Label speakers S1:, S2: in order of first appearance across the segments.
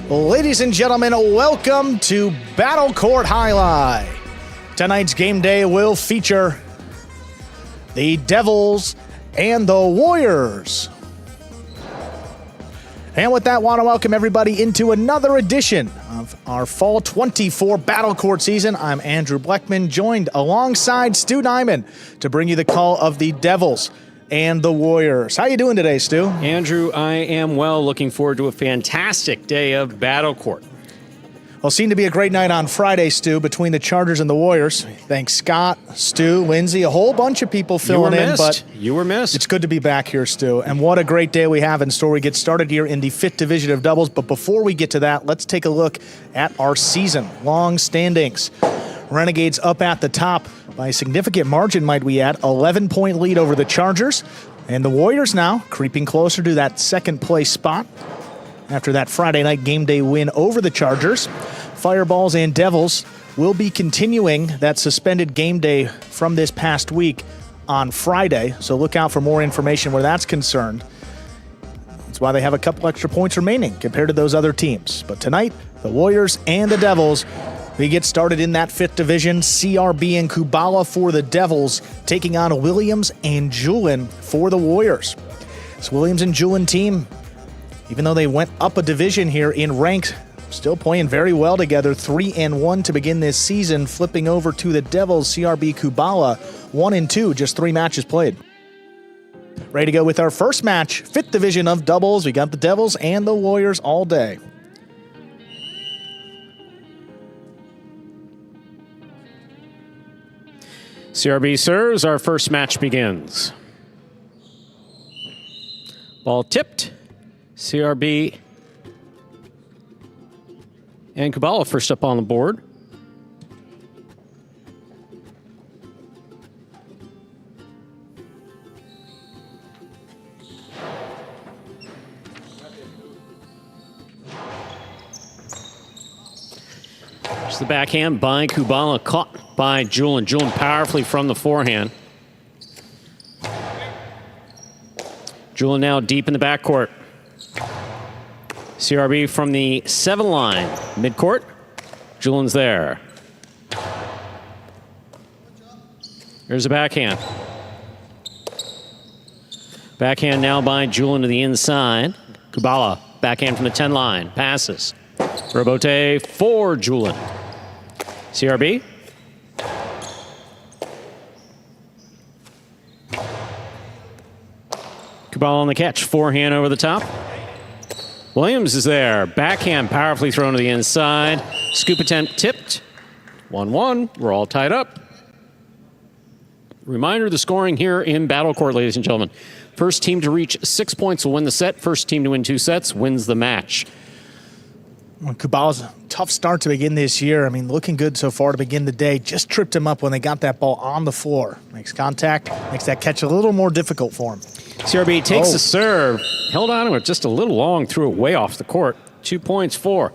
S1: Ladies and gentlemen, welcome to Battle Court Jai-Alai. Tonight's game day will feature the Devils and the Warriors. And with that, want to welcome everybody into another edition of our Fall 24 Battle Court season. I'm Andrew Bleckman, joined alongside Stu Nyman to bring you the call of the Devils and the Warriors. How you doing today, Stu?
S2: Andrew, I am well. Looking forward to a fantastic day of Battle Court.
S1: Well, seemed to be a great night on Friday, Stu, between the Chargers and the Warriors. Thanks, Scott, Stu, Lindsay, a whole bunch of people filling in. But
S2: you were missed.
S1: It's good to be back here, Stu. And what a great day we have in store. We get started here in the 5th division of doubles. But before we get to that, let's take a look at our season-long standings. Renegades up at the top by a significant margin, might we add. 11-point lead over the Chargers. And the Warriors now creeping closer to that second-place spot after that Friday night game day win over the Chargers. Fireballs and Devils will be continuing that suspended game day from this past week on Friday. So look out for more information where that's concerned. That's why they have a couple extra points remaining compared to those other teams. But tonight, the Warriors and the Devils, we get started in that 5th division. CRB and Kubala for the Devils, taking on Williams and Julin for the Warriors. This Williams and Julin team, even though they went up a division here in ranked, still playing very well together. 3-1 to begin this season, flipping over to the Devils. CRB Kubala 1-2, just 3 matches played. Ready to go with our first match, 5th division of doubles. We got the Devils and the Warriors all day.
S2: CRB serves. Our first match begins. Ball tipped. CRB and Kubala first up on the board. There's the backhand by Kubala, caught by Julin. Julin powerfully from the forehand. Julin now deep in the backcourt. CRB from the 7 line, midcourt. Julin's there. There's a backhand. Backhand now by Julin to the inside. Kubala, backhand from the 10 line, passes. Robote for Julin. CRB. Kubala on the catch, forehand over the top. Williams is there. Backhand powerfully thrown to the inside. Scoop attempt tipped. 1-1. We're all tied up. Reminder, the scoring here in Battle Court, ladies and gentlemen. First team to reach 6 points will win the set. First team to win 2 sets wins the match.
S1: Well, Kubala's a tough start to begin this year. I mean, looking good so far to begin the day. Just tripped him up when they got that ball on the floor. Makes contact, makes that catch a little more difficult for him.
S2: CRB takes the serve. Held on to it just a little long, threw it way off the court. 2 points for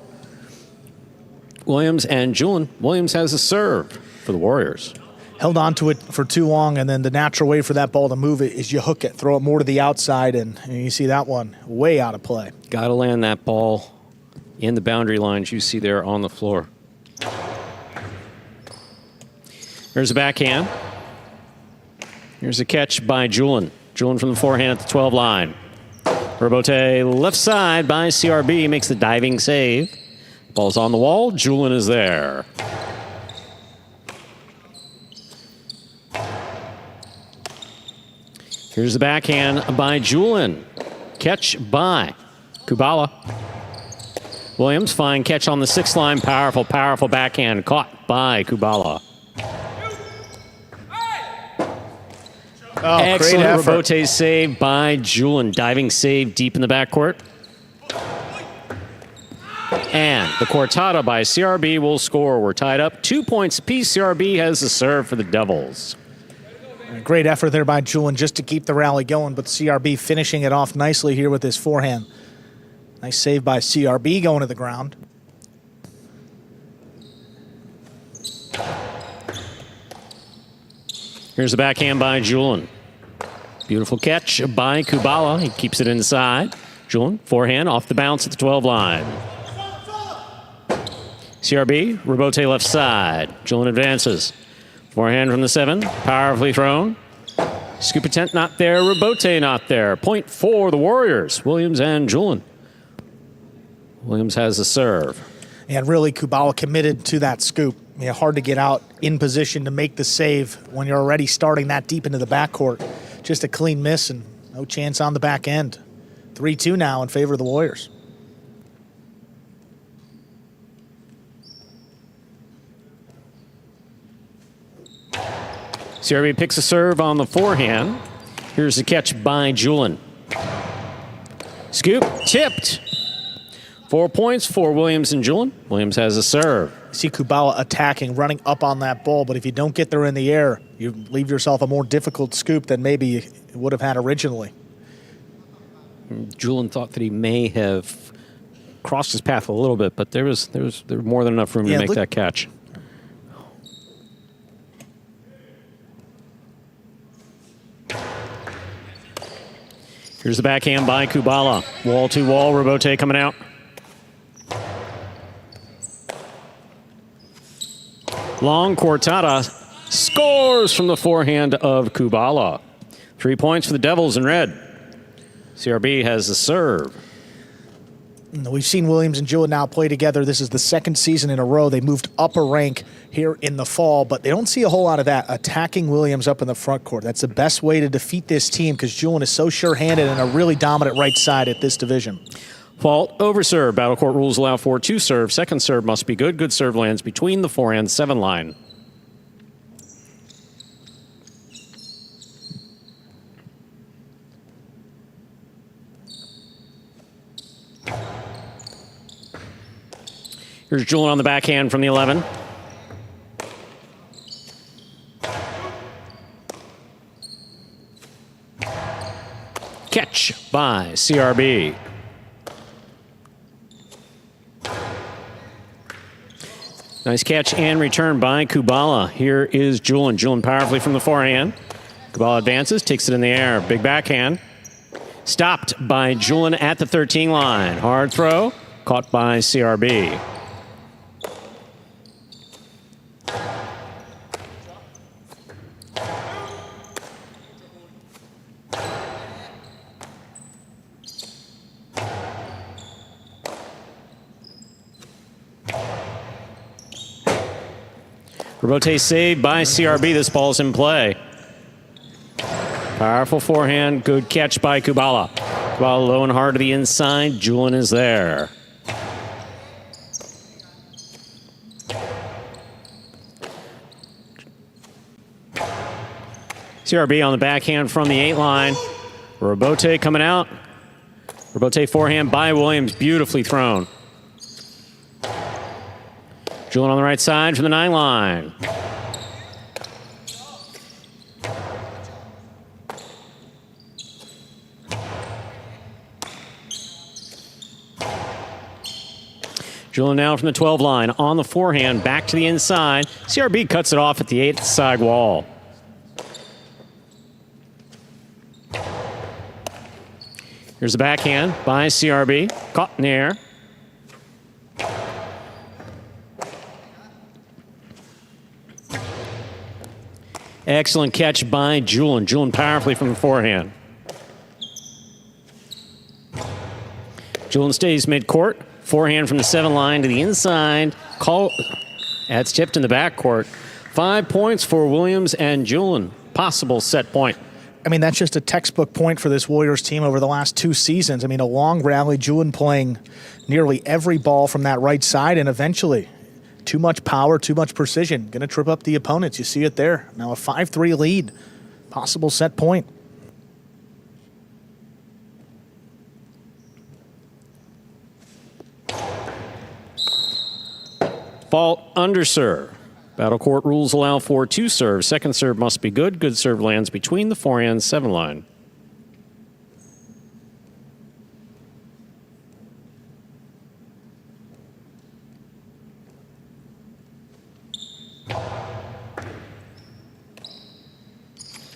S2: Williams and Julin. Williams has a serve for the Warriors.
S1: Held on to it for too long, and then the natural way for that ball to move it is you hook it, throw it more to the outside, and you see that one way out of play.
S2: Got to land that ball in the boundary lines you see there on the floor. There's a backhand. Here's a catch by Julin. Julin from the forehand at the 12 line. Robote left side by CRB, makes the diving save. Ball's on the wall. Julin is there. Here's the backhand by Julin. Catch by Kubala. Williams, fine catch on the 6th line. Powerful, powerful backhand caught by Kubala.
S1: Oh,
S2: excellent Robote save by Julin. Diving save deep in the backcourt. And the cortada by CRB will score. We're tied up 2 points apiece. CRB has the serve for the Devils.
S1: Great effort there by Julin just to keep the rally going, but CRB finishing it off nicely here with his forehand. Nice save by CRB going to the ground.
S2: Here's the backhand by Julin. Beautiful catch by Kubala. He keeps it inside. Julin, forehand off the bounce at the 12 line. CRB, Rebote left side. Julian advances. Forehand from the 7, powerfully thrown. Scoop attempt not there, Rebote not there. Point for the Warriors, Williams and Julian. Williams has the serve.
S1: And really, Kubala committed to that scoop. Hard to get out in position to make the save when you're already starting that deep into the backcourt. Just a clean miss and no chance on the back end. 3-2 now in favor of the Warriors.
S2: CRB picks a serve on the forehand. Here's the catch by Julian. Scoop, tipped. 4 points for Williams and Julian. Williams has a serve.
S1: See Kubala attacking, running up on that ball, but if you don't get there in the air, you leave yourself a more difficult scoop than maybe you would have had originally.
S2: Julian thought that he may have crossed his path a little bit, but there was more than enough room to make that catch. Here's the backhand by Kubala. Wall to wall, Rebote coming out. Long Cortada scores from the forehand of Kubala. 3 points for the Devils in red. CRB has the serve.
S1: We've seen Williams and Julian now play together. This is the second season in a row. They moved up a rank here in the fall, but they don't see a whole lot of that, attacking Williams up in the front court. That's the best way to defeat this team because Julian is so sure-handed and a really dominant right side at this division.
S2: Fault, over serve. Battle court rules allow for 2 serves. Second serve must be good. Good serve lands between the forehand 7 line. Here's Julian on the backhand from the 11. Catch by CRB. Nice catch and return by Kubala. Here is Julian. Julian powerfully from the forehand. Kubala advances, takes it in the air. Big backhand. Stopped by Julian at the 13 line. Hard throw, caught by CRB. Rebote saved by CRB. This ball's in play. Powerful forehand. Good catch by Kubala. Kubala low and hard to the inside. Julian is there. CRB on the backhand from the 8 line. Rebote coming out. Rebote forehand by Williams. Beautifully thrown. Julian on the right side from the 9 line. Julian now from the 12 line on the forehand, back to the inside. CRB cuts it off at the 8th side wall. Here's the backhand by CRB, caught in the air. Excellent catch by Julian. Julian powerfully from the forehand. Julian stays mid-court. Forehand from the 7 line to the inside. That's tipped in the backcourt. 5 points for Williams and Julian. Possible set point.
S1: I mean, that's just a textbook point for this Warriors team over the last 2 seasons. I mean, a long rally, Julian playing nearly every ball from that right side, and eventually too much power, too much precision. Going to trip up the opponents. You see it there. Now a 5-3 lead. Possible set point.
S2: Fault under serve. Battle court rules allow for 2 serves. Second serve must be good. Good serve lands between the forehand 7 line.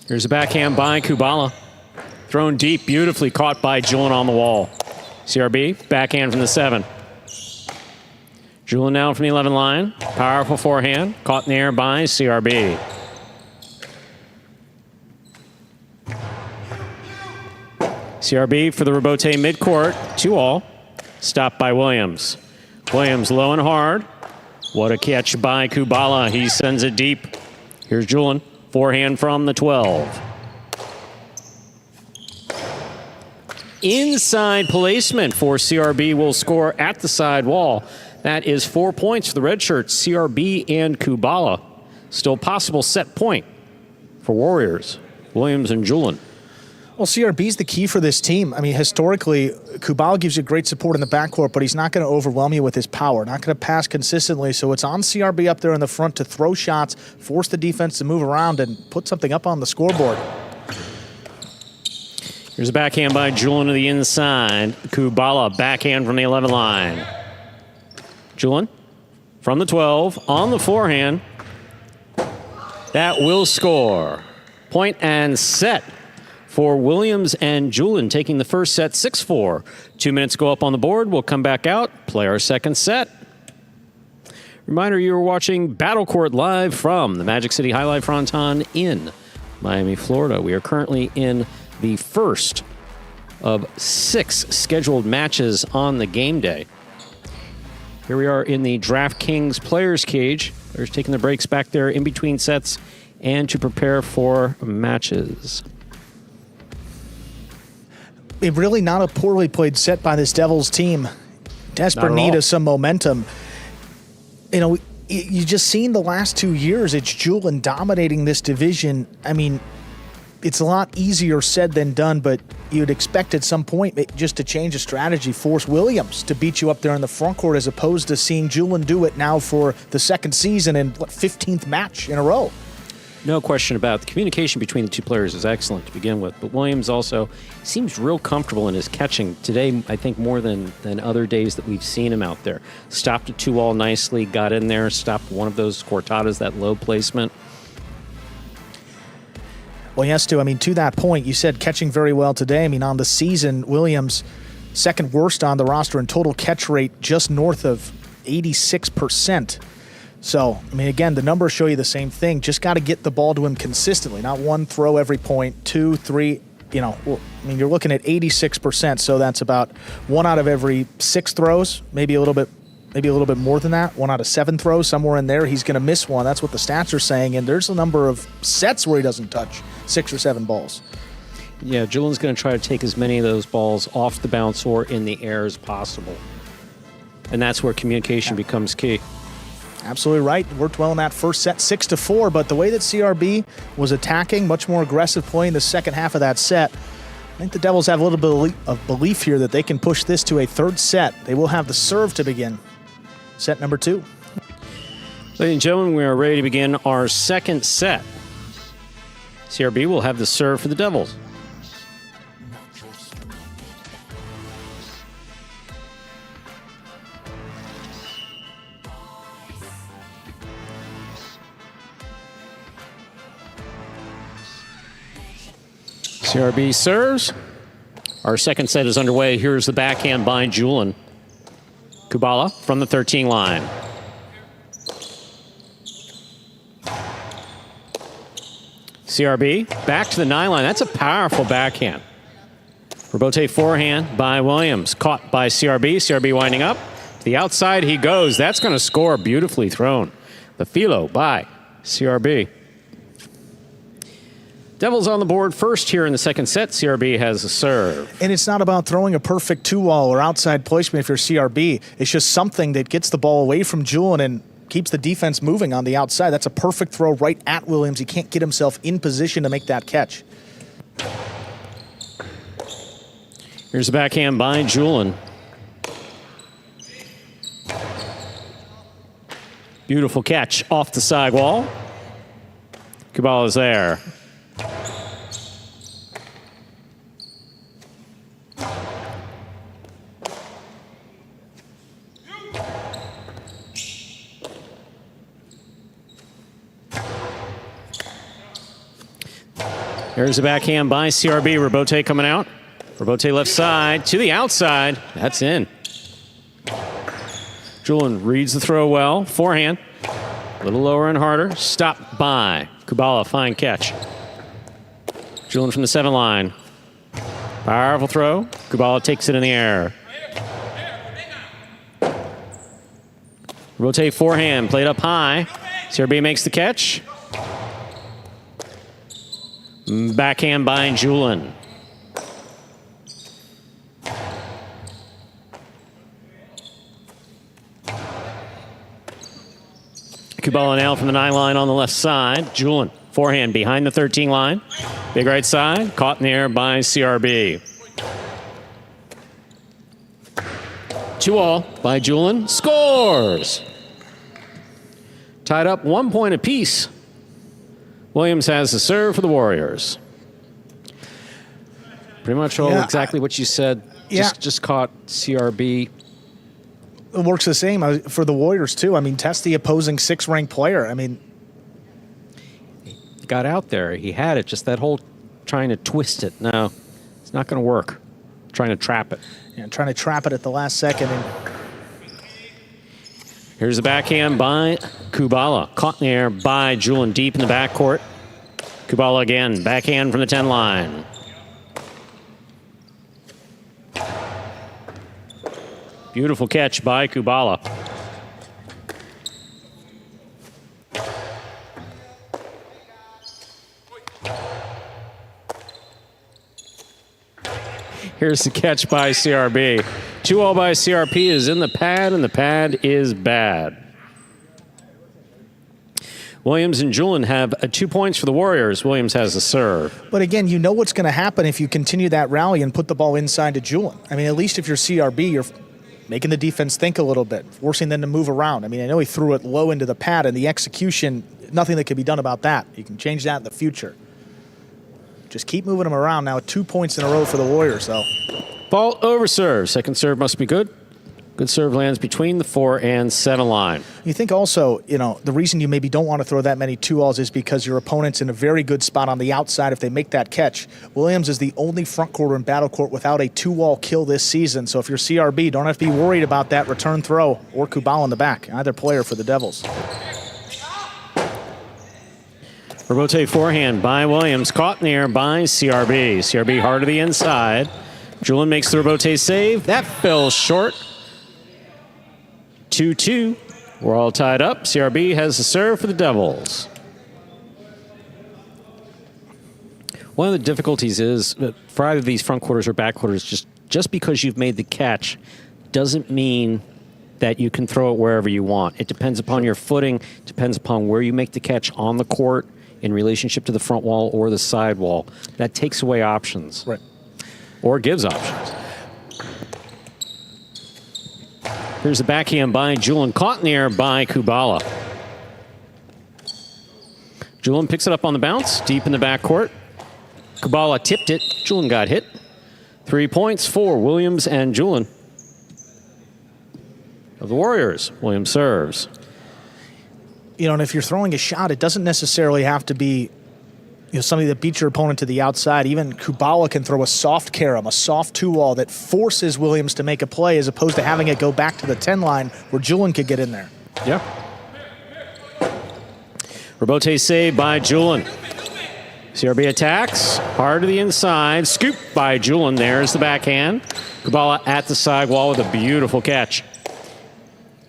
S2: Here's a backhand by Kubala. Thrown deep, beautifully caught by Julian on the wall. CRB, backhand from the 7. Julian now from the 11 line. Powerful forehand. Caught in the air by CRB. CRB for the Rebote midcourt. 2-all. Stopped by Williams. Williams low and hard. What a catch by Kubala. He sends it deep. Here's Julian. Forehand from the 12. Inside placement for CRB will score at the side wall. That is 4 points for the red shirts, CRB and Kubala. Still possible set point for Warriors, Williams and Julian.
S1: Well, CRB is the key for this team. I mean, historically, Kubala gives you great support in the backcourt, but he's not going to overwhelm you with his power, not going to pass consistently. So it's on CRB up there in the front to throw shots, force the defense to move around, and put something up on the scoreboard.
S2: Here's a backhand by Julian to the inside. Kubala, backhand from the 11 line. Julian from the 12 on the forehand. That will score. Point and set for Williams and Julian, taking the first set 6-4. 2 minutes go up on the board. We'll come back out, play our second set. Reminder, you are watching Battle Court live from the Magic City League Fronton in Miami, Florida. We are currently in the first of 6 scheduled matches on the game day. Here we are in the DraftKings Players Cage. They're taking the breaks back there in between sets and to prepare for matches.
S1: Really not a poorly played set by this Devils team. Desperate need of some momentum. You know, you just seen the last 2 years, it's Julian dominating this division. I mean, it's a lot easier said than done, but you'd expect at some point just to change a strategy, force Williams to beat you up there in the front court as opposed to seeing Julian do it now for the second season and 15th match in a row.
S2: No question about it. The communication between the two players is excellent to begin with, but Williams also seems real comfortable in his catching. Today, I think more than other days that we've seen him out there. Stopped a 2-all nicely, got in there, stopped one of those cortadas, that low placement.
S1: Well, he has to. I mean, to that point, you said catching very well today. I mean, on the season, Williams, second worst on the roster in total catch rate, just north of 86%. So, I mean, again, the numbers show you the same thing. Just got to get the ball to him consistently, not one throw every point, 2, 3, you know. Well, I mean, you're looking at 86%, so that's about 1 out of every 6 throws, maybe a little bit more than that. 1 out of 7 throws, somewhere in there, he's going to miss one. That's what the stats are saying, and there's a number of sets where he doesn't touch 6 or 7 balls.
S2: Yeah, Julian's going to try to take as many of those balls off the bounce or in the air as possible. And that's where communication becomes key.
S1: Absolutely right. Worked well in that first set, 6-4, but the way that CRB was attacking, much more aggressive play in the second half of that set, I think the Devils have a little bit of belief here that they can push this to a third set. They will have the serve to begin. Set number 2.
S2: Ladies and gentlemen, we are ready to begin our second set. CRB will have the serve for the Devils. CRB serves. Our second set is underway. Here's the backhand by Julian. Kubala from the 13 line. CRB back to the 9 line. That's a powerful backhand. Rebote forehand by Williams. Caught by CRB. CRB winding up. To the outside he goes. That's going to score. Beautifully thrown. The Philo by CRB. Devils on the board first here in the second set. CRB has a serve.
S1: And it's not about throwing a perfect 2-wall or outside placement if you're CRB. It's just something that gets the ball away from Julian and keeps the defense moving on the outside. That's a perfect throw right at Williams. He can't get himself in position to make that catch.
S2: Here's the backhand by Julian. Beautiful catch off the sidewall. Kubala is there. Here's the backhand by CRB. Rebote coming out. Rebote left side to the outside. That's in. Julin reads the throw well. Forehand. A little lower and harder. Stopped by Kubala. Fine catch. Julin from the 7 line. Powerful throw. Kubala takes it in the air. Rotate forehand. Played up high. CRB makes the catch. Backhand by Julin. Kubala now from the 9 line on the left side. Julin, forehand behind the 13 line. Big right side, caught in the air by CRB. 2-all by Julin. Scores! Tied up 1 point apiece. Williams has the serve for the Warriors. Pretty much all exactly what you said. Just caught CRB.
S1: It works the same for the Warriors, too. I mean, test the opposing 6th-ranked player. I mean,
S2: he got out there. He had it. Just that whole trying to twist it. No, it's not going to work. Trying to trap it.
S1: Yeah, trying to trap it at the last second.
S2: Here's the backhand by Kubala. Caught in the air by Julin deep in the backcourt. Kubala again. Backhand from the 10 line. Beautiful catch by Kubala. Here's the catch by CRB. 2-all by CRP is in the pad, and the pad is bad. Williams and Julin have 2 points for the Warriors. Williams has the serve.
S1: But again, you know what's going to happen if you continue that rally and put the ball inside to Julin. I mean, at least if you're CRB, you're making the defense think a little bit, forcing them to move around. I mean, I know he threw it low into the pad, and the execution, nothing that can be done about that. You can change that in the future. Just keep moving them around now. 2 points in a row for the Warriors, though.
S2: Ball over serve. Second serve must be good. Good serve lands between the 4 and 7 line.
S1: You think also, you know, the reason you maybe don't want to throw that many 2-alls is because your opponent's in a very good spot on the outside if they make that catch. Williams is the only front quarter in battle court without a 2-all kill this season. So if you're CRB, don't have to be worried about that return throw or Kubala in the back. Either player for the Devils.
S2: Robote forehand by Williams. Caught in the air by CRB. CRB hard to the inside. Julin makes the Robote save. That fell short. 2-2. We're all tied up. CRB has the serve for the Devils. One of the difficulties is that for either these front quarters or back quarters, just because you've made the catch doesn't mean that you can throw it wherever you want. It depends upon your footing, depends upon where you make the catch on the court in relationship to the front wall or the side wall. That takes away options.
S1: Right.
S2: Or gives options. Here's the backhand by Julin. Caught in the air by Kubala. Julin picks it up on the bounce, deep in the backcourt. Kubala tipped it. Julin got hit. 3 points for Williams and Julin. Of the Warriors, Williams serves.
S1: You know, and if you're throwing a shot, it doesn't necessarily have to be, you know, somebody that beats your opponent to the outside. Even Kubala can throw a soft carom, a soft 2-all that forces Williams to make a play as opposed to having it go back to the 10 line where Julin could get in there.
S2: Yeah. Robote save by Julin. CRB attacks, hard to the inside, scoop by Julin. There's the backhand. Kubala at the sidewall with a beautiful catch.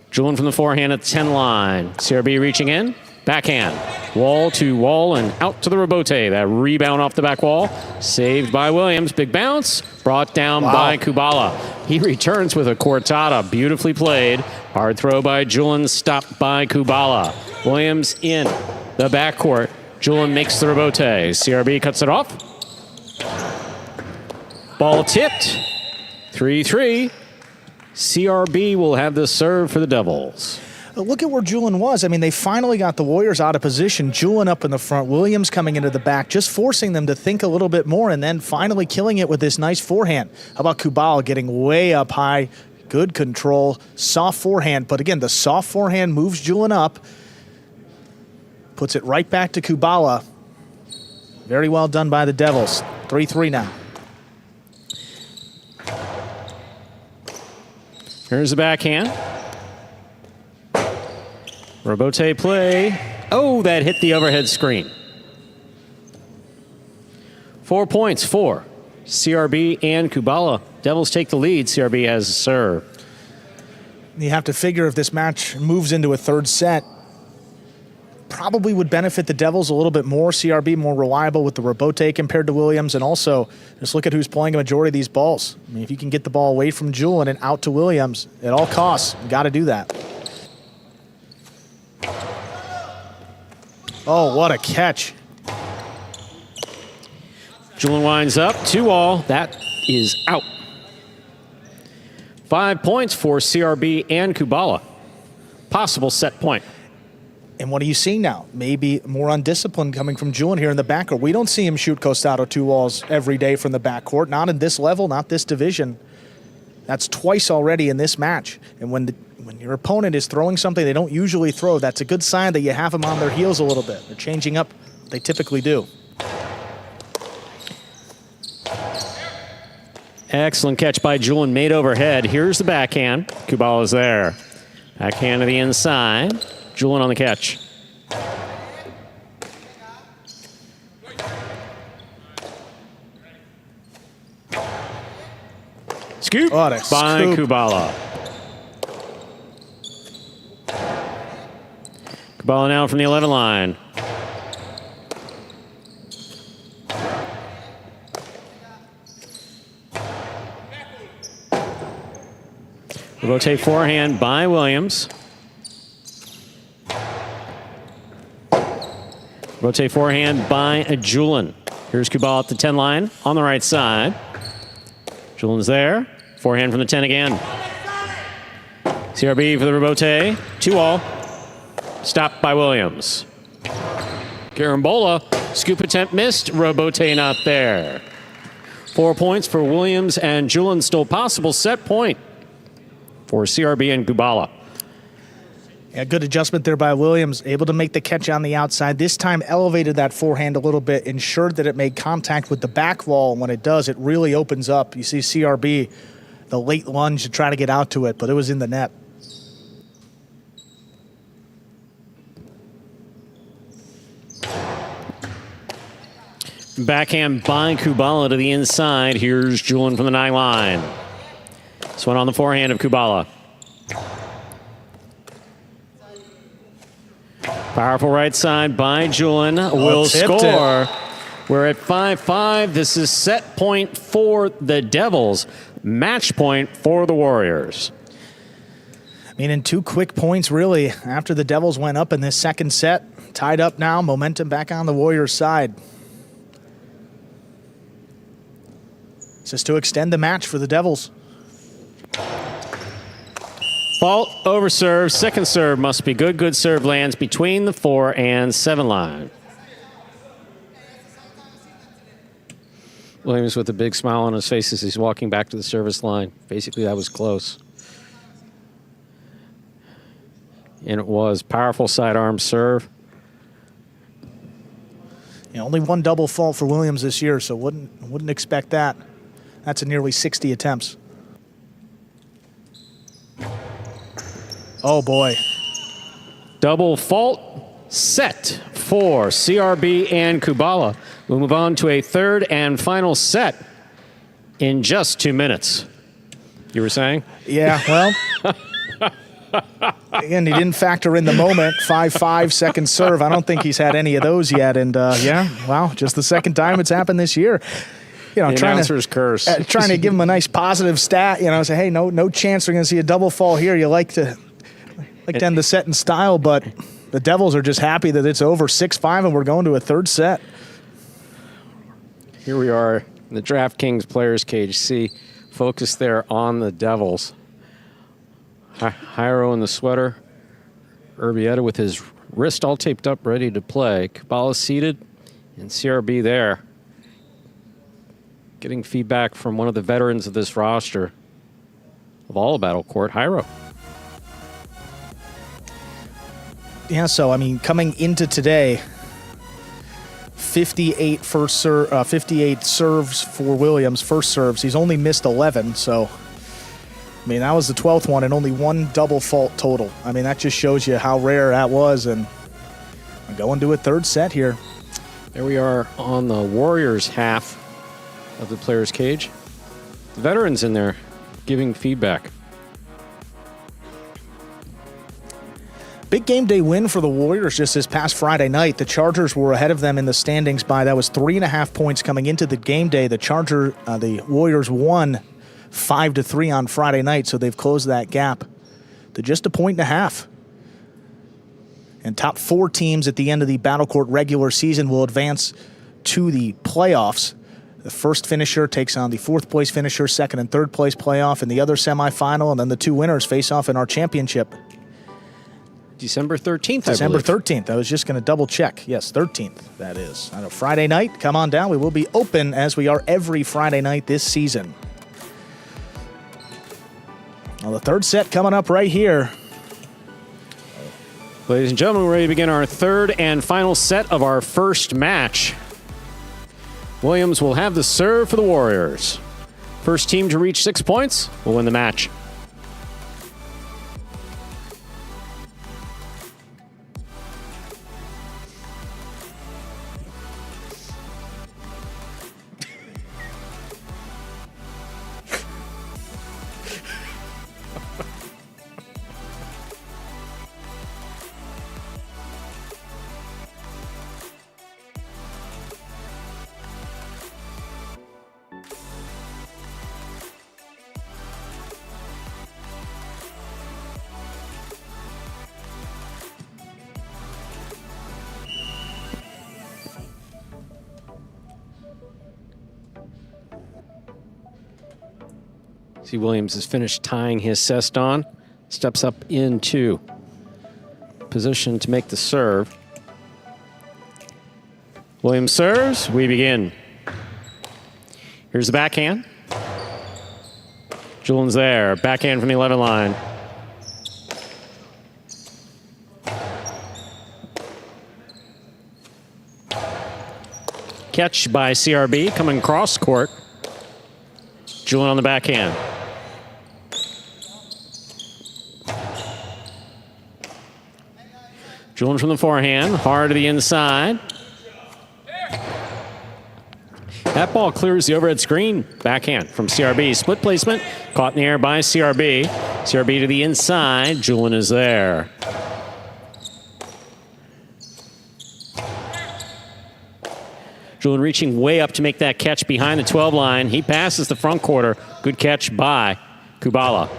S2: Julin from the forehand at the 10 line. CRB reaching in. Backhand. Wall to wall and out to the Robote. That rebound off the back wall. Saved by Williams. Big bounce. Brought down by Kubala. He returns with a cortada. Beautifully played. Hard throw by Julin. Stopped by Kubala. Williams in the backcourt. Julin makes the Robote. CRB cuts it off. Ball tipped. 3-3. CRB will have the serve for the Devils.
S1: Look at where Julin was. I mean, they finally got the Warriors out of position. Julin up in the front, Williams coming into the back, just forcing them to think a little bit more and then finally killing it with this nice forehand. How about Kubala getting way up high? Good control, soft forehand. But again, the soft forehand moves Julin up, puts it right back to Kubala. Very well done by the Devils. 3-3 now.
S2: Here's the backhand. Robote play. Oh, that hit the overhead screen. 4 points for CRB and Kubala. Devils take the lead. CRB has a serve.
S1: You have to figure if this match moves into a third set, probably would benefit the Devils a little bit more. CRB more reliable with the Robote compared to Williams. And also, just look at who's playing a majority of these balls. I mean, if you can get the ball away from Julian and out to Williams at all costs, you got to do that. Oh, what a catch.
S2: Julian winds up, 2-all. That is out. 5 points for CRB and Kubala. Possible set point.
S1: And what are you seeing now? Maybe more undisciplined coming from Julian here in the backcourt. We don't see him shoot Costado 2-walls every day from the backcourt. Not in this level, not this division. That's twice already in this match. And when your opponent is throwing something they don't usually throw, that's a good sign that you have them on their heels a little bit. They're changing up what they typically do.
S2: Excellent catch by Julian, made overhead. Here's the backhand. Kubala's there. Backhand to the inside. Julian on the catch. Scoop by Kubala. Kubala now from the 11 line. Rotate forehand by Williams. Rotate forehand by Julian. Here's Kubala at the 10 line on the right side. Julian's there. Forehand from the 10 again. CRB for the Robote. 2-all. Stopped by Williams. Carambola. Scoop attempt missed. Robote not there. 4 points for Williams, and Julian still possible set point for CRB and Kubala.
S1: Yeah, good adjustment there by Williams. Able to make the catch on the outside. This time elevated that forehand a little bit, ensured that it made contact with the back wall. And when it does, it really opens up. You see CRB, the late lunge to try to get out to it, but it was in the net.
S2: Backhand by Kubala to the inside. Here's Julian from the 9 line. This one on the forehand of Kubala. Powerful right side by Julian. Will score. We're at 5-5. This is set point for the Devils. Match point for the Warriors.
S1: I mean, in 2 quick points, really, after the Devils went up in this second set. Tied up now, momentum back on the Warriors' side. This is to extend the match for the Devils.
S2: Fault over serve. Second serve must be good. Good serve lands between the 4 and 7 line. Williams with a big smile on his face as he's walking back to the service line. Basically, that was close. And it was. Powerful sidearm serve.
S1: Yeah, only 1 double fault for Williams this year, so wouldn't expect that. That's a nearly 60 attempts. Oh, boy.
S2: Double fault set for CRB and Kubala. We'll move on to a third and final set in just 2 minutes. You were saying?
S1: Yeah, well, again, he didn't factor in the moment. 5-5 second serve. I don't think he's had any of those yet. And, yeah, wow, just the second time it's happened this year. You know, trying to give him a nice positive stat, you know, say, hey, no chance we're going to see a double fall here. You like to end the set in style, but the Devils are just happy that it's over 6-5 and we're going to a third set.
S2: Here we are in the DraftKings players cage. See, focus there on the Devils. Jairo in the sweater. Urbieta with his wrist all taped up, ready to play. Kubala seated, and CRB there. Getting feedback from one of the veterans of this roster of all of Battle Court, Jairo.
S1: Yeah, so, I mean, coming into today, 58 serves for Williams, first serves. He's only missed 11, so I mean, that was the 12th one and only one double fault total. I mean, that just shows you how rare that was. And we're going to a third set here.
S2: There we are on the Warriors half of the player's cage. The veterans in there giving feedback.
S1: Big game day win for the Warriors just this past Friday night. The Chargers were ahead of them in the standings by, that was 3.5 points coming into the game day. The Warriors won 5-3 on Friday night, so they've closed that gap to just 1.5 points. And top 4 teams at the end of the Battle Court regular season will advance to the playoffs. The first finisher takes on the 4th place finisher, second and third place playoff in the other semifinal, and then the 2 winners face off in our championship.
S2: December 13th,
S1: December
S2: I believe.
S1: 13th. I was just going to double check. Yes, 13th, that is. On a Friday night, come on down. We will be open as we are every Friday night this season. Well, the third set coming up right here.
S2: Ladies and gentlemen, we're ready to begin our third and final set of our first match. Williams will have the serve for the Warriors. First team to reach 6 points will win the match. See, Williams has finished tying his ceston. Steps up into position to make the serve. Williams serves. We begin. Here's the backhand. Julian's there. Backhand from the 11 line. Catch by CRB coming cross court. Julian on the backhand. Julian from the forehand, hard to the inside. That ball clears the overhead screen. Backhand from CRB. Split placement, caught in the air by CRB. CRB to the inside. Julian is there. Julian reaching way up to make that catch behind the 12 line. He passes the front quarter. Good catch by Kubala.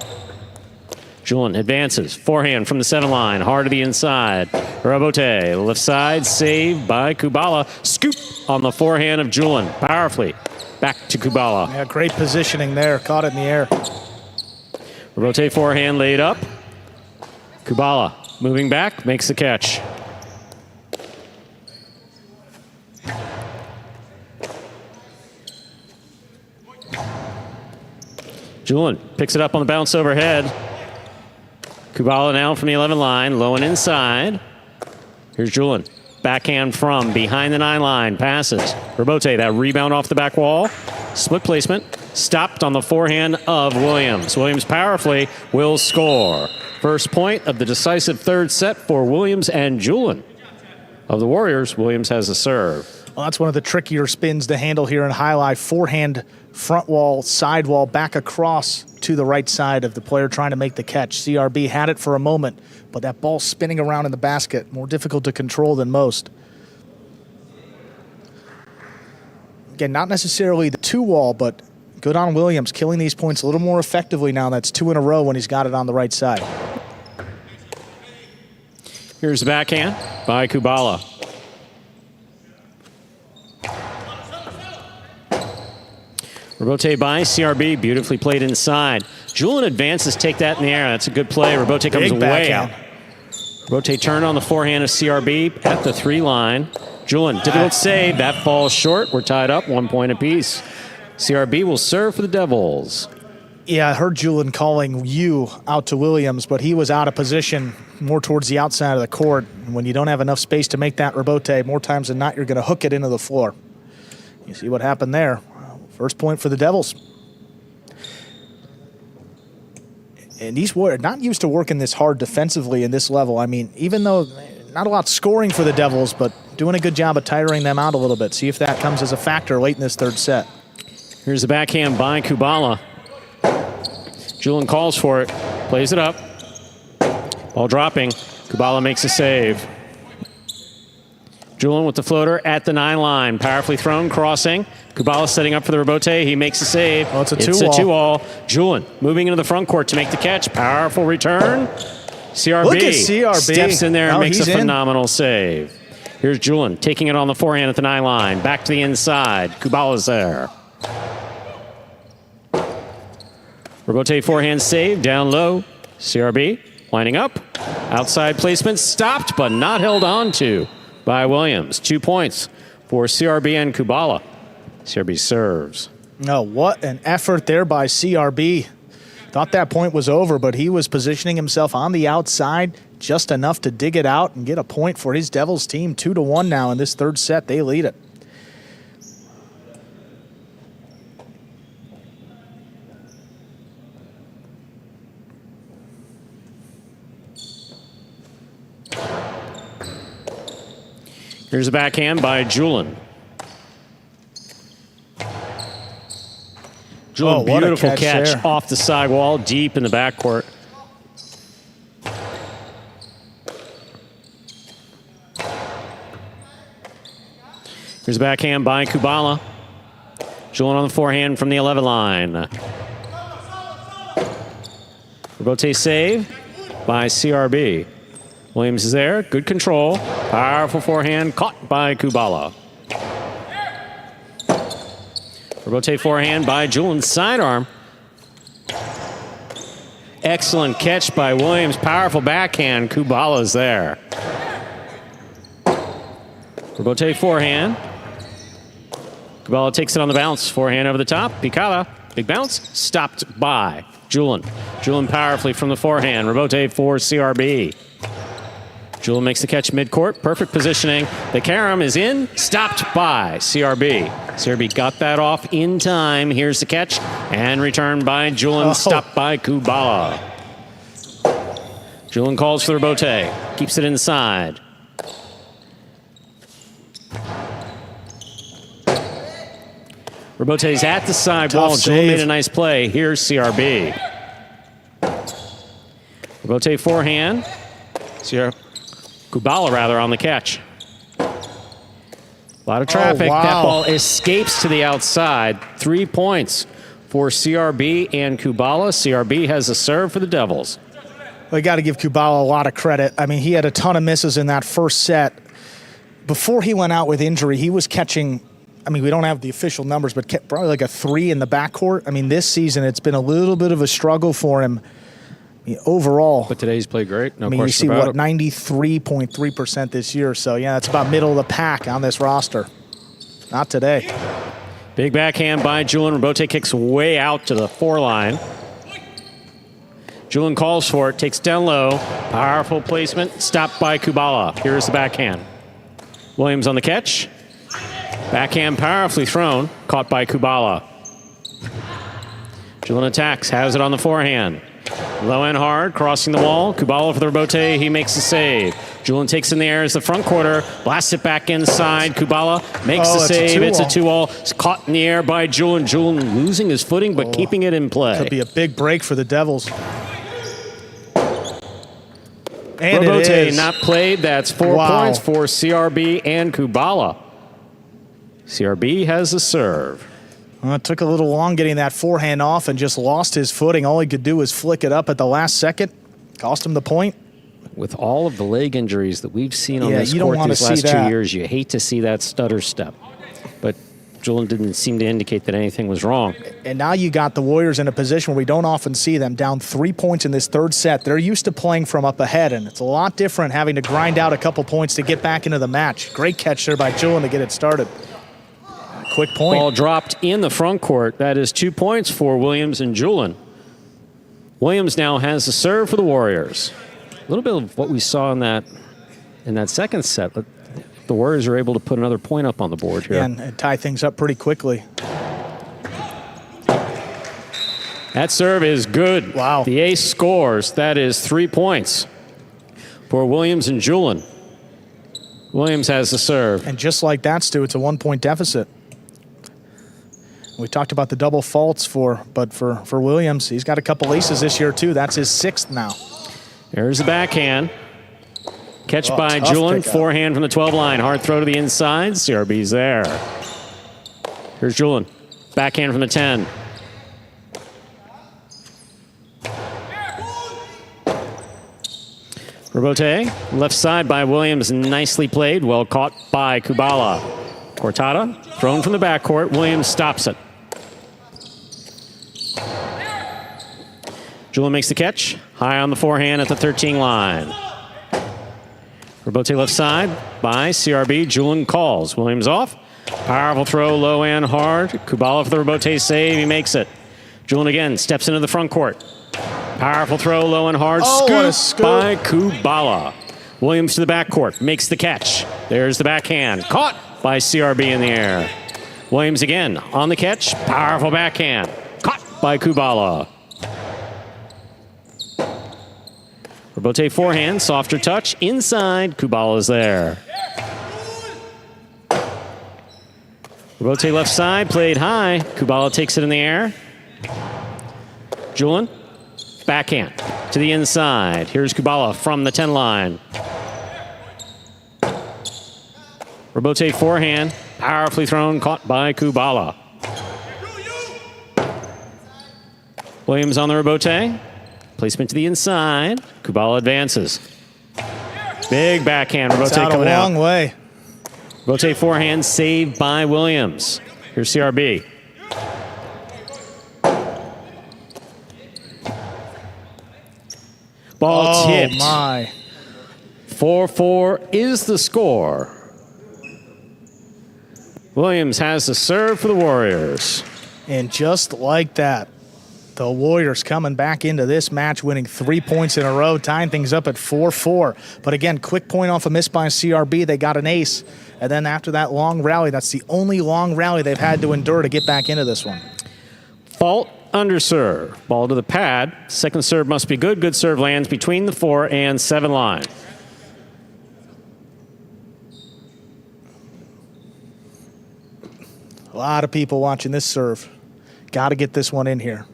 S2: Julian advances. Forehand from the 7 line. Hard to the inside. Robote. Left side. Save by Kubala. Scoop on the forehand of Julian. Powerfully. Back to Kubala.
S1: Yeah, great positioning there. Caught it in the air.
S2: Robote forehand laid up. Kubala moving back. Makes the catch. Julian picks it up on the bounce overhead. Kubala now from the 11 line, low and inside. Here's Julian. Backhand from behind the 9 line, passes. Robote, that rebound off the back wall. Split placement, stopped on the forehand of Williams. Williams powerfully will score. First point of the decisive third set for Williams and Julian. Of the Warriors, Williams has a serve.
S1: Well, that's one of the trickier spins to handle here in highlight. Forehand, front wall, side wall, back across to the right side of the player trying to make the catch. CRB had it for a moment, but that ball spinning around in the basket, more difficult to control than most. Again, not necessarily the 2 wall, but good on Williams, killing these points a little more effectively now. That's 2 in a row when he's got it on the right side.
S2: Here's the backhand by Kubala. Robote by CRB, beautifully played inside. Julian advances, take that in the air. That's a good play. Robote comes way out. Robote turn on the forehand of CRB at the 3 line. Julian, difficult save. That falls short. We're tied up 1 point apiece. CRB will serve for the Devils.
S1: Yeah, I heard Julian calling you out to Williams, but he was out of position more towards the outside of the court. And when you don't have enough space to make that Robote, more times than not, you're going to hook it into the floor. You see what happened there. First point for the Devils. And these Warriors not used to working this hard defensively in this level. I mean, even though not a lot scoring for the Devils, but doing a good job of tiring them out a little bit. See if that comes as a factor late in this third set.
S2: Here's the backhand by Kubala. Julian calls for it, plays it up. Ball dropping. Kubala makes a save. Julian with the floater at the 9 line. Powerfully thrown, crossing. Kubala setting up for the rebote. He makes a save.
S1: Oh, it's a
S2: 2-all. Julian moving into the front court to make the catch. Powerful return. CRB,
S1: Look at CRB.
S2: Steps in there and makes a
S1: he's in.
S2: phenomenal save. Here's Julian taking it on the forehand at the 9 line. Back to the inside. Kubala's there. Rebote forehand save. Down low. CRB winding up. Outside placement. Stopped but not held on to by Williams. 2 points for CRB and Kubala. CRB serves.
S1: Oh, what an effort there by CRB. Thought that point was over, but he was positioning himself on the outside just enough to dig it out and get a point for his Devils team. 2-1 now in this third set. They lead it.
S2: Here's a backhand by Julian. Julian,
S1: what a
S2: beautiful
S1: catch
S2: catch
S1: there.
S2: off the sidewall, deep in the backcourt. Here's a backhand by Kubala. Julian on the forehand from the 11 line. Rebote save by CRB. Williams is there, good control. Powerful forehand caught by Kubala. Rebote forehand by Julian, sidearm. Excellent catch by Williams, powerful backhand. Kubala's there. Rebote forehand. Kubala takes it on the bounce, forehand over the top. Picada, big bounce, stopped by Julian. Julian powerfully from the forehand. Rebote for CRB. Julian makes the catch midcourt, perfect positioning. The carom is in, stopped by CRB. CRB got that off in time. Here's the catch and return by Julian, stopped by Kubala. Julian calls for the rebote, keeps it inside. Rebote's at the sidewall. Julian made a nice play. Here's CRB. Rebote forehand. Kubala, rather, on the catch. A lot of traffic.
S1: wow.
S2: That ball escapes to the outside. 3 points for CRB and Kubala. CRB has a serve for the Devils.
S1: We got to give Kubala a lot of credit. I mean, he had a ton of misses in that first set. Before he went out with injury, he was catching, I mean, we don't have the official numbers, but kept probably like a 3 in the backcourt. I mean, this season, it's been a little bit of a struggle for him. Overall,
S2: But today's played great. No
S1: I mean, you
S2: question
S1: see
S2: about
S1: what,
S2: it.
S1: 93.3% this year. So, yeah, that's about middle of the pack on this roster. Not today.
S2: Big backhand by Julian. Rebote kicks way out to the 4 line. Julian calls for it, takes down low. Powerful placement, stopped by Kubala. Here's the backhand. Williams on the catch. Backhand powerfully thrown, caught by Kubala. Julian attacks, has it on the forehand. Low and hard, crossing the wall. Kubala for the rebote, he makes the save. Julian takes in the air as the front quarter, blasts it back inside. Kubala makes the save. It's a 2-all. It's caught in the air by Julian. Julian losing his footing, but keeping it in play.
S1: Could be a big break for the Devils. And
S2: Rebote
S1: it is.
S2: not played. That's 4 points for CRB and Kubala. CRB has the serve.
S1: Well, it took a little long getting that forehand off and just lost his footing. All he could do was flick it up at the last second. Cost him the point.
S2: With all of the leg injuries that we've seen on this
S1: you don't
S2: court
S1: want
S2: these
S1: to see
S2: last 2
S1: that.
S2: years, you hate to see that stutter step. But Julian didn't seem to indicate that anything was wrong.
S1: And now you got the Warriors in a position where we don't often see them down 3 points in this third set. They're used to playing from up ahead, and it's a lot different having to grind out a couple points to get back into the match. Great catch there by Julian to get it started. Quick point.
S2: Ball dropped in the front court. That is 2 points for Williams and Julian. Williams now has the serve for the Warriors. A little bit of what we saw in that second set. But the Warriors are able to put another point up on the board here.
S1: And tie things up pretty quickly.
S2: That serve is good.
S1: Wow.
S2: The ace scores. That is 3 points for Williams and Julin. Williams has the serve.
S1: And just like that, Stu, it's a 1-point deficit. We talked about the double faults but for Williams, he's got a couple aces this year too. That's his 6th now.
S2: There's the backhand. Catch by
S1: tough
S2: Julin.
S1: pickup.
S2: Forehand from the 12 line. Hard throw to the inside. CRB's there. Here's Julin. Backhand from the 10. Robote, left side by Williams, nicely played, well caught by Kubala. Cortada, thrown from the backcourt, Williams stops it. Julin makes the catch, high on the forehand at the 13 line. Robote left side by CRB, Julin calls, Williams off. Powerful throw, low and hard. Kubala for the Robote save, he makes it. Julin again, steps into the front court. Powerful throw, low and hard.
S1: What a
S2: Scoop by Kubala. Williams to the backcourt, makes the catch. There's the backhand. Caught by CRB in the air. Williams again on the catch. Powerful backhand. Caught by Kubala. Robote forehand, softer touch. Inside, Kubala's there. Robote left side, played high. Kubala takes it in the air. Julin. Backhand to the inside. Here's Kubala from the 10 line. Robote forehand, powerfully thrown, caught by Kubala. Williams on the Robote. Placement to the inside. Kubala advances. Big backhand. Robote coming out.
S1: Long way.
S2: Robote forehand saved by Williams. Here's CRB. Ball tipped.
S1: Oh, my.
S2: 4-4 is the score. Williams has the serve for the Warriors.
S1: And just like that, the Warriors coming back into this match, winning 3 points in a row, tying things up at 4-4. But again, quick point off a miss by CRB. They got an ace. And then after that long rally, that's the only long rally they've had to endure to get back into this one.
S2: Fault under serve. Ball to the pad. Second serve must be good. Good serve lands between the 4 and 7 line.
S1: A lot of people watching this serve. Got to get this one in here.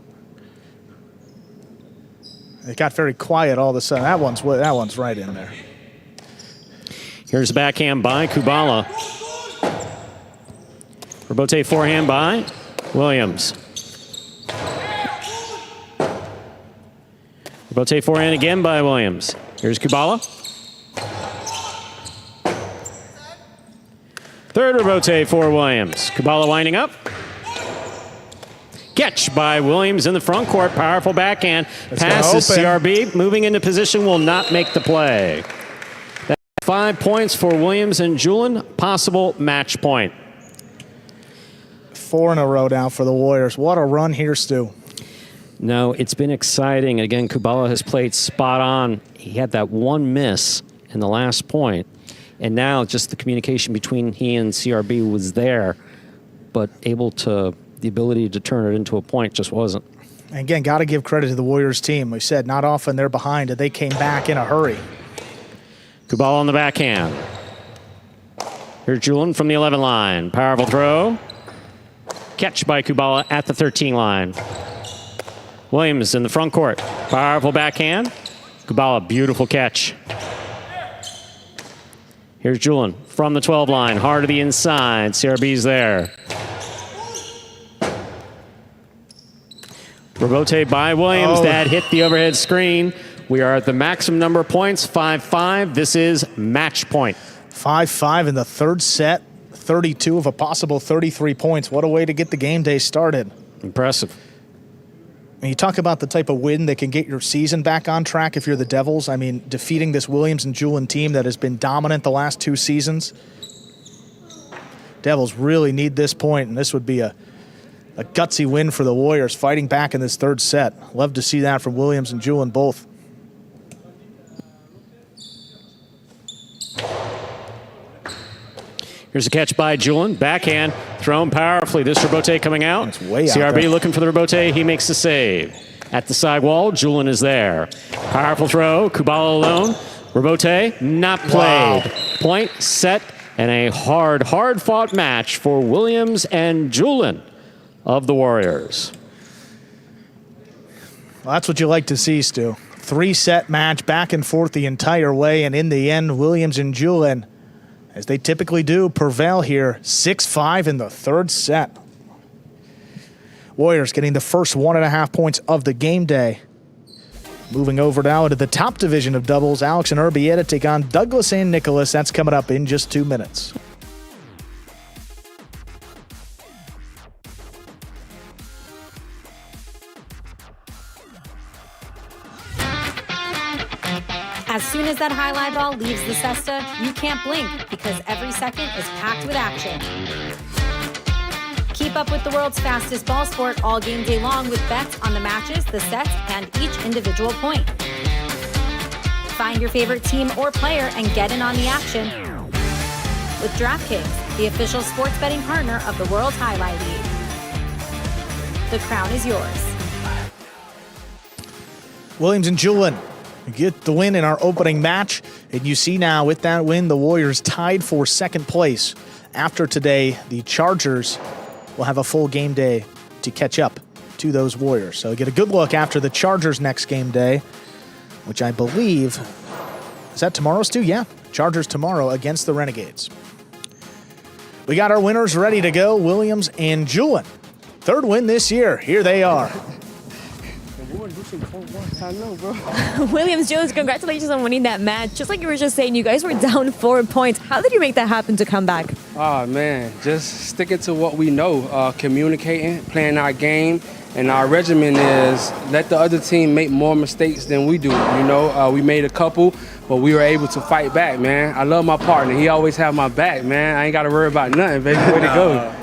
S1: It got very quiet all of a sudden. That one's right in there.
S2: Here's the backhand by Kubala. Robote forehand by Williams. Robote forehand again by Williams. Here's Kubala. Third Robote for Williams. Kubala winding up. Catch by Williams in the front court. Powerful backhand. Passes CRB. Moving into position will not make the play. That's 5 points for Williams and Julin. Possible match point.
S1: 4 in a row now for the Warriors. What a run here, Stu.
S2: No, it's been exciting. Again, Kubala has played spot on. He had that one miss in the last point. And now just the communication between he and CRB was there, but the ability to turn it into a point just wasn't.
S1: And again, got to give credit to the Warriors team. We said not often they're behind, and they came back in a hurry.
S2: Kubala on the backhand. Here's Julin from the 11 line. Powerful throw. Catch by Kubala at the 13 line. Williams in the front court. Powerful backhand. Kubala, beautiful catch. Here's Julin from the 12 line. Hard to the inside. CRB's there. Robote by Williams. That hit the overhead screen. We are at the maximum number of points, 5-5. This is match point.
S1: 5-5 in the third set. 32 of a possible 33 points. What a way to get the game day started.
S2: Impressive.
S1: When you talk about the type of win that can get your season back on track if you're the Devils, I mean, defeating this Williams and Julin team that has been dominant the last 2 seasons. Devils really need this point, and this would be a gutsy win for the Warriors, fighting back in this third set. Love to see that from Williams and Julin both.
S2: Here's a catch by Julian. Backhand, thrown powerfully. This rebote coming out.
S1: It's way out
S2: CRB
S1: there.
S2: looking for the rebote. He makes the save. At the sidewall, Julian is there. Powerful throw. Kubala alone. Rebote, not played.
S1: Wow.
S2: Point, set, and a hard-fought match for Williams and Julian of the Warriors.
S1: Well, that's what you like to see, Stu. 3-set match, back and forth the entire way, and in the end, Williams and Julian, as they typically do, prevail here 6-5 in the third set. Warriors getting the first 1.5 points of the game day. Moving over now into the top division of doubles, Alex and Urbieta take on Douglas and Nicholas. That's coming up in just 2 minutes.
S3: As soon as that highlight ball leaves the cesta, you can't blink because every second is packed with action. Keep up with the world's fastest ball sport all game day long with bets on the matches, the sets, and each individual point. Find your favorite team or player and get in on the action with DraftKings, the official sports betting partner of the World Jai-Alai League. The crown is yours.
S1: Williams and Julian get the win in our opening match, and you see now with that win, the Warriors tied for second place. After today, the Chargers will have a full game day to catch up to those Warriors. So get a good look after the Chargers next game day, which I believe, is that tomorrow, Stu? Yeah, Chargers tomorrow against the Renegades. We got our winners ready to go, Williams and Julian. Third win this year. Here they are.
S4: Williams, Julius, congratulations on winning that match. Just like you were just saying, you guys were down 4 points. How did you make that happen to come back?
S5: Oh, man, just sticking to what we know, communicating, playing our game, and our regimen is let the other team make more mistakes than we do. You know, we made a couple, but we were able to fight back, man. I love my partner. He always have my back, man. I ain't got to worry about nothing, baby. Way to go.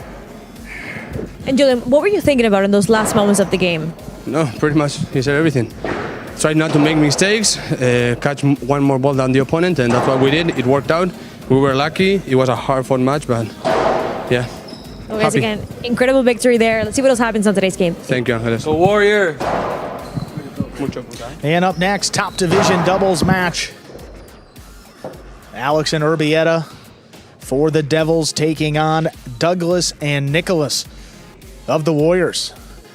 S4: And Julian, what were you thinking about in those last moments of the game?
S5: No, pretty much he said everything. Try not to make mistakes, catch one more ball than the opponent, and that's what we did. It worked out. We were lucky. It was a hard-fought match, but yeah.
S4: Well, guys, again, incredible victory there. Let's see what else happens on today's game.
S5: Thank you, Angeles.
S6: Go Warrior!
S1: And up next, top division doubles match. Alex and Urbieta for the Devils taking on Douglas and Nicholas of the Warriors.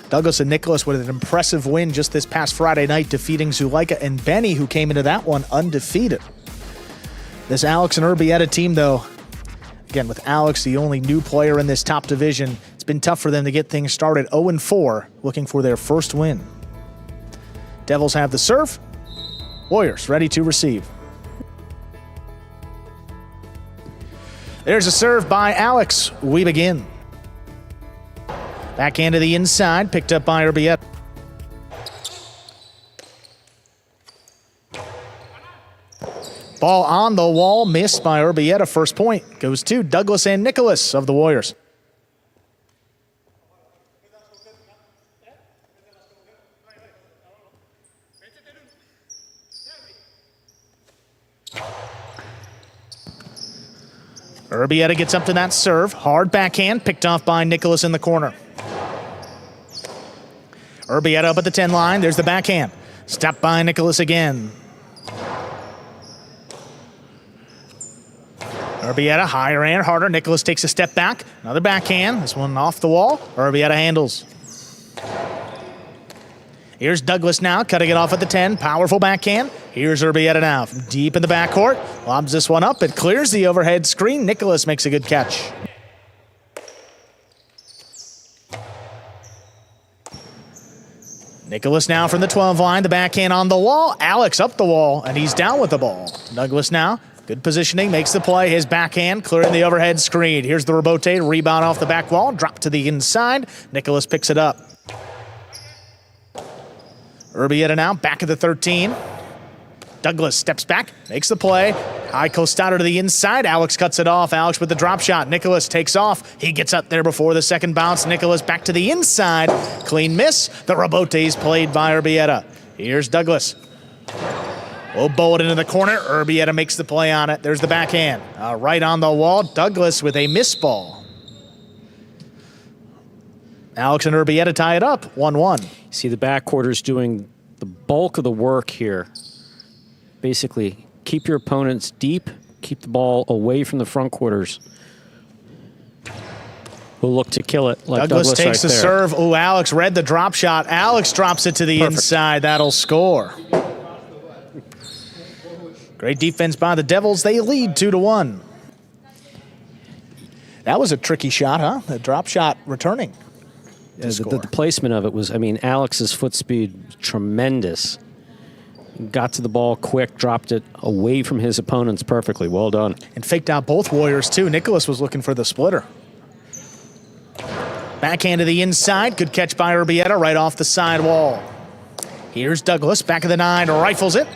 S1: Douglas and Nicholas with an impressive win just this past Friday night, defeating Zuleika and Benny, who came into that one undefeated. This Alex and Urbieta team, though, again, with Alex, the only new player in this top division, it's been tough for them to get things started. 0-4, looking for their first win. Devils have the serve. Warriors ready to receive. There's a serve by Alex. We begin. Backhand to the inside, picked up by Urbieta. Ball on the wall, missed by Urbieta. First point goes to Douglas and Nicholas of the Warriors. Urbieta gets up to that serve. Hard backhand, picked off by Nicholas in the corner. Urbieta up at the 10 line. There's the backhand. Stopped by Nicholas again. Urbieta higher and harder. Nicholas takes a step back. Another backhand. This one off the wall. Urbieta handles. Here's Douglas now, cutting it off at the 10. Powerful backhand. Here's Urbieta now from deep in the backcourt. Lobs this one up. It clears the overhead screen. Nicholas makes a good catch. Nicholas now from the 12 line. The backhand on the wall. Alex up the wall, and he's down with the ball. Douglas now, good positioning, makes the play. His backhand clearing the overhead screen. Here's the rebote, rebound off the back wall, drop to the inside. Nicholas picks it up. Urbieta now, back at the 13. Douglas steps back, makes the play. High costado to the inside. Alex cuts it off. Alex with the drop shot. Nicholas takes off. He gets up there before the second bounce. Nicholas back to the inside. Clean miss. The rebote is played by Urbieta. Here's Douglas. We'll bowl it into the corner. Urbieta makes the play on it. There's the backhand. Right on the wall. Douglas with a miss ball. Alex and Urbieta tie it up, 1-1.
S2: See the back quarters doing the bulk of the work here. Basically, keep your opponents deep, keep the ball away from the front quarters. We'll look to kill it like
S1: Douglas
S2: Douglas
S1: takes
S2: right
S1: the
S2: there.
S1: serve. Oh, Alex read the drop shot. Alex drops it to the inside. That'll score. Great defense by the Devils. They lead 2-1. That was a tricky shot, huh? The drop shot returning.
S2: The placement of it was, I mean, Alex's foot speed, tremendous. Got to the ball quick, dropped it away from his opponents perfectly. Well done.
S1: And faked out both Warriors, too. Nicholas was looking for the splitter. Backhand to the inside. Good catch by Urbieta right off the side wall. Here's Douglas, back of the 9, rifles it.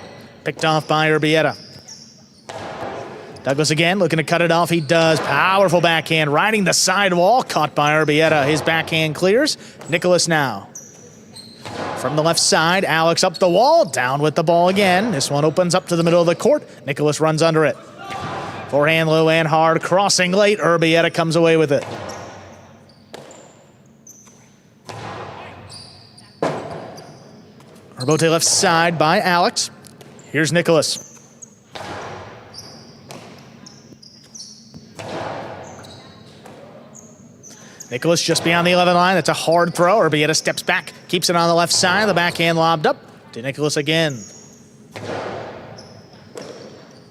S1: Picked off by Urbieta. Douglas again, looking to cut it off. He does. Powerful backhand, riding the sidewall. Caught by Urbieta. His backhand clears. Nicholas now. From the left side, Alex up the wall. Down with the ball again. This one opens up to the middle of the court. Nicholas runs under it. Forehand low and hard. Crossing late. Urbieta comes away with it. Rebote left side by Alex. Here's Nicholas. Nicholas just beyond the 11 line. That's a hard throw. Urbieta steps back, keeps it on the left side. The backhand lobbed up to Nicholas again.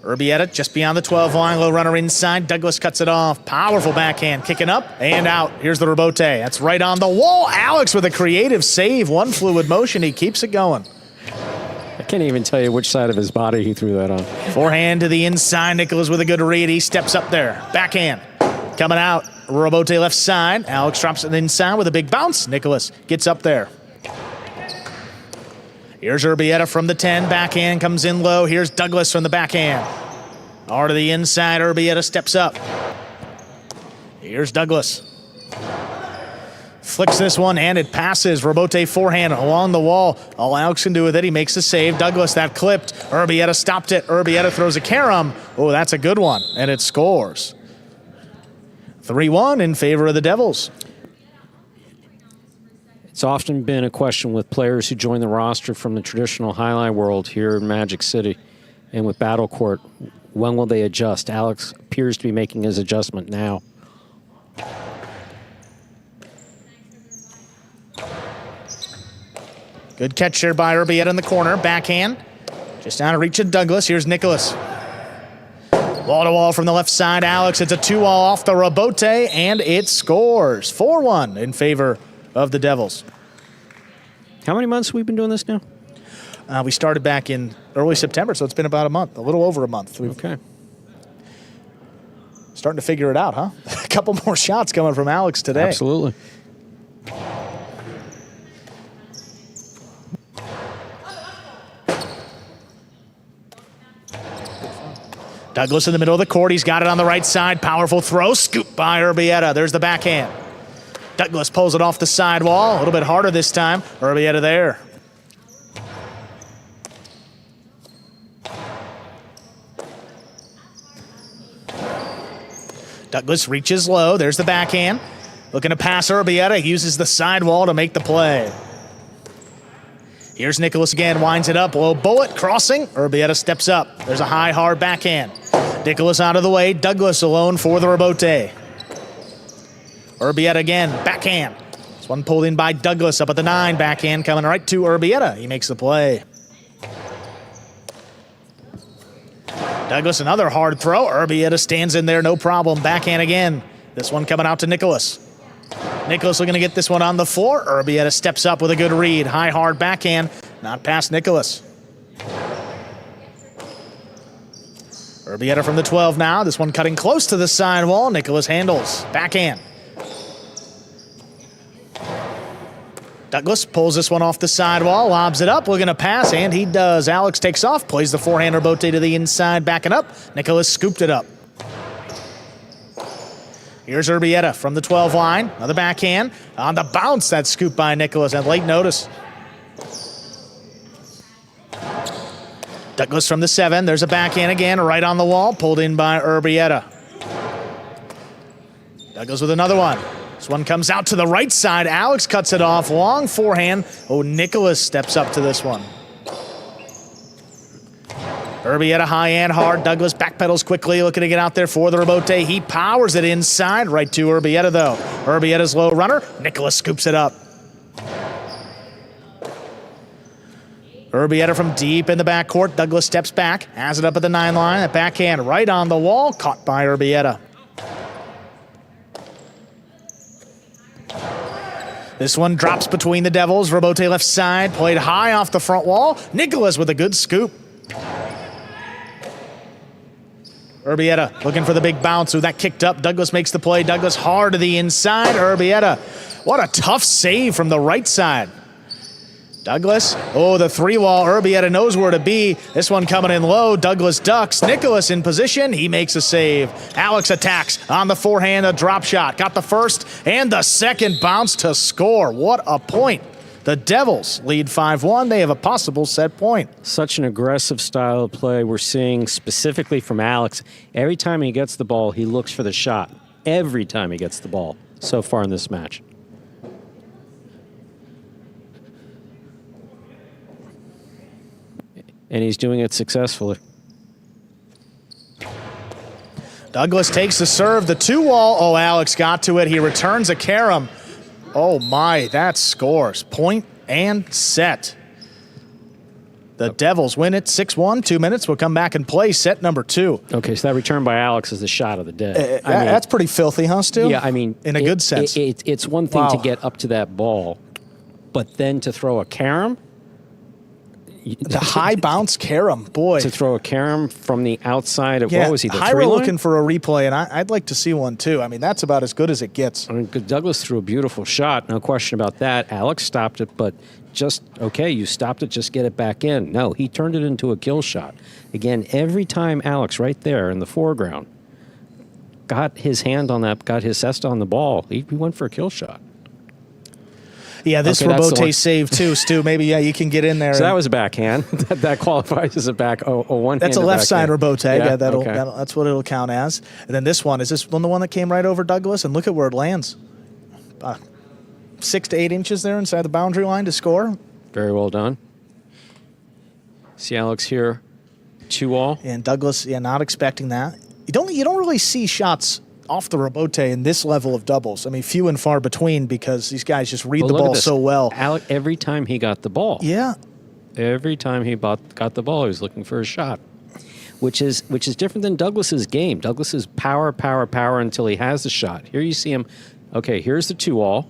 S1: Urbieta just beyond the 12 line. Low runner inside. Douglas cuts it off. Powerful backhand, kicking up and out. Here's the rebote. That's right on the wall. Alex with a creative save. One fluid motion. He keeps it going.
S2: I can't even tell you which side of his body he threw that on.
S1: Forehand to the inside. Nicholas with a good read. He steps up there. Backhand coming out. Rebote left side. Alex drops it inside with a big bounce. Nicholas gets up there. Here's Urbieta from the 10. Backhand comes in low. Here's Douglas from the backhand. R to the inside. Urbieta steps up. Here's Douglas. Flicks this one and it passes. Rebote forehand along the wall. All Alex can do with it, he makes the save. Douglas, that clipped. Urbieta stopped it. Urbieta throws a carom. Oh, that's a good one. And it scores. 3-1 in favor of the Devils.
S2: It's often been a question with players who join the roster from the traditional highlight world here in Magic City and with Battle Court. When will they adjust? Alex appears to be making his adjustment now.
S1: Good catch there by Urbieta in the corner. Backhand. Just out of reach of Douglas. Here's Nicholas. Wall to wall from the left side. Alex, it's a 2-all off the rebote, and it scores. 4-1 in favor of the Devils.
S2: How many months have we been doing this now?
S1: We started back in early September, so it's been about a month, a little over a month.
S2: Okay.
S1: Starting to figure it out, huh? A couple more shots coming from Alex today.
S2: Absolutely.
S1: Douglas in the middle of the court. He's got it on the right side. Powerful throw. Scoop by Urbieta. There's the backhand. Douglas pulls it off the sidewall. A little bit harder this time. Urbieta there. Douglas reaches low. There's the backhand. Looking to pass Urbieta. He uses the sidewall to make the play. Here's Nicholas again. Winds it up. Low bullet. Crossing. Urbieta steps up. There's a high, hard backhand. Nicholas out of the way. Douglas alone for the rebote. Urbieta again. Backhand. This one pulled in by Douglas up at the 9. Backhand coming right to Urbieta. He makes the play. Douglas, another hard throw. Urbieta stands in there, no problem. Backhand again. This one coming out to Nicholas. Nicholas looking to get this one on the floor. Urbieta steps up with a good read. High, hard backhand. Not past Nicholas. Urbieta from the 12 now. This one cutting close to the sidewall. Nicholas handles. Backhand. Douglas pulls this one off the sidewall, lobs it up, looking to pass, and he does. Alex takes off, plays the forehand rebote to the inside, backing up. Nicholas scooped it up. Here's Urbieta from the 12 line. Another backhand. On the bounce, that scoop by Nicholas, and late notice. Douglas from the 7. There's a backhand again, right on the wall, pulled in by Urbieta. Douglas with another one. This one comes out to the right side. Alex cuts it off. Long forehand. Oh, Nicholas steps up to this one. Urbieta high and hard. Douglas backpedals quickly, looking to get out there for the rebote. He powers it inside, right to Urbieta though. Urbieta's low runner. Nicholas scoops it up. Urbieta from deep in the backcourt. Douglas steps back, has it up at the 9 line. That backhand right on the wall, caught by Urbieta. This one drops between the Devils. Rebote left side, played high off the front wall. Nicholas with a good scoop. Urbieta looking for the big bounce. Ooh, that kicked up. Douglas makes the play. Douglas hard to the inside. Urbieta, what a tough save from the right side. Douglas, oh, the 3-wall. Urbieta knows where to be. This one coming in low. Douglas ducks. Nicholas in position. He makes a save. Alex attacks on the forehand, a drop shot. Got the first and the second bounce to score. What a point. The Devils lead 5-1. They have a possible set point.
S2: Such an aggressive style of play we're seeing specifically from Alex. Every time he gets the ball, he looks for the shot. Every time he gets the ball so far in this match. And he's doing it successfully.
S1: Douglas takes the serve, the 2-wall. Oh, Alex got to it. He returns a carom. Oh my, that scores. Point and set. The Devils win it 6-1, 2 minutes. We'll come back and play set number 2.
S2: Okay, so that return by Alex is the shot of the day.
S1: That's pretty filthy, huh, Stu?
S2: Yeah, I mean,
S1: in a good sense.
S2: It's one thing
S1: Wow.
S2: to get up to that ball, but then to throw a carom.
S1: The high bounce carom, boy.
S2: To throw a carom from the outside of, what was he, the
S1: Hyra
S2: 3 line?
S1: looking for a replay, and I'd like to see one too. I mean, that's about as good as it gets.
S2: I mean, Douglas threw a beautiful shot, no question about that. Alex stopped it, but just, okay, you stopped it, just get it back in. No, he turned it into a kill shot. Again, every time Alex, right there in the foreground, got his hand on that, got his cesta on the ball, he went for a kill shot.
S1: Yeah, this
S2: Okay, that's the
S1: rebote
S2: one.
S1: save too, Stu. Maybe, yeah, you can get in there.
S2: So that was a backhand. that qualifies as a one-handed
S1: That's a left side
S2: backhand.
S1: rebote. Yeah,
S2: okay.
S1: that's what it'll count as. And then this one, is this one the one that came right over Douglas? And look at where it lands. 6 to 8 inches there inside the boundary line to score.
S2: Very well done. See Alex here, 2-all.
S1: And Douglas, not expecting that. You don't really see shots off the rebote in this level of doubles. I mean, few and far between because these guys just read the ball so well.
S2: Alex, every time he got the ball.
S1: Yeah.
S2: Every time he got the ball, he was looking for a shot, which is different than Douglas's game. Douglas's power until he has the shot. Here you see him. Okay, here's the 2-all.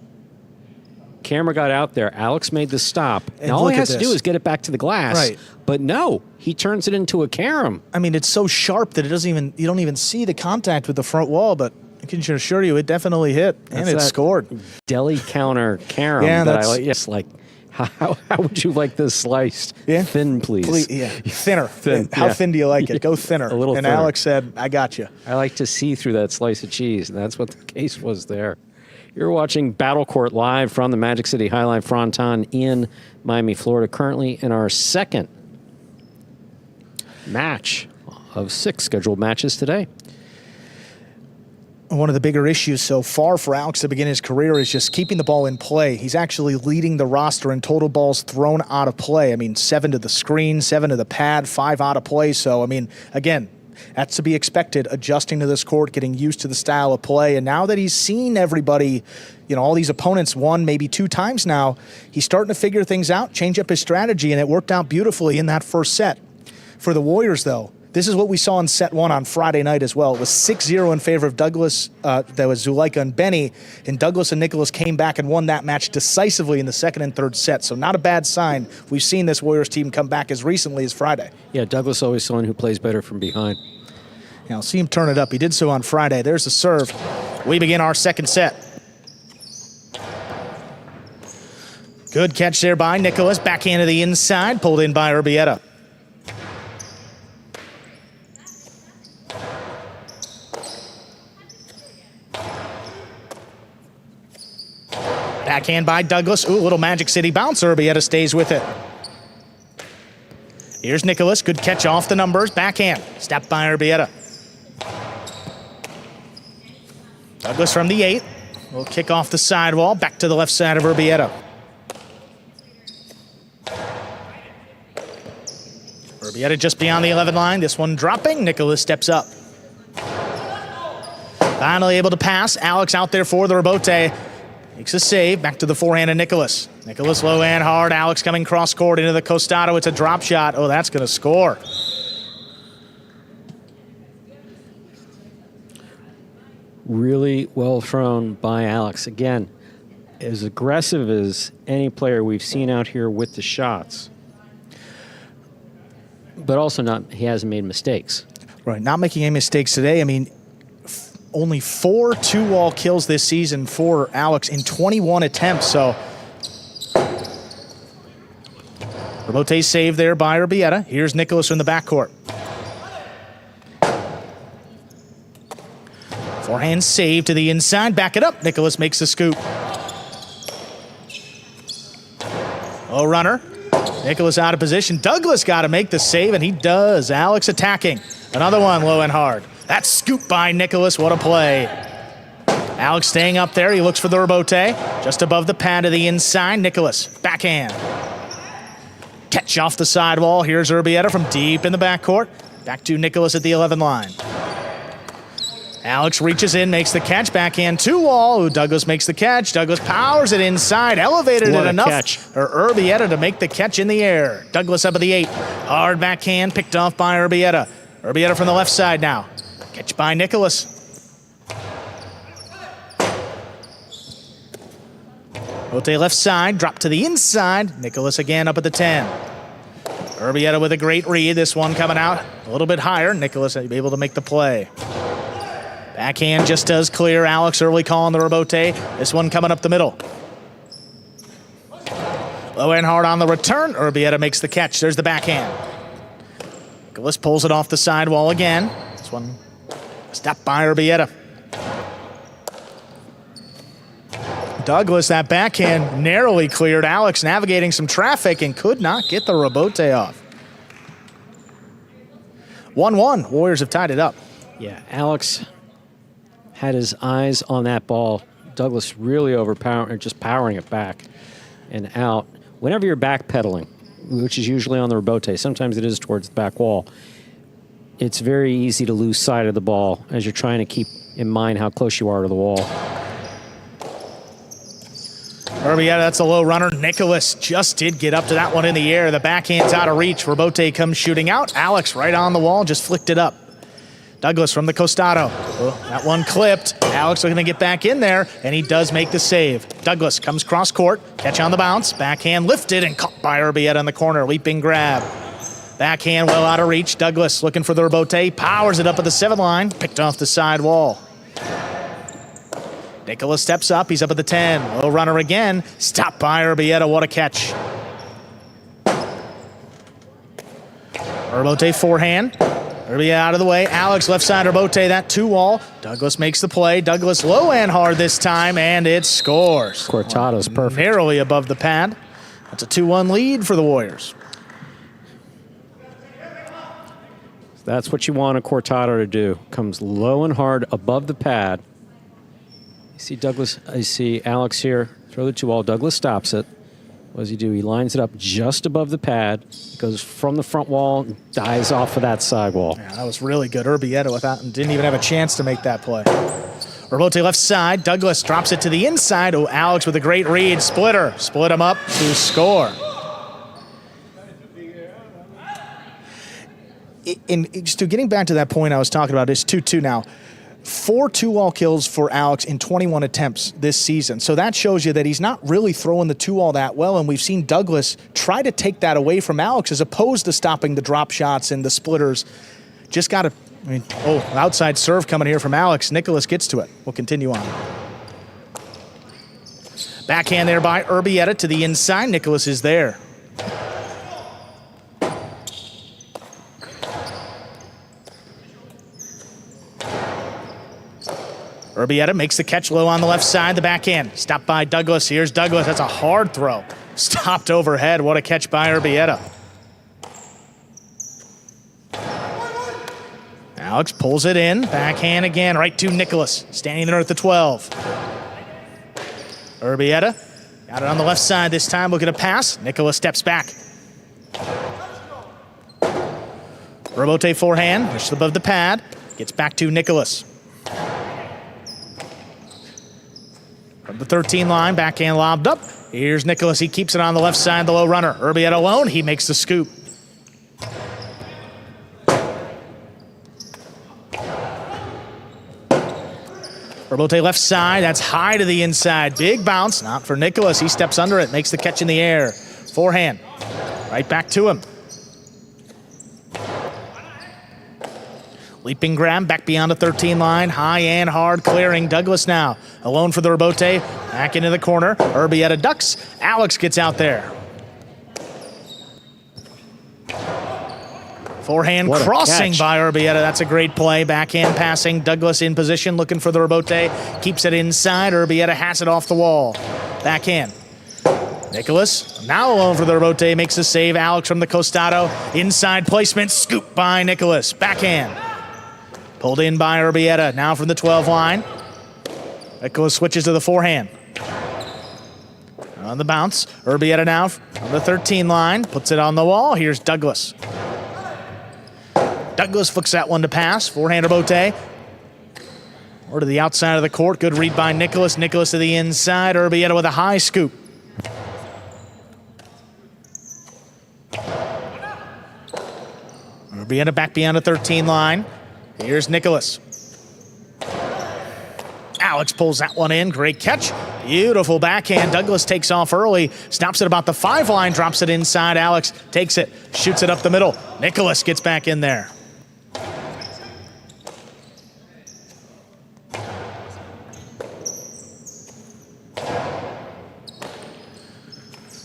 S2: Camera got out there. Alex made the stop.
S1: And
S2: Now all he
S1: look at
S2: has to do
S1: this.
S2: is get it back to the glass.
S1: Right.
S2: But no, he turns it into a carom.
S1: I mean, it's so sharp that you don't even see the contact with the front wall, but I can assure you it definitely hit, and
S2: That's
S1: it
S2: that
S1: scored.
S2: Deli counter carom
S1: Yeah,
S2: that I
S1: that's-
S2: like. Yes, like, how would you like this sliced?
S1: Yeah.
S2: Thin, please.
S1: Thinner.
S2: Thin,
S1: How
S2: yeah.
S1: thin do you like it? Go thinner.
S2: A little
S1: and
S2: thinner.
S1: Alex said, I got you.
S2: I like to see through that slice of cheese, and that's what the case was there. You're watching Battle Court live from the Magic City League Fronton in Miami, Florida, currently in our second match of 6 scheduled matches today.
S1: One of the bigger issues so far for Alex to begin his career is just keeping the ball in play. He's actually leading the roster in total balls thrown out of play. I mean, 7 to the screen, 7 to the pad, 5 out of play. So, I mean, again, that's to be expected, adjusting to this court, getting used to the style of play. And now that he's seen everybody, all these opponents 1, maybe 2 times now, he's starting to figure things out, change up his strategy, and it worked out beautifully in that first set. For the Warriors, though, this is what we saw in set 1 on Friday night as well. It was 6-0 in favor of Douglas. That was Zuleika and Benny. And Douglas and Nicholas came back and won that match decisively in the second and third set. So not a bad sign. We've seen this Warriors team come back as recently as Friday.
S2: Yeah, Douglas always someone who plays better from behind.
S1: Now, see him turn it up. He did so on Friday. There's the serve. We begin our second set. Good catch there by Nicholas. Backhand to the inside. Pulled in by Urbieta. Backhand by Douglas. Ooh, little Magic City bounce. Urbieta stays with it. Here's Nicholas. Good catch off the numbers. Backhand. Step by Urbieta. Douglas from the 8. Will kick off the sidewall. Back to the left side of Urbieta. Urbieta just beyond the 11 line. This one dropping. Nicholas steps up. Finally able to pass. Alex out there for the rebote. Makes a save. Back to the forehand of Nicholas. Nicholas low and hard. Alex coming cross court into the costado. It's a drop shot. Oh, that's going to score.
S2: Really well thrown by Alex. Again, as aggressive as any player we've seen out here with the shots. But also he hasn't made mistakes.
S1: Right, not making any mistakes today. I mean, only 4 two-wall kills this season for Alex in 21 attempts, so. Rebote save there by Urbieta. Here's Nicholas from the backcourt. Forehand save to the inside, back it up. Nicholas makes the scoop. Oh, runner. Nicholas out of position. Douglas got to make the save, and he does. Alex attacking. Another one low and hard. That scoop by Nicholas. What a play. Alex staying up there. He looks for the rebote. Just above the pad to the inside. Nicholas, backhand. Catch off the sidewall. Here's Urbieta from deep in the backcourt. Back to Nicholas at the 11 line. Alex reaches in, makes the catch. Backhand 2-wall. Ooh, Douglas makes the catch. Douglas powers it inside. Elevated it enough for Urbieta to make the catch in the air. Douglas up at the 8. Hard backhand picked off by Urbieta. Urbieta from the left side now. Catch by Nicholas. Rote left side, drop to the inside. Nicholas again up at the 10. Urbieta with a great read. This one coming out a little bit higher. Nicholas able to make the play. Backhand just does clear. Alex early calling the rebote. This one coming up the middle. Low and hard on the return. Urbieta makes the catch. There's the backhand. Nicholas pulls it off the sidewall again. This one stopped by Urbieta. Douglas, that backhand narrowly cleared. Alex navigating some traffic and could not get the rebote off. 1-1. Warriors have tied it up.
S2: Yeah, Alex had his eyes on that ball. Douglas really just powering it back and out. Whenever you're backpedaling, which is usually on the rebote, sometimes it is towards the back wall, it's very easy to lose sight of the ball as you're trying to keep in mind how close you are to the wall.
S1: Urbieta, that's a low runner. Nicholas just did get up to that one in the air. The backhand's out of reach. Rebote comes shooting out. Alex right on the wall, just flicked it up. Douglas from the costado. Oh, that one clipped. Alex looking to get back in there, and he does make the save. Douglas comes cross court, catch on the bounce, backhand lifted and caught by Urbieta in the corner. Leaping grab. Backhand well out of reach. Douglas looking for the rebote, powers it up at the 7 line, picked off the side wall. Nicholas steps up, he's up at the 10. Low runner again, stopped by Urbieta. What a catch. Rebote forehand. Urbieta out of the way. Alex left side rebote, that 2-wall. Douglas makes the play. Douglas low and hard this time, and it scores.
S2: Cortado's perfect.
S1: Narrowly above the pad. That's a 2-1 lead for the Warriors.
S2: That's what you want a Cortado to do. Comes low and hard above the pad. You see Douglas, I see Alex here. Throw the 2-wall. Douglas stops it. What does he do? He lines it up just above the pad, goes from the front wall, and dives off of that sidewall.
S1: Yeah, that was really good. Urbieta without, didn't even have a chance to make that play. Rebote left side. Douglas drops it to the inside. Oh, Alex with a great read. Splitter. Split him up to score. Just getting back to that point I was talking about, it's 2-2 now. 4 2-wall kills for Alex in 21 attempts this season. So that shows you that he's not really throwing the 2-wall that well, and we've seen Douglas try to take that away from Alex as opposed to stopping the drop shots and the splitters. Just got to, outside serve coming here from Alex. Nicholas gets to it. We'll continue on. Backhand there by Urbieta to the inside. Nicholas is there. Urbieta makes the catch low on the left side, the backhand. Stopped by Douglas. Here's Douglas. That's a hard throw. Stopped overhead. What a catch by Urbieta. Alex pulls it in, backhand again, right to Nicholas, standing there at the 12. Urbieta got it on the left side this time, looking to pass. Nicholas steps back. Robote forehand, pushes above the pad, gets back to Nicholas. From the 13 line, backhand lobbed up. Here's Nicholas, he keeps it on the left side, the low runner. Urbieta alone, he makes the scoop. Robote left side, that's high to the inside. Big bounce, not for Nicholas. He steps under it, makes the catch in the air. Forehand, right back to him. Leaping grab, back beyond the 13 line. High and hard, clearing. Douglas now, alone for the Robote. Back into the corner. Urbieta ducks. Alex gets out there. Forehand crossing by Urbieta. That's a great play. Backhand passing. Douglas in position, looking for the Robote. Keeps it inside. Urbieta has it off the wall. Backhand. Nicholas, now alone for the Robote, makes a save. Alex from the costado. Inside placement. Scoop by Nicholas. Backhand. Pulled in by Urbieta. Now from the 12 line. Nicholas switches to the forehand. On the bounce. Urbieta now on the 13 line. Puts it on the wall. Here's Douglas. Douglas flicks that one to pass. Forehand Robote. Or to the outside of the court. Good read by Nicholas. Nicholas to the inside. Urbieta with a high scoop. Urbieta back beyond the 13 line. Here's Nicholas. Alex pulls that one in. Great catch. Beautiful backhand. Douglas takes off early. Stops at about the 5 line. Drops it inside. Alex takes it. Shoots it up the middle. Nicholas gets back in there.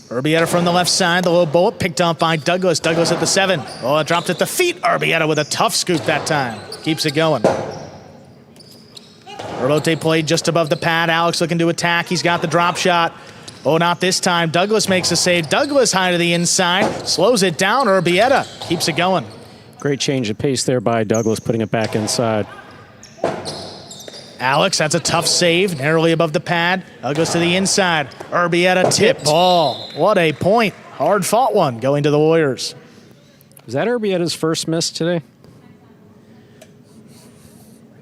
S1: Urbieta from the left side, the low bullet picked up by Douglas. Douglas at the 7. Oh, it dropped at the feet. Urbieta with a tough scoop that time. Keeps it going. Robote played just above the pad. Alex looking to attack. He's got the drop shot. Oh, not this time. Douglas makes a save. Douglas high to the inside. Slows it down. Urbieta keeps it going.
S2: Great change of pace there by Douglas, putting it back inside.
S1: Alex, that's a tough save, narrowly above the pad. Douglas to the inside. Urbieta tip ball. What a point. Hard fought one going to the Warriors.
S2: Was that Urbieta's first miss today?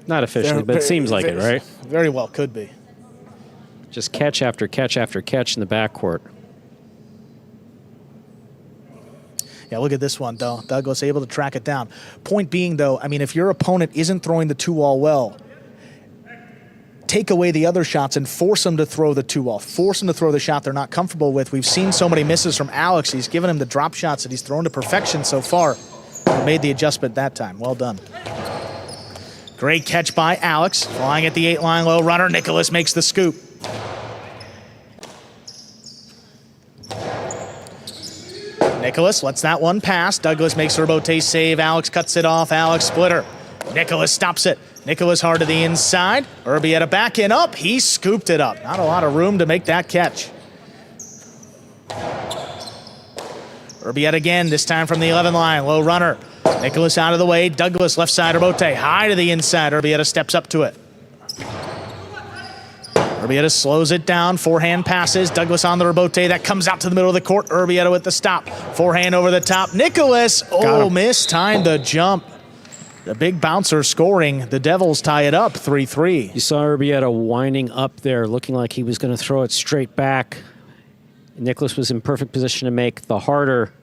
S2: Not officially, but it seems like it, right?
S1: Very well could be.
S2: Just catch after catch after catch in the backcourt.
S1: Yeah, look at this one, though. Douglas able to track it down. Point being, though, I mean, if your opponent isn't throwing the 2-wall well, take away the other shots and force them to throw the 2-wall. Force them to throw the shot they're not comfortable with. We've seen so many misses from Alex. He's given him the drop shots that he's thrown to perfection so far. He made the adjustment that time. Well done. Great catch by Alex. Flying at the 8-line low runner. Nicholas makes the scoop. Nicholas lets that one pass. Douglas makes a Robote save. Alex cuts it off. Alex splitter. Nicholas stops it. Nicholas hard to the inside. Urbieta back and up. He scooped it up. Not a lot of room to make that catch. Urbieta again, this time from the 11 line. Low runner. Nicholas out of the way. Douglas left side Robote. High to the inside. Urbieta steps up to it. Urbieta slows it down. Forehand passes. Douglas on the Robote. That comes out to the middle of the court. Urbieta with the stop. Forehand over the top. Nicholas. Oh, mistimed the jump. The big bouncer scoring. The Devils tie it up 3-3.
S2: You saw Urbieta winding up there, looking like he was going to throw it straight back. Nicholas was in perfect position to make the harder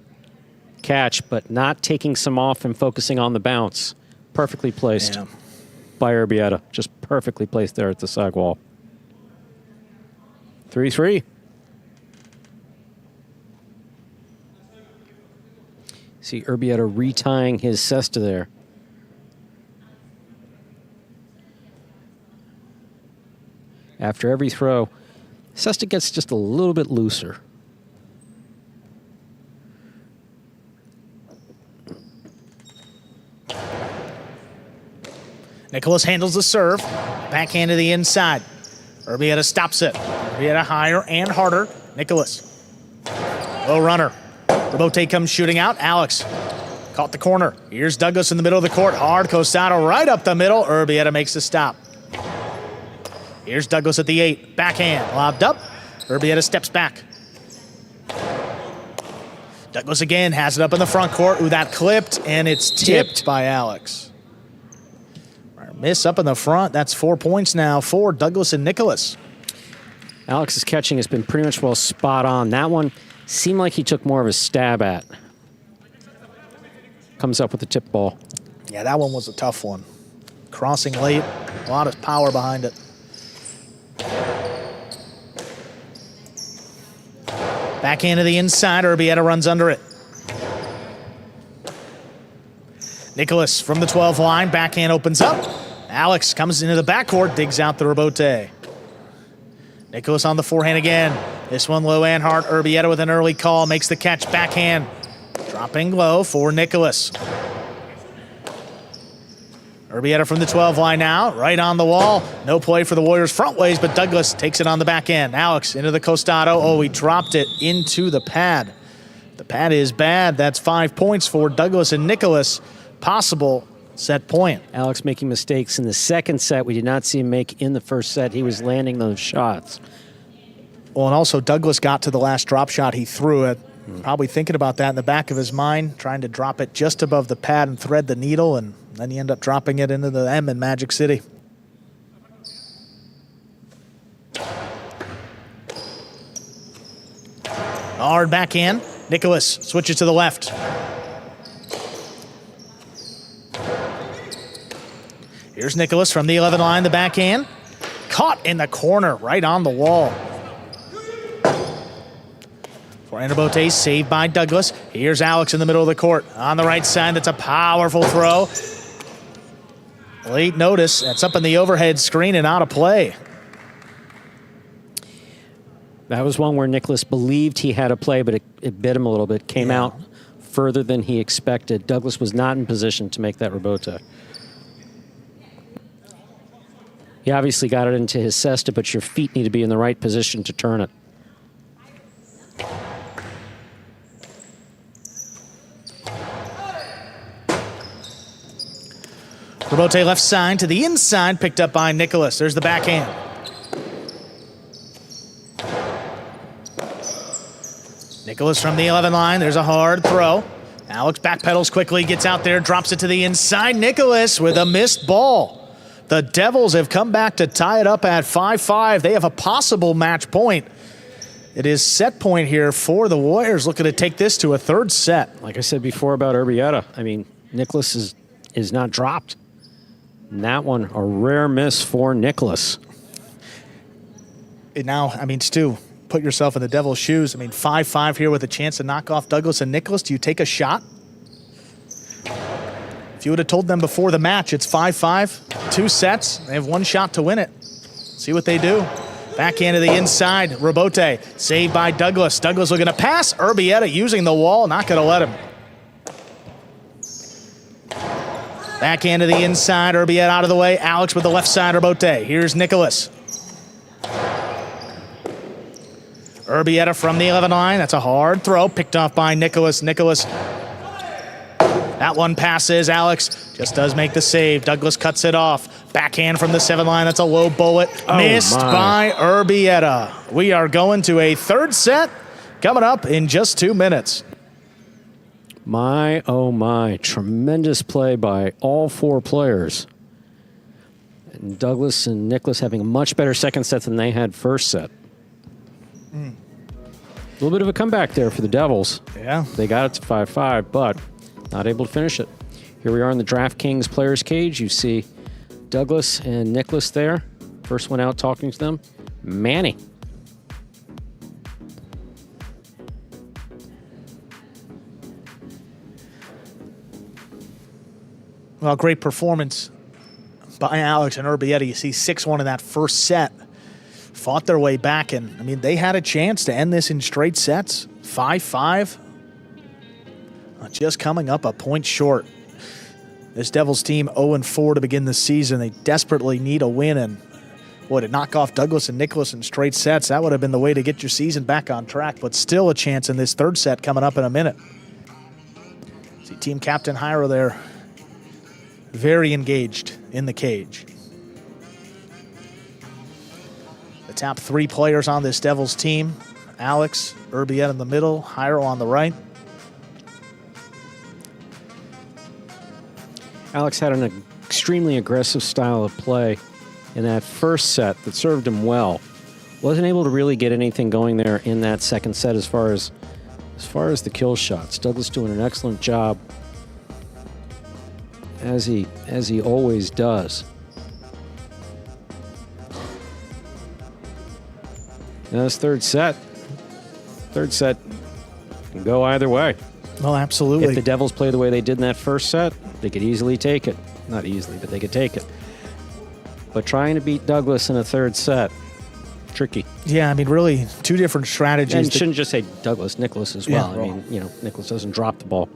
S2: catch, but not taking some off and focusing on the bounce. Perfectly placed by Urbieta. Just perfectly placed there at the side wall. 3-3. See Urbieta retying his cesta there. After every throw, cesta gets just a little bit looser.
S1: Nicholas handles the serve. Backhand to the inside. Urbieta stops it. Urbieta higher and harder. Nicholas. Low runner. Robote comes shooting out. Alex Caught the corner. Here's Douglas in the middle of the court. Hard Costado right up the middle. Urbieta makes the stop. Here's Douglas at the 8. Backhand. Lobbed up. Urbieta steps back. Douglas again has it up in the front court. Ooh, that clipped, and it's tipped by Alex. Miss up in the front. That's 4 points now for Douglas and Nicholas.
S2: Alex's catching has been pretty much well spot on. That one seemed like he took more of a stab at. Comes up with the tip ball.
S1: Yeah, that one was a tough one. Crossing late, a lot of power behind it. Backhand to the inside, Urbieta runs under it. Nicholas from the 12 line, backhand opens up. Alex comes into the backcourt, digs out the rebote. Nicholas on the forehand again. This one low and hard. Urbieta with an early call, makes the catch, backhand. Dropping low for Nicholas. Urbieta from the 12 line now, right on the wall. No play for the Warriors front ways, but Douglas takes it on the back end. Alex into the Costado. Oh, he dropped it into the pad. The pad is bad. That's 5 points for Douglas and Nicholas. Possible set point.
S2: Alex making mistakes in the second set. We did not see him make in the first set. He was landing those shots.
S1: Well, and also Douglas got to the last drop shot. He threw it. Probably thinking about that in the back of his mind, trying to drop it just above the pad and thread the needle, and then you end up dropping it into the M in Magic City. Hard backhand. Nicholas switches to the left. Here's Nicholas from the 11 line, the backhand. Caught in the corner, right on the wall. Forehand rebote saved by Douglas. Here's Alex in the middle of the court. On the right side, that's a powerful throw. Late notice, that's up in the overhead screen and out of play.
S2: That was one where Nicholas believed he had a play, but it bit him a little bit. Came out further than he expected. Douglas was not in position to make that rebote. He obviously got it into his cesta, but your feet need to be in the right position to turn it.
S1: Rebote left side to the inside, picked up by Nicholas. There's the backhand. Nicholas from the 11 line. There's a hard throw. Alex backpedals quickly, gets out there, drops it to the inside. Nicholas with a missed ball. The Devils have come back to tie it up at 5-5. They have a possible match point. It is set point here for the Warriors, looking to take this to a third set.
S2: Like I said before about Urbieta, I mean, Nicholas is not dropped. And that one, a rare miss for Nicholas.
S1: And now, I mean, Stu, put yourself in the Devils' shoes. I mean, 5-5 here with a chance to knock off Douglas and Nicholas. Do you take a shot? If you would have told them before the match it's 5-5, 2 sets, they have 1 shot to win it. See what they do. Backhand to the inside, rebote, saved by Douglas. Douglas looking to pass, Urbieta using the wall, not going to let him. Backhand to the inside, Urbieta out of the way. Alex with the left side, rebote. Here's Nicholas. Urbieta from the 11 line. That's a hard throw, picked off by Nicholas. Nicholas, that one passes. Alex just does make the save. Douglas cuts it off. Backhand from the 7 line. That's a low bullet. Missed by Urbieta. We are going to a third set coming up in just 2 minutes.
S2: My, oh my, tremendous play by all 4 players. And Douglas and Nicholas having a much better second set than they had first set. A little bit of a comeback there for the Devils.
S1: Yeah.
S2: They got it to 5-5, but not able to finish it. Here we are in the DraftKings players cage. You see Douglas and Nicholas there. First one out talking to them, Manny.
S1: Well, great performance by Alex and Urbieta. You see 6-1 in that first set. Fought their way back, and I mean, they had a chance to end this in straight sets. 5-5. Just coming up a point short. This Devils team 0-4 to begin the season. They desperately need a win, and boy, to knock off Douglas and Nicholas in straight sets, that would have been the way to get your season back on track, but still a chance in this third set coming up in a minute. See team captain Jairo there, very engaged in the cage. The top 3 players on this Devils team, Alex, Urbieta in the middle, Jairo on the right.
S2: Alex had an extremely aggressive style of play in that first set that served him well. Wasn't able to really get anything going there in that second set as far as the kill shots. Douglas doing an excellent job, as he always does. Now this third set can go either way.
S1: Well, absolutely.
S2: If the Devils play the way they did in that first set, they could easily take it. Not easily, but they could take it. But trying to beat Douglas in a third set, tricky.
S1: Yeah, I mean, really, 2 different strategies.
S2: And shouldn't just say Douglas, Nicholas as well.
S1: Yeah,
S2: I mean, Nicholas doesn't drop the ball.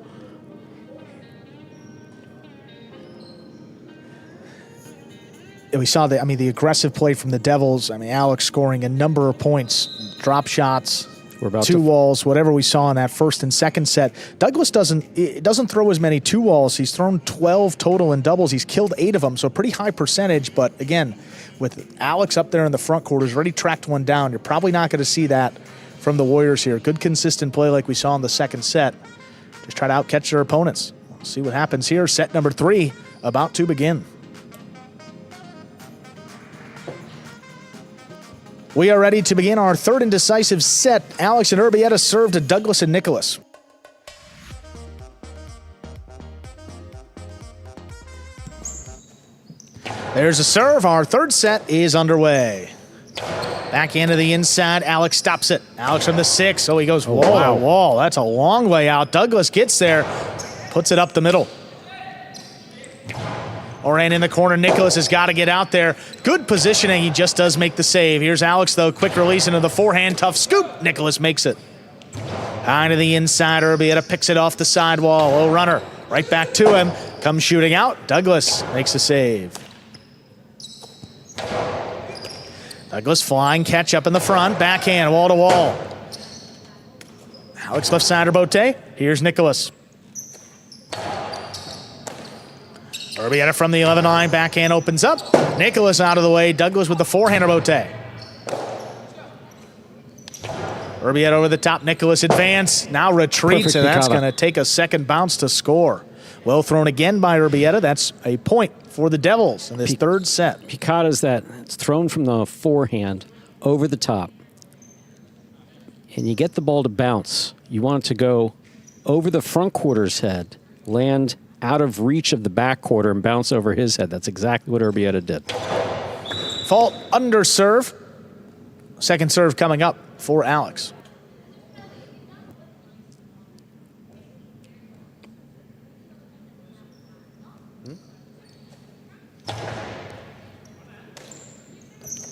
S1: We saw the aggressive play from the Devils. I mean, Alex scoring a number of points, drop shots,
S2: We're about
S1: 2 walls, whatever we saw in that first and second set. Douglas doesn't throw as many 2 walls. He's thrown 12 total in doubles. He's killed 8 of them, so a pretty high percentage. But again, with Alex up there in the front quarters, already tracked one down, you're probably not going to see that from the Warriors here. Good consistent play like we saw in the second set. Just try to outcatch their opponents. We'll see what happens here. Set number 3 about to begin. We are ready to begin our third and decisive set. Alex and Urbieta serve to Douglas and Nicholas. There's a serve. Our third set is underway. Back into the inside. Alex stops it. Alex from the 6. Oh, he goes wall to wall. That's a long way out. Douglas gets there, puts it up the middle. Oran in the corner. Nicholas has got to get out there. Good positioning. He just does make the save. Here's Alex, though. Quick release into the forehand. Tough scoop. Nicholas makes it. High to the inside. Urbieta picks it off the sidewall. Low runner. Right back to him. Comes shooting out. Douglas makes a save. Douglas flying. Catch up in the front. Backhand. Wall to wall. Alex left side rebote. Here's Nicholas. Urbieta from the 11 line, backhand opens up. Nicholas out of the way. Douglas with the forehand rebote. Urbieta over the top. Nicholas advance. Now retreats,
S2: Perfect
S1: and that's
S2: picada.
S1: going to take a second bounce to score. Well thrown again by Urbieta. That's a point for the Devils in this third set.
S2: Picada's that it's thrown from the forehand over the top. And you get the ball to bounce. You want it to go over the front quarter's head, land out of reach of the back quarter and bounce over his head. That's exactly what Urbieta did.
S1: Fault under serve. Second serve coming up for Alex.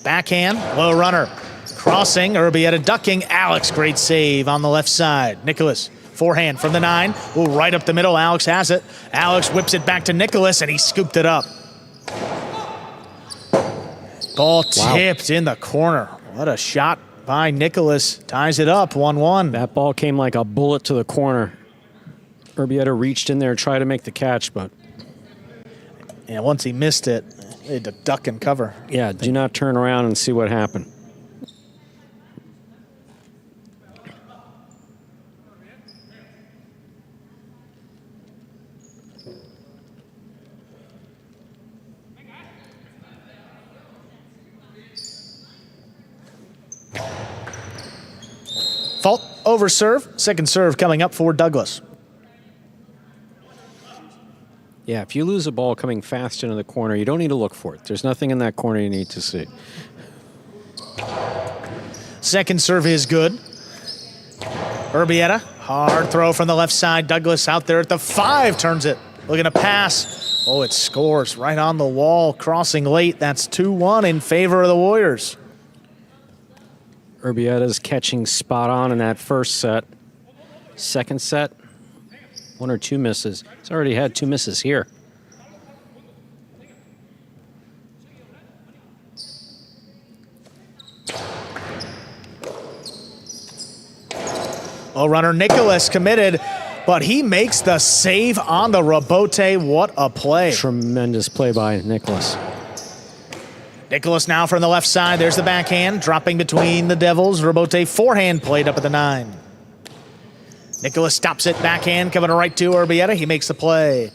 S1: Backhand, low runner. Crossing, Urbieta ducking. Alex, great save on the left side. Nicholas, forehand from the 9. Ooh, right up the middle. Alex has it. Alex whips it back to Nicholas, and he scooped it up. Ball tipped in the corner. What a shot by Nicholas. Ties it up, 1-1.
S2: That ball came like a bullet to the corner. Urbieta reached in there and tried to make the catch, but
S1: And once he missed it, he had to duck and cover.
S2: yeah, do not turn around and see what happened.
S1: Fault over serve. Second serve coming up for Douglas.
S2: Yeah, if you lose a ball coming fast into the corner, you don't need to look for it. There's nothing in that corner you need to see.
S1: Second serve is good. Urbieta, hard throw from the left side. Douglas out there at the 5, turns it. Looking to pass. Oh, it scores right on the wall, crossing late. That's 2-1 in favor of the Warriors.
S2: Urbieta's catching spot on in that first set. Second set, 1 or 2 misses. He's already had 2 misses here.
S1: Oh, runner Nicholas committed. but he makes the save on the rebote. What a play.
S2: Tremendous play by Nicholas.
S1: Nicholas now from the left side. There's the backhand, dropping between the Devils. Rebote forehand played up at the 9. Nicholas stops it, backhand, coming right to Urbieta. He makes the play.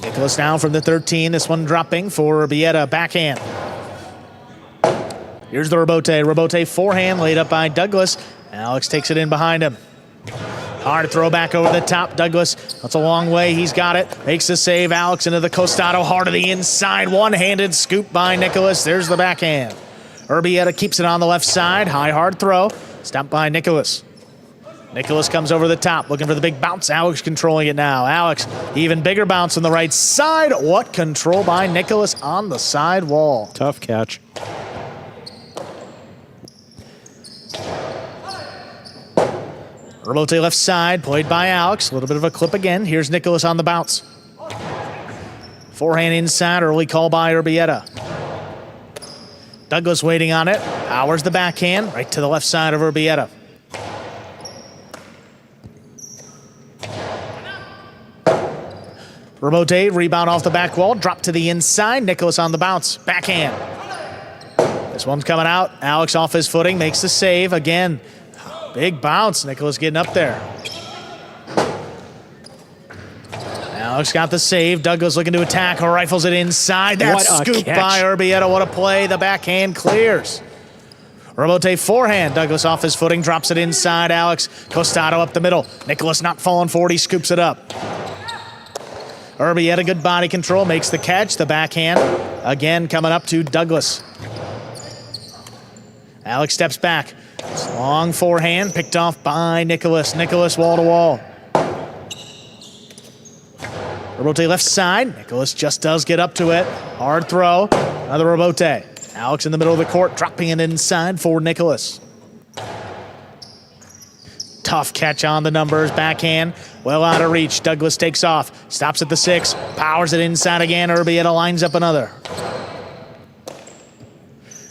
S1: Nicholas now from the 13. This one dropping for Urbieta, backhand. Here's the rebote. Rebote forehand laid up by Douglas. Alex takes it in behind him. Hard throw back over the top. Douglas, that's a long way. He's got it. Makes the save. Alex into the costado. Hard to the inside. One-handed scoop by Nicholas. There's the backhand. Urbieta keeps it on the left side. High, hard throw. Stopped by Nicholas. Nicholas comes over the top, looking for the big bounce. Alex controlling it now. Alex, even bigger bounce on the right side. What control by Nicholas on the side wall.
S2: Tough catch.
S1: Rebote left side, played by Alex. A little bit of a clip again. Here's Nicholas on the bounce. Forehand inside, early call by Urbieta. Douglas waiting on it. Powers the backhand, right to the left side of Urbieta. Rebote, rebound off the back wall, drop to the inside. Nicholas on the bounce, backhand. This one's coming out. Alex off his footing, makes the save again. Big bounce. Nicholas getting up there. Alex got the save. Douglas looking to attack. Rifles it inside. That scoop by Urbieta. What a play. The backhand clears. Rebote forehand. Douglas off his footing. Drops it inside. Alex. Costado up the middle. Nicholas not falling forward. He scoops it up. Urbieta good body control. Makes the catch. The backhand. Again coming up to Douglas. Alex steps back. Long forehand, picked off by Nicholas. Nicholas wall to wall. Rebote left side. Nicholas just does get up to it. Hard throw. Another rebote. Alex in the middle of the court, dropping it inside for Nicholas. Tough catch on the numbers. Backhand, well out of reach. Douglas takes off. Stops at the 6. Powers it inside again. Urbieta lines up another.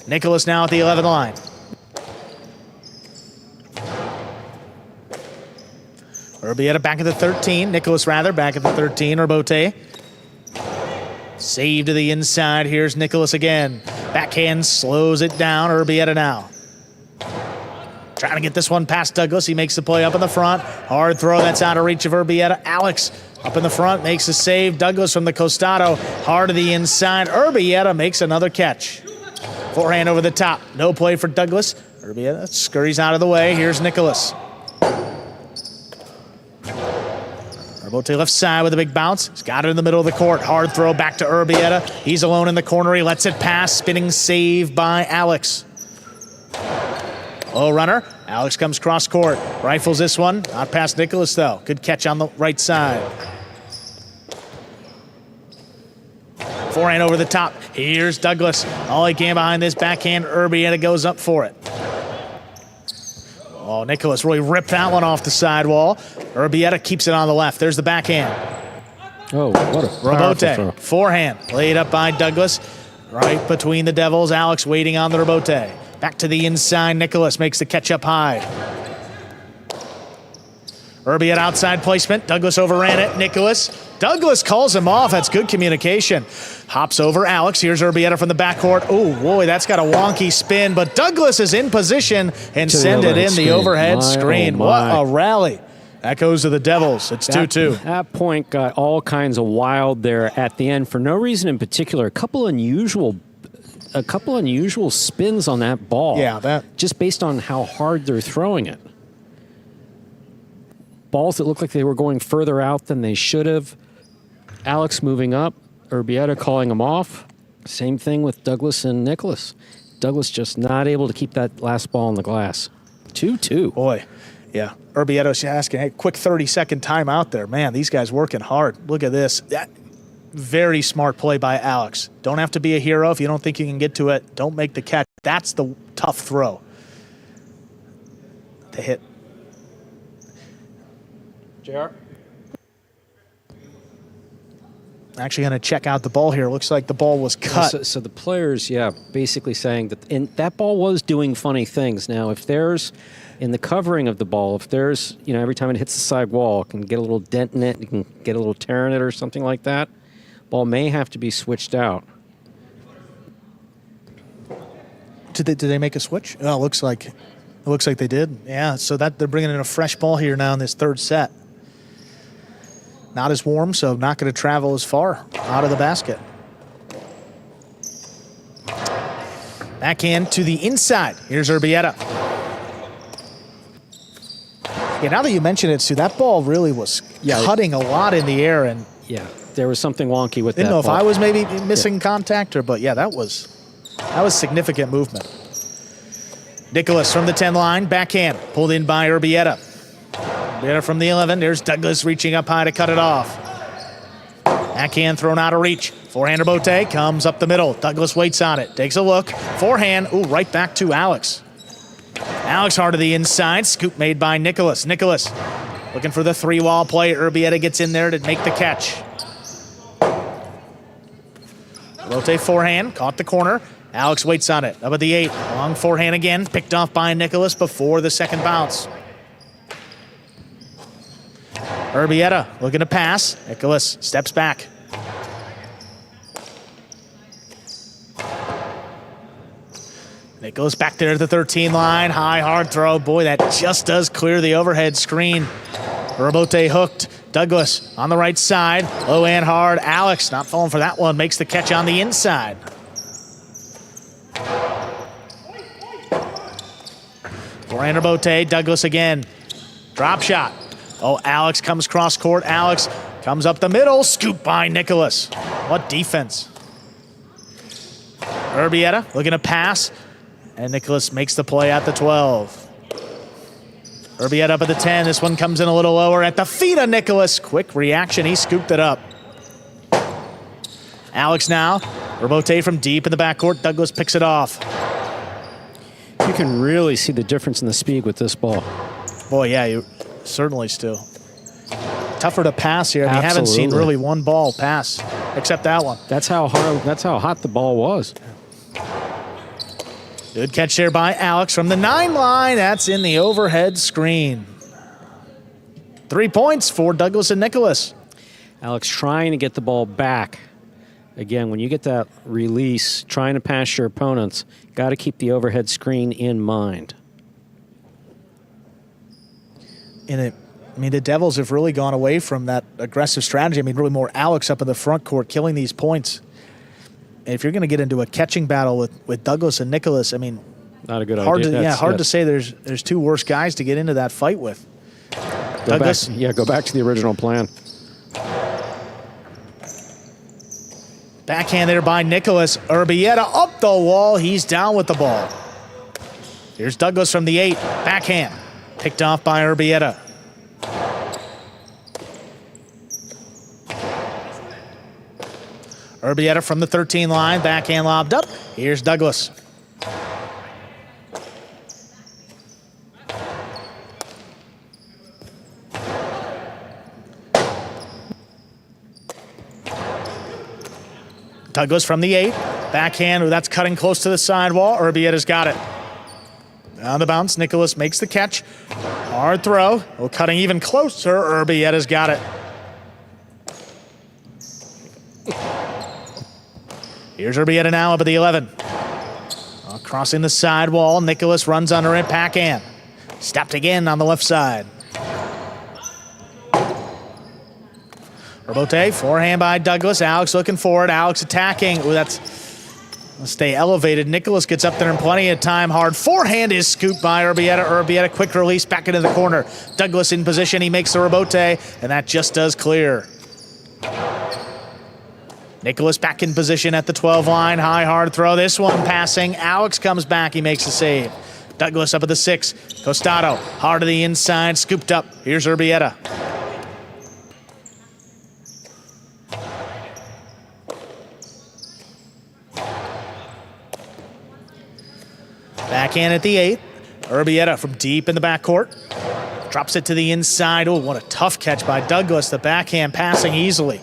S1: Nicholas now at the 11 line. Urbieta back at the 13. Nicholas rather back at the 13. Rebote. Save to the inside. Here's Nicholas again. Backhand slows it down. Urbieta now. Trying to get this one past Douglas. He makes the play up in the front. Hard throw. That's out of reach of Urbieta. Alex up in the front makes a save. Douglas from the costado. Hard to the inside. Urbieta makes another catch. Forehand over the top. No play for Douglas. Urbieta scurries out of the way. Here's Nicholas. Rebote left side with a big bounce. He's got it in the middle of the court. Hard throw back to Urbieta. He's alone in the corner. He lets it pass. Spinning save by Alex. Low runner. Alex comes cross court. Rifles this one. Not past Nicholas though. Good catch on the right side. Forehand over the top. Here's Douglas. All he can behind this backhand. Urbieta goes up for it. Oh, Nicholas really ripped that one off the sidewall. Urbieta keeps it on the left. There's the backhand.
S2: Oh, what a
S1: Rebote.
S2: throw.
S1: Forehand. Laid up by Douglas. Right between the Devils. Alex waiting on the rebote. Back to the inside. Nicholas makes the catch up high. Urbieta outside placement. Douglas overran it. Nicholas. Douglas calls him off. That's good communication. Hops over Alex. Here's Urbieta from the backcourt. Oh, boy, that's got a wonky spin, but Douglas is in position and send it in the overhead screen.
S2: Oh,
S1: what a rally. That goes to the Devils. It's 2-2.
S2: That point got all kinds of wild there at the end for no reason in particular. A couple unusual spins on that ball.
S1: Yeah, that.
S2: Just based on how hard they're throwing it. Balls that looked like they were going further out than they should have. Alex moving up. Urbieta calling him off. Same thing with Douglas and Nicholas. Douglas just not able to keep that last ball on the glass. 2-2.
S1: Boy, yeah. Urbieta's asking, hey, quick 30-second timeout there. Man, these guys working hard. Look at this. That very smart play by Alex. Don't have to be a hero. If you don't think you can get to it, don't make the catch. That's the tough throw. To hit.
S5: JR?
S1: Actually going to check out the ball here. Looks like the ball was cut.
S2: So the players, basically saying that that ball was doing funny things. Now, if there's, in the covering of the ball, if there's, every time it hits the side wall, it can get a little dent in it, you can get a little tear in it or something like that, ball may have to be switched out.
S1: Did they make a switch? Oh, it looks like they did. Yeah, so that they're bringing in a fresh ball here now in this third set. Not as warm, so not going to travel as far out of the basket. Backhand to the inside. Here's Urbieta. Yeah, now that you mention it, Sue, that ball really was cutting a lot in the air. And
S2: there was something wonky with that
S1: didn't know
S2: ball.
S1: if I was maybe missing contact but that was significant movement. Nicholas from the 10 line, backhand, pulled in by Urbieta. Urbieta from the 11, there's Douglas reaching up high to cut it off. Backhand thrown out of reach. Forehand Bote comes up the middle. Douglas waits on it, takes a look. Forehand, right back to Alex. Alex hard to the inside, scoop made by Nicholas. Nicholas looking for the 3-wall play. Urbieta gets in there to make the catch. Bote forehand, caught the corner. Alex waits on it, up at the 8. Long forehand again, picked off by Nicholas before the second bounce. Urbieta looking to pass. Nicholas steps back. Nicholas back there at the 13 line. High, hard throw. Boy, that just does clear the overhead screen. Urbote hooked. Douglas on the right side. Low and hard. Alex not falling for that one. Makes the catch on the inside. Forehand Urbote. Douglas again. Drop shot. Oh, Alex comes cross court. Alex comes up the middle. Scoop by Nicholas. What defense. Urbieta looking to pass. And Nicholas makes the play at the 12. Urbieta up at the 10. This one comes in a little lower at the feet of Nicholas. Quick reaction. He scooped it up. Alex now. Urbote from deep in the backcourt. Douglas picks it off.
S2: You can really see the difference in the speed with this ball.
S1: Boy, yeah, you certainly still. Tougher to pass here. I haven't seen really one ball pass except that one.
S2: That's how hot the ball was.
S1: Good catch there by Alex from the 9 line. That's in the overhead screen. 3 points for Douglas and Nicholas.
S2: Alex trying to get the ball back. Again, when you get that release, trying to pass your opponents, got to keep the overhead screen in mind.
S1: The Devils have really gone away from that aggressive strategy. Really more Alex up in the front court killing these points. And if you're going to get into a catching battle with Douglas and Nicholas,
S2: not a good idea.
S1: Hard to say there's two worse guys to get into that fight with.
S2: Go back to the original plan.
S1: Backhand there by Nicholas. Urbieta up the wall. He's down with the ball. Here's Douglas from the 8. Backhand. Picked off by Urbieta. Urbieta from the 13 line. Backhand lobbed up. Here's Douglas. Douglas from the 8. Backhand, that's cutting close to the sidewall. Urbieta's got it. On the bounce, Nicholas makes the catch. Hard throw. Oh, cutting even closer. Urbieta's got it. Here's Urbieta now up at the 11. Crossing the sidewall. Nicholas runs under it. Backhand. Stopped again on the left side. Urbote, forehand by Douglas. Alex looking for it. Alex attacking. Ooh, let's stay elevated. Nicholas gets up there in plenty of time. Hard forehand is scooped by Urbieta. Urbieta, quick release back into the corner. Douglas in position. He makes the Urbote, and that just does clear. Nicholas back in position at the 12 line. High, hard throw. This one passing. Alex comes back. He makes a save. Douglas up at the 6. Costado, hard to the inside. Scooped up. Here's Urbieta. Backhand at the 8. Urbieta from deep in the backcourt. Drops it to the inside. Oh, what a tough catch by Douglas. The backhand passing easily.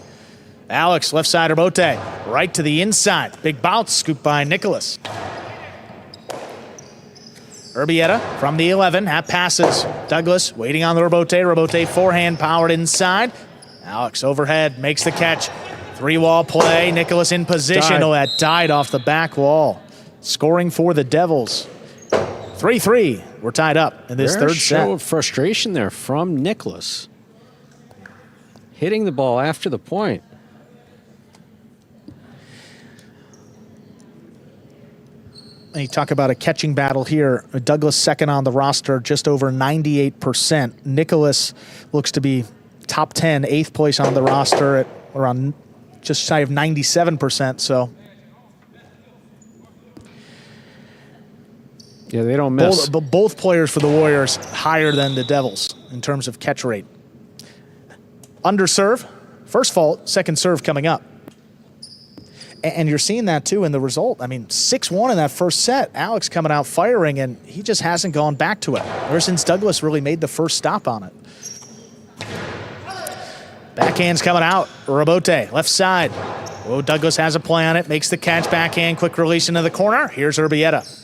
S1: Alex, left side rebote, right to the inside. Big bounce, scooped by Nicholas. Urbieta from the 11, half passes. Douglas waiting on the rebote. Rebote forehand powered inside. Alex overhead, makes the catch. 3-wall play, Nicholas in position. Oh, that died off the back wall. Scoring for the Devils. 3-3, we're tied up in this third set.
S2: Show of frustration there from Nicholas. Hitting the ball after the point.
S1: And you talk about a catching battle here. Douglas second on the roster, just over 98%. Nicholas looks to be top 10, 8th place on the roster at around just shy of 97%. So
S2: yeah, they don't miss.
S1: Both players for the Warriors higher than the Devils in terms of catch rate. Under serve, first fault, second serve coming up. And you're seeing that too in the result. I mean, 6-1 in that first set. Alex coming out firing, and he just hasn't gone back to it ever since Douglas really made the first stop on it. Backhand's coming out. Rebote, left side. Oh, Douglas has a play on it, makes the catch, backhand, quick release into the corner. Here's Urbieta.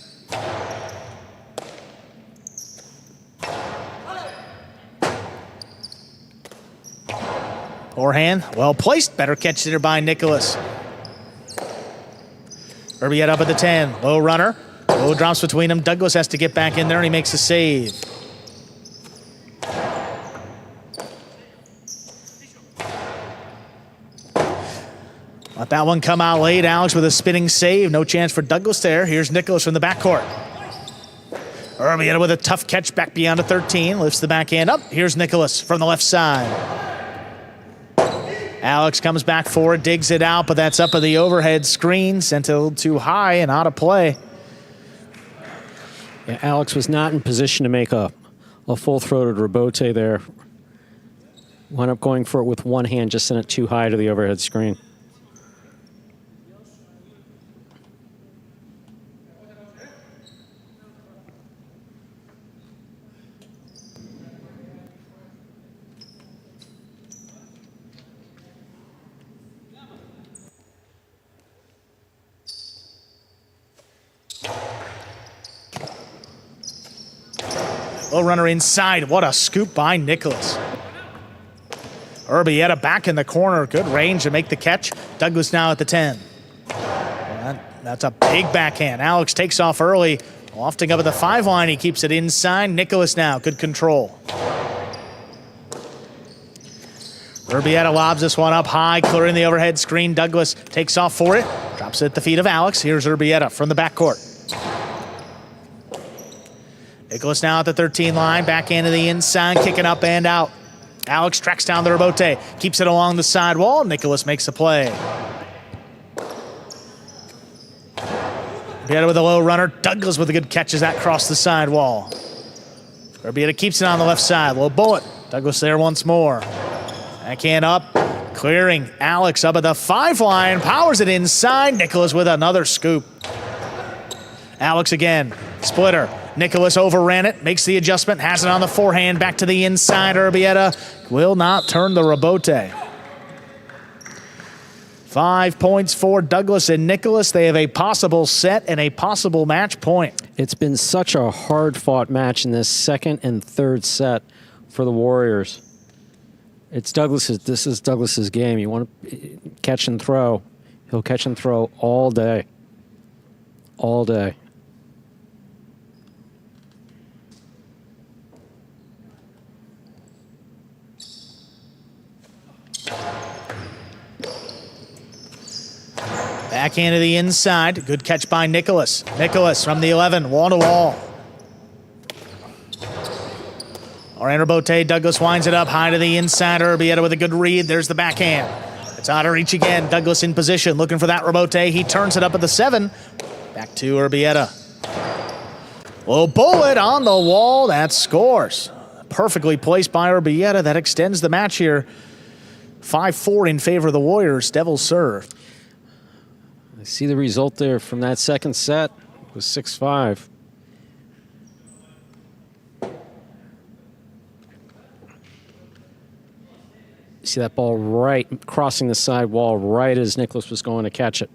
S1: Forehand, well placed. Better catch there by Nicholas. Urbieta up at the 10. Low runner. Low drops between them. Douglas has to get back in there, and he makes a save. Let that one come out late. Alex with a spinning save. No chance for Douglas there. Here's Nicholas from the backcourt. Urbieta with a tough catch back beyond the 13. Lifts the backhand up. Here's Nicholas from the left side. Alex comes back forward, digs it out, but that's up at the overhead screen. Sent a little too high and out of play.
S2: Yeah, Alex was not in position to make a full-throated rebote there. Wound up going for it with one hand, just sent it too high to the overhead screen.
S1: Low runner inside. What a scoop by Nicholas. Urbieta back in the corner. Good range to make the catch. Douglas now at the 10. That's a big backhand. Alex takes off early. Lofting up at the 5 line. He keeps it inside. Nicholas now. Good control. Urbieta lobs this one up high, clearing the overhead screen. Douglas takes off for it. Drops it at the feet of Alex. Here's Urbieta from the backcourt. Nicholas now at the 13 line, backhand to the inside, kicking up and out. Alex tracks down the rebote, keeps it along the side wall. Nicholas makes the play. Urbieta with a low runner. Douglas with a good catch as that crossed the side wall. Urbieta keeps it on the left side. Low bullet. Douglas there once more. Backhand up, clearing. Alex up at the 5 line, powers it inside. Nicholas with another scoop. Alex again, splitter. Nicholas overran it, makes the adjustment, has it on the forehand, back to the inside. Urbieta will not turn the rebote. 5 points for Douglas and Nicholas. They have a possible set and a possible match point.
S2: It's been such a hard-fought match in this second and third set for the Warriors. It's Douglas's. This is Douglas's game. You want to catch and throw. He'll catch and throw all day. All day.
S1: Backhand to the inside. Good catch by Nicholas. Nicholas from the 11, wall-to-wall. Rebote, Douglas winds it up high to the inside. Urbieta with a good read. There's the backhand. It's out of reach again. Douglas in position, looking for that rebote. He turns it up at the 7. Back to Urbieta. Low bullet on the wall. That scores. Perfectly placed by Urbieta. That extends the match here. 5-4 in favor of the Warriors. Devils serve.
S2: I see the result there from that second set. It was 6-5. See that ball right, crossing the side wall right as Nicholas was going to catch it.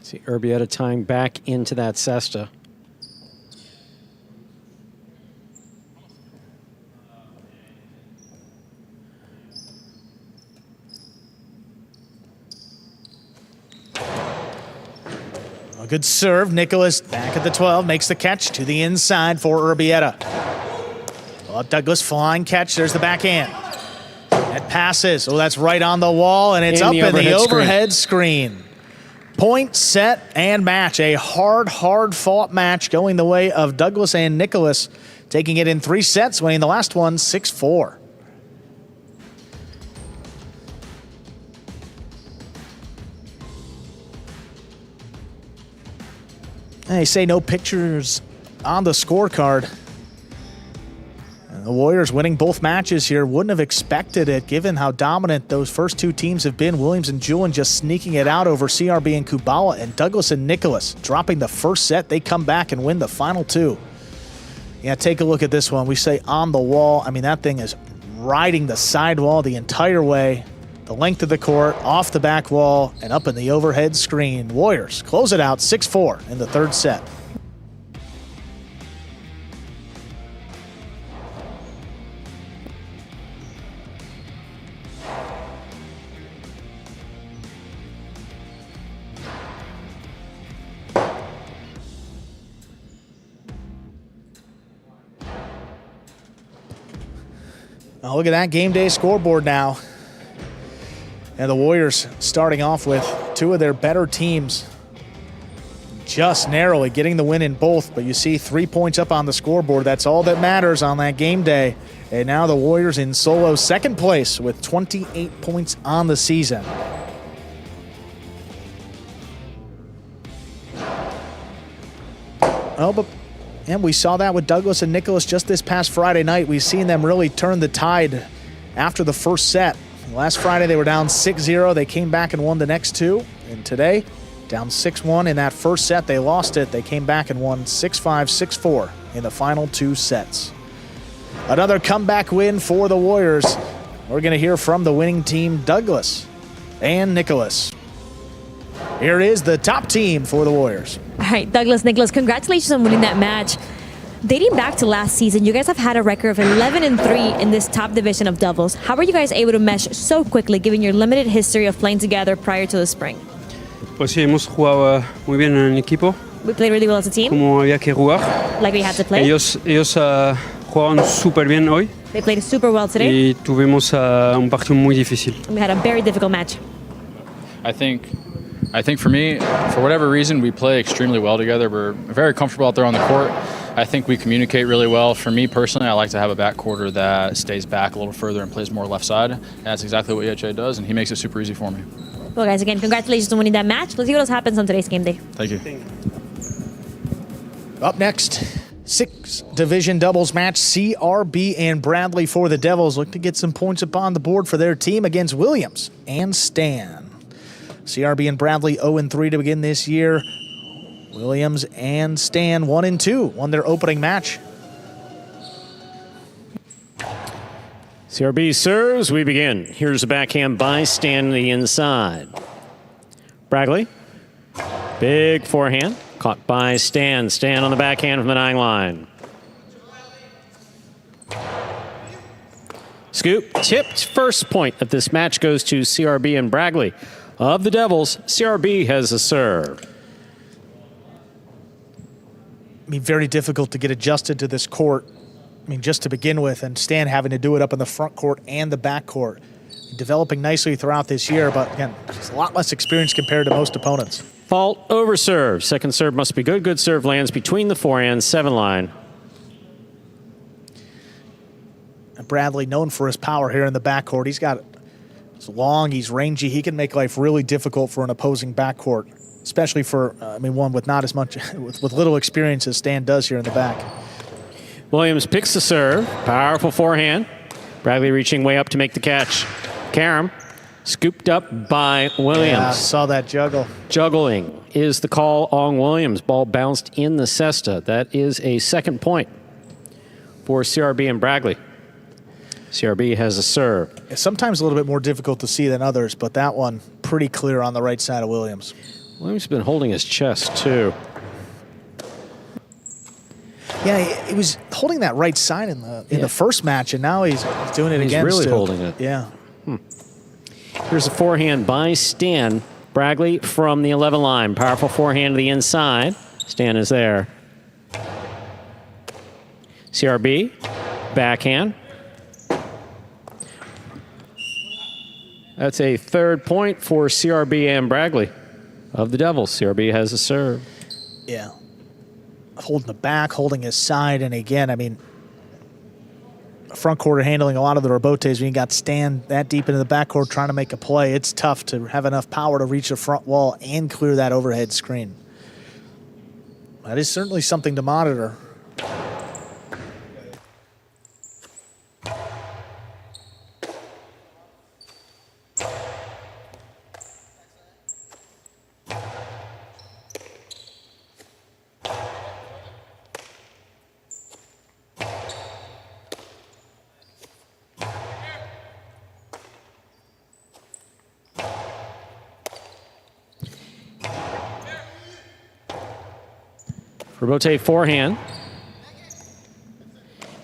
S2: See Urbieta tying back into that cesta.
S1: A good serve. Nicholas back at the 12, makes the catch to the inside for Urbieta. Oh, Douglas flying catch. There's the backhand. That passes. Oh, that's right on the wall, and it's up in the overhead screen. Point, set, and match. A hard-fought match going the way of Douglas and Nicholas, taking it in 3 sets, winning the last one 6-4. They say no pictures on the scorecard. And the Warriors winning both matches here. Wouldn't have expected it given how dominant those first 2 teams have been. Williams and Julian just sneaking it out over CRB and Kubala, and Douglas and Nicholas dropping the first set. They come back and win the final 2. Yeah, take a look at this one. We say on the wall. I mean, that thing is riding the sidewall the entire way. The length of the court, off the back wall, and up in the overhead screen. Warriors close it out 6-4 in the 3rd set. Now look at that game day scoreboard now. And the Warriors starting off with 2 of their better teams, just narrowly getting the win in both. But you see 3 points up on the scoreboard. That's all that matters on that game day. And now the Warriors in solo 2nd place with 28 points on the season. And we saw that with Douglas and Nicholas just this past Friday night. We've seen them really turn the tide after the first set. Last Friday, they were down 6-0. They came back and won the next 2. And today, down 6-1 in that first set. They lost it. They came back and won 6-5, 6-4 in the final 2 sets. Another comeback win for the Warriors. We're going to hear from the winning team, Douglas and Nicholas. Here is the top team for the Warriors.
S4: All right, Douglas, Nicholas, congratulations on winning that match. Dating back to last season, you guys have had a record of 11-3 in this top division of doubles. How were you guys able to mesh so quickly, given your limited history of playing together prior to the spring?
S6: Pues sí, hemos jugado muy bien en equipo.
S4: We played really well as a team.
S6: Como había que jugar.
S4: Like we had to play.
S6: Ellos jugaron súper bien hoy.
S4: They played super well today.
S6: Y tuvimos un partido muy difícil.
S4: We had a very difficult match.
S7: I think for me, for whatever reason, we play extremely well together. We're very comfortable out there on the court. I think we communicate really well. For me personally, I like to have a backcourter that stays back a little further and plays more left side. And that's exactly what EHA does, and he makes it super easy for me.
S4: Well, guys, again, congratulations on winning that match. Let's see what else happens on today's game day.
S7: Thank you.
S1: Up next, 6 division doubles match. CRB and Bradley for the Devils look to get some points up on the board for their team against Williams and Stan. CRB and Bradley 0-3 to begin this year. Williams and Stan 1-2 won their opening match.
S2: CRB serves, we begin. Here's a backhand by Stan to the inside. Bradley, big forehand, caught by Stan. Stan on the backhand from the 9 line. Scoop, tipped. First point of this match goes to CRB and Bradley. Of the Devils, CRB has a serve.
S1: I mean, very difficult to get adjusted to this court. I mean, just to begin with, and Stan having to do it up in the front court and the back court. Developing nicely throughout this year, but again, just a lot less experience compared to most opponents.
S2: Fault over serve. Second serve must be good. Good serve lands between the forehand, 7 line.
S1: And Bradley, known for his power here in the backcourt. He's long, he's rangy. He can make life really difficult for an opposing backcourt, especially for, one with not as much, with little experience as Stan does here in the back.
S2: Williams picks the serve. Powerful forehand. Bradley reaching way up to make the catch. Karam scooped up by Williams.
S1: Yeah, saw that juggle.
S2: Juggling is the call on Williams. Ball bounced in the cesta. That is a second point for CRB and Bragley. CRB has a serve.
S1: It's sometimes a little bit more difficult to see than others, but that one pretty clear on the right side of Williams.
S2: Williams has been holding his chest, too.
S1: Yeah, he was holding that right side in the first match, and now he's doing it again.
S2: He's really holding it.
S1: Yeah.
S2: Here's a forehand by Stan. Bragley from the 11 line. Powerful forehand to the inside. Stan is there. CRB, backhand. That's a third point for CRB and Bragley of the Devils. CRB has a serve.
S1: Yeah. Holding the back, holding his side, and again, I mean, front court handling a lot of the rebotes. When you got Stan that deep into the backcourt trying to make a play, it's tough to have enough power to reach the front wall and clear that overhead screen. That is certainly something to monitor.
S2: Rebote forehand.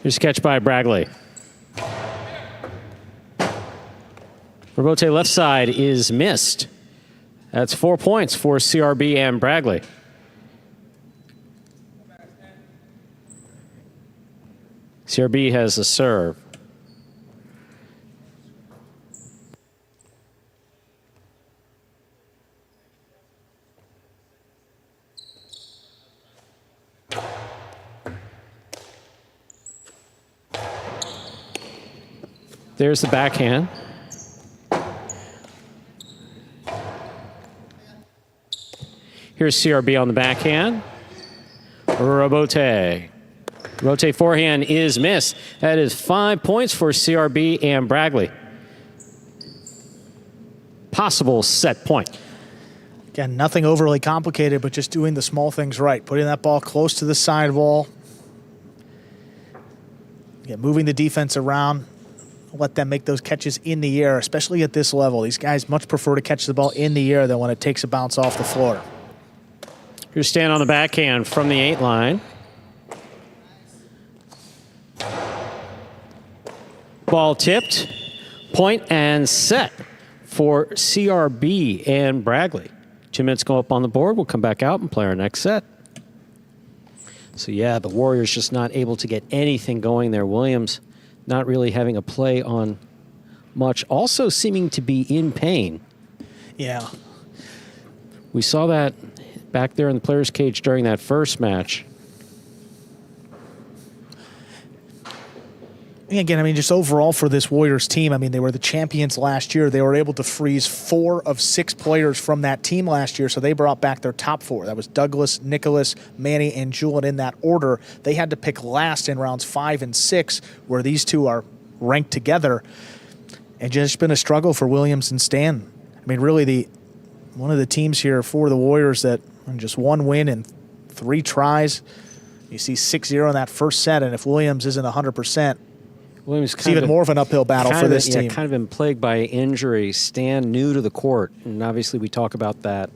S2: Here's a catch by Bragley. Rebote left side is missed. That's 4 points for CRB and Bragley. CRB has a serve. There's the backhand. Here's CRB on the backhand. Rebote. Rebote forehand is missed. That is 5 points for CRB and Bragley. Possible set point.
S1: Again, nothing overly complicated, but just doing the small things right. Putting that ball close to the sidewall. Yeah, moving the defense around. Let them make those catches in the air, especially at this level. These guys much prefer to catch the ball in the air than when it takes a bounce off the floor.
S2: Here's Stan on the backhand from the 8 line. Ball tipped. Point and set for CRB and Bragley. 2 minutes go up on the board. We'll come back out and play our next set. So, yeah, the Warriors just not able to get anything going there. Williams not really having a play on much. Also seeming to be in pain.
S1: Yeah.
S2: We saw that back there in the player's cage during that first match.
S1: Again, I mean, just overall for this Warriors team, I mean, they were the champions last year. They were able to freeze 4 of 6 players from that team last year, so they brought back their top 4. That was Douglas, Nicholas, Manny, and Julian in that order. They had to pick last in rounds 5 and 6, where these two are ranked together. And just been a struggle for Williams and Stan. I mean, really, one of the teams here for the Warriors that just 1 win and 3 tries. You see 6-0 in that first set, and if Williams isn't 100%,
S2: Williams
S1: it's even more of an uphill battle for this team.
S2: Kind of been plagued by injury. Stan new to the court, and obviously we talk about that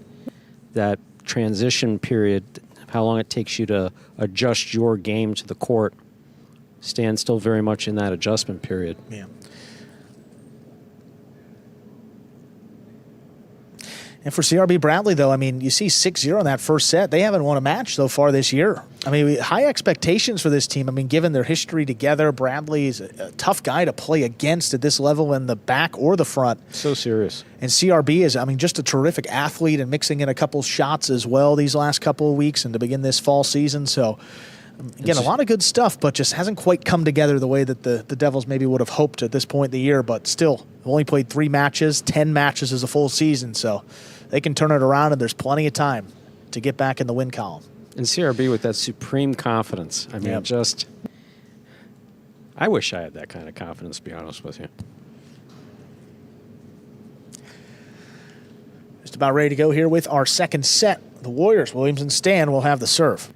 S2: transition period, how long it takes you to adjust your game to the court. Stan's still very much in that adjustment period.
S1: Yeah. And for CRB Bradley, though, I mean, you see 6-0 in that first set. They haven't won a match so far this year. I mean, high expectations for this team. I mean, given their history together, Bradley is a tough guy to play against at this level in the back or the front.
S2: So serious.
S1: And CRB is, I mean, just a terrific athlete and mixing in a couple shots as well these last couple of weeks and to begin this fall season. So, again, a lot of good stuff, but just hasn't quite come together the way that the Devils maybe would have hoped at this point in the year. But still, only played 3 matches. 10 matches is a full season, so they can turn it around, and there's plenty of time to get back in the win column.
S2: And CRB with that supreme confidence. I mean, I wish I had that kind of confidence, to be honest with you.
S1: Just about ready to go here with our second set. the Warriors, Williams and Stan, will have the serve.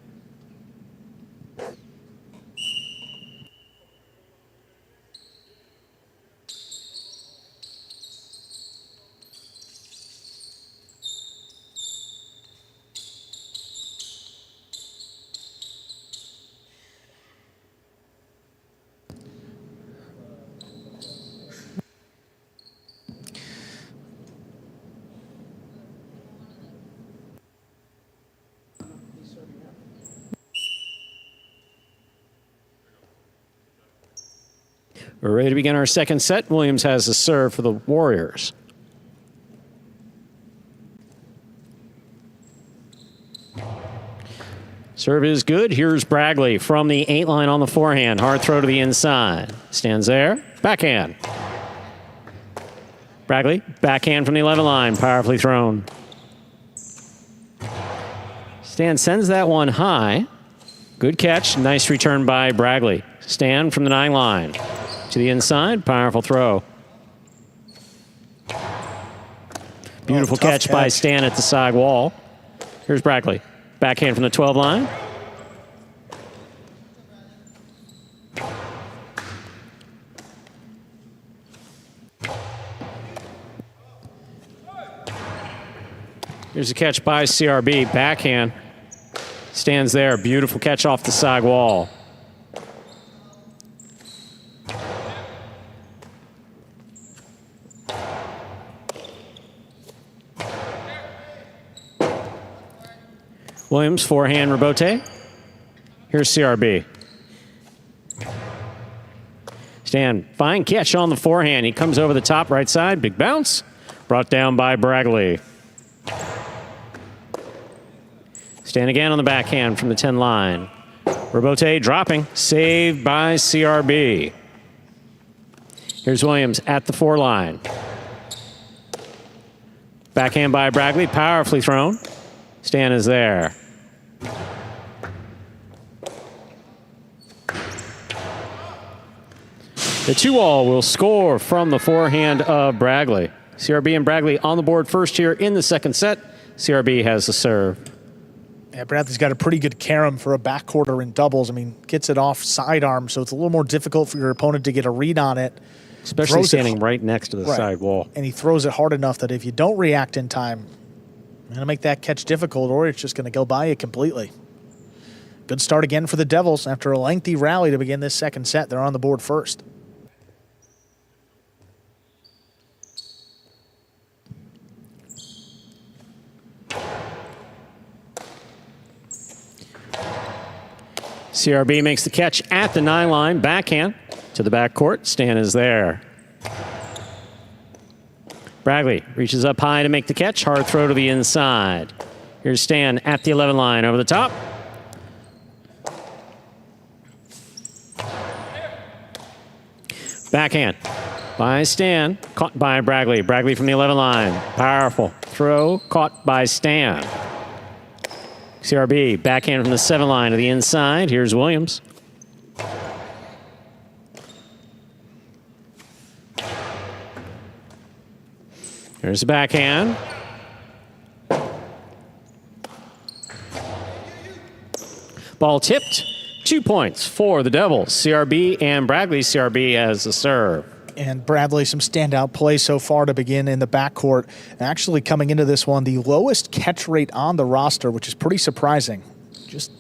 S2: We're ready to begin our second set. Williams has the serve for the Warriors. Serve is good. Here's Bragley from the 8 line on the forehand. Hard throw to the inside. Stands there. Backhand. Bragley, backhand from the 11 line. Powerfully thrown. Stan sends that one high. Good catch. Nice return by Bragley. Stan from the 9 line. To the inside, powerful throw. Beautiful catch by Stan at the side wall. Here's Bragley. Backhand from the 12 line. Here's a catch by CRB. Backhand. Stands there. Beautiful catch off the side wall. Williams, forehand rebote. Here's CRB. Stan, fine catch on the forehand. He comes over the top right side. Big bounce. Brought down by Bragley. Stan again on the backhand from the 10 line. Rebote dropping. Saved by CRB. Here's Williams at the 4 line. Backhand by Bragley. Powerfully thrown. Stan is there. The 2-all will score from the forehand of Bragley. CRB and Bragley on the board first here in the second set. CRB has the serve.
S1: Yeah, Bradley's got a pretty good carom for a backcourter in doubles. I mean, gets it off sidearm, so it's a little more difficult for your opponent to get a read on it.
S2: Especially standing right next to the side wall.
S1: And he throws it hard enough that if you don't react in time, you're going to make that catch difficult, or it's just going to go by you completely. Good start again for the Devils after a lengthy rally to begin this second set. They're on the board first.
S2: CRB makes the catch at the 9 line. Backhand to the backcourt. Stan is there. Bragley reaches up high to make the catch. Hard throw to the inside. Here's Stan at the 11 line over the top. Backhand by Stan. Caught by Bragley. Bragley from the 11 line. Powerful throw caught by Stan. CRB backhand from the 7 line to the inside. Here's Williams. Here's the backhand. Ball tipped. 2 points for the Devils. CRB and Bragley. CRB has the serve.
S1: And Bradley, some standout play so far to begin in the backcourt. Actually coming into this one, the lowest catch rate on the roster, which is pretty surprising. Just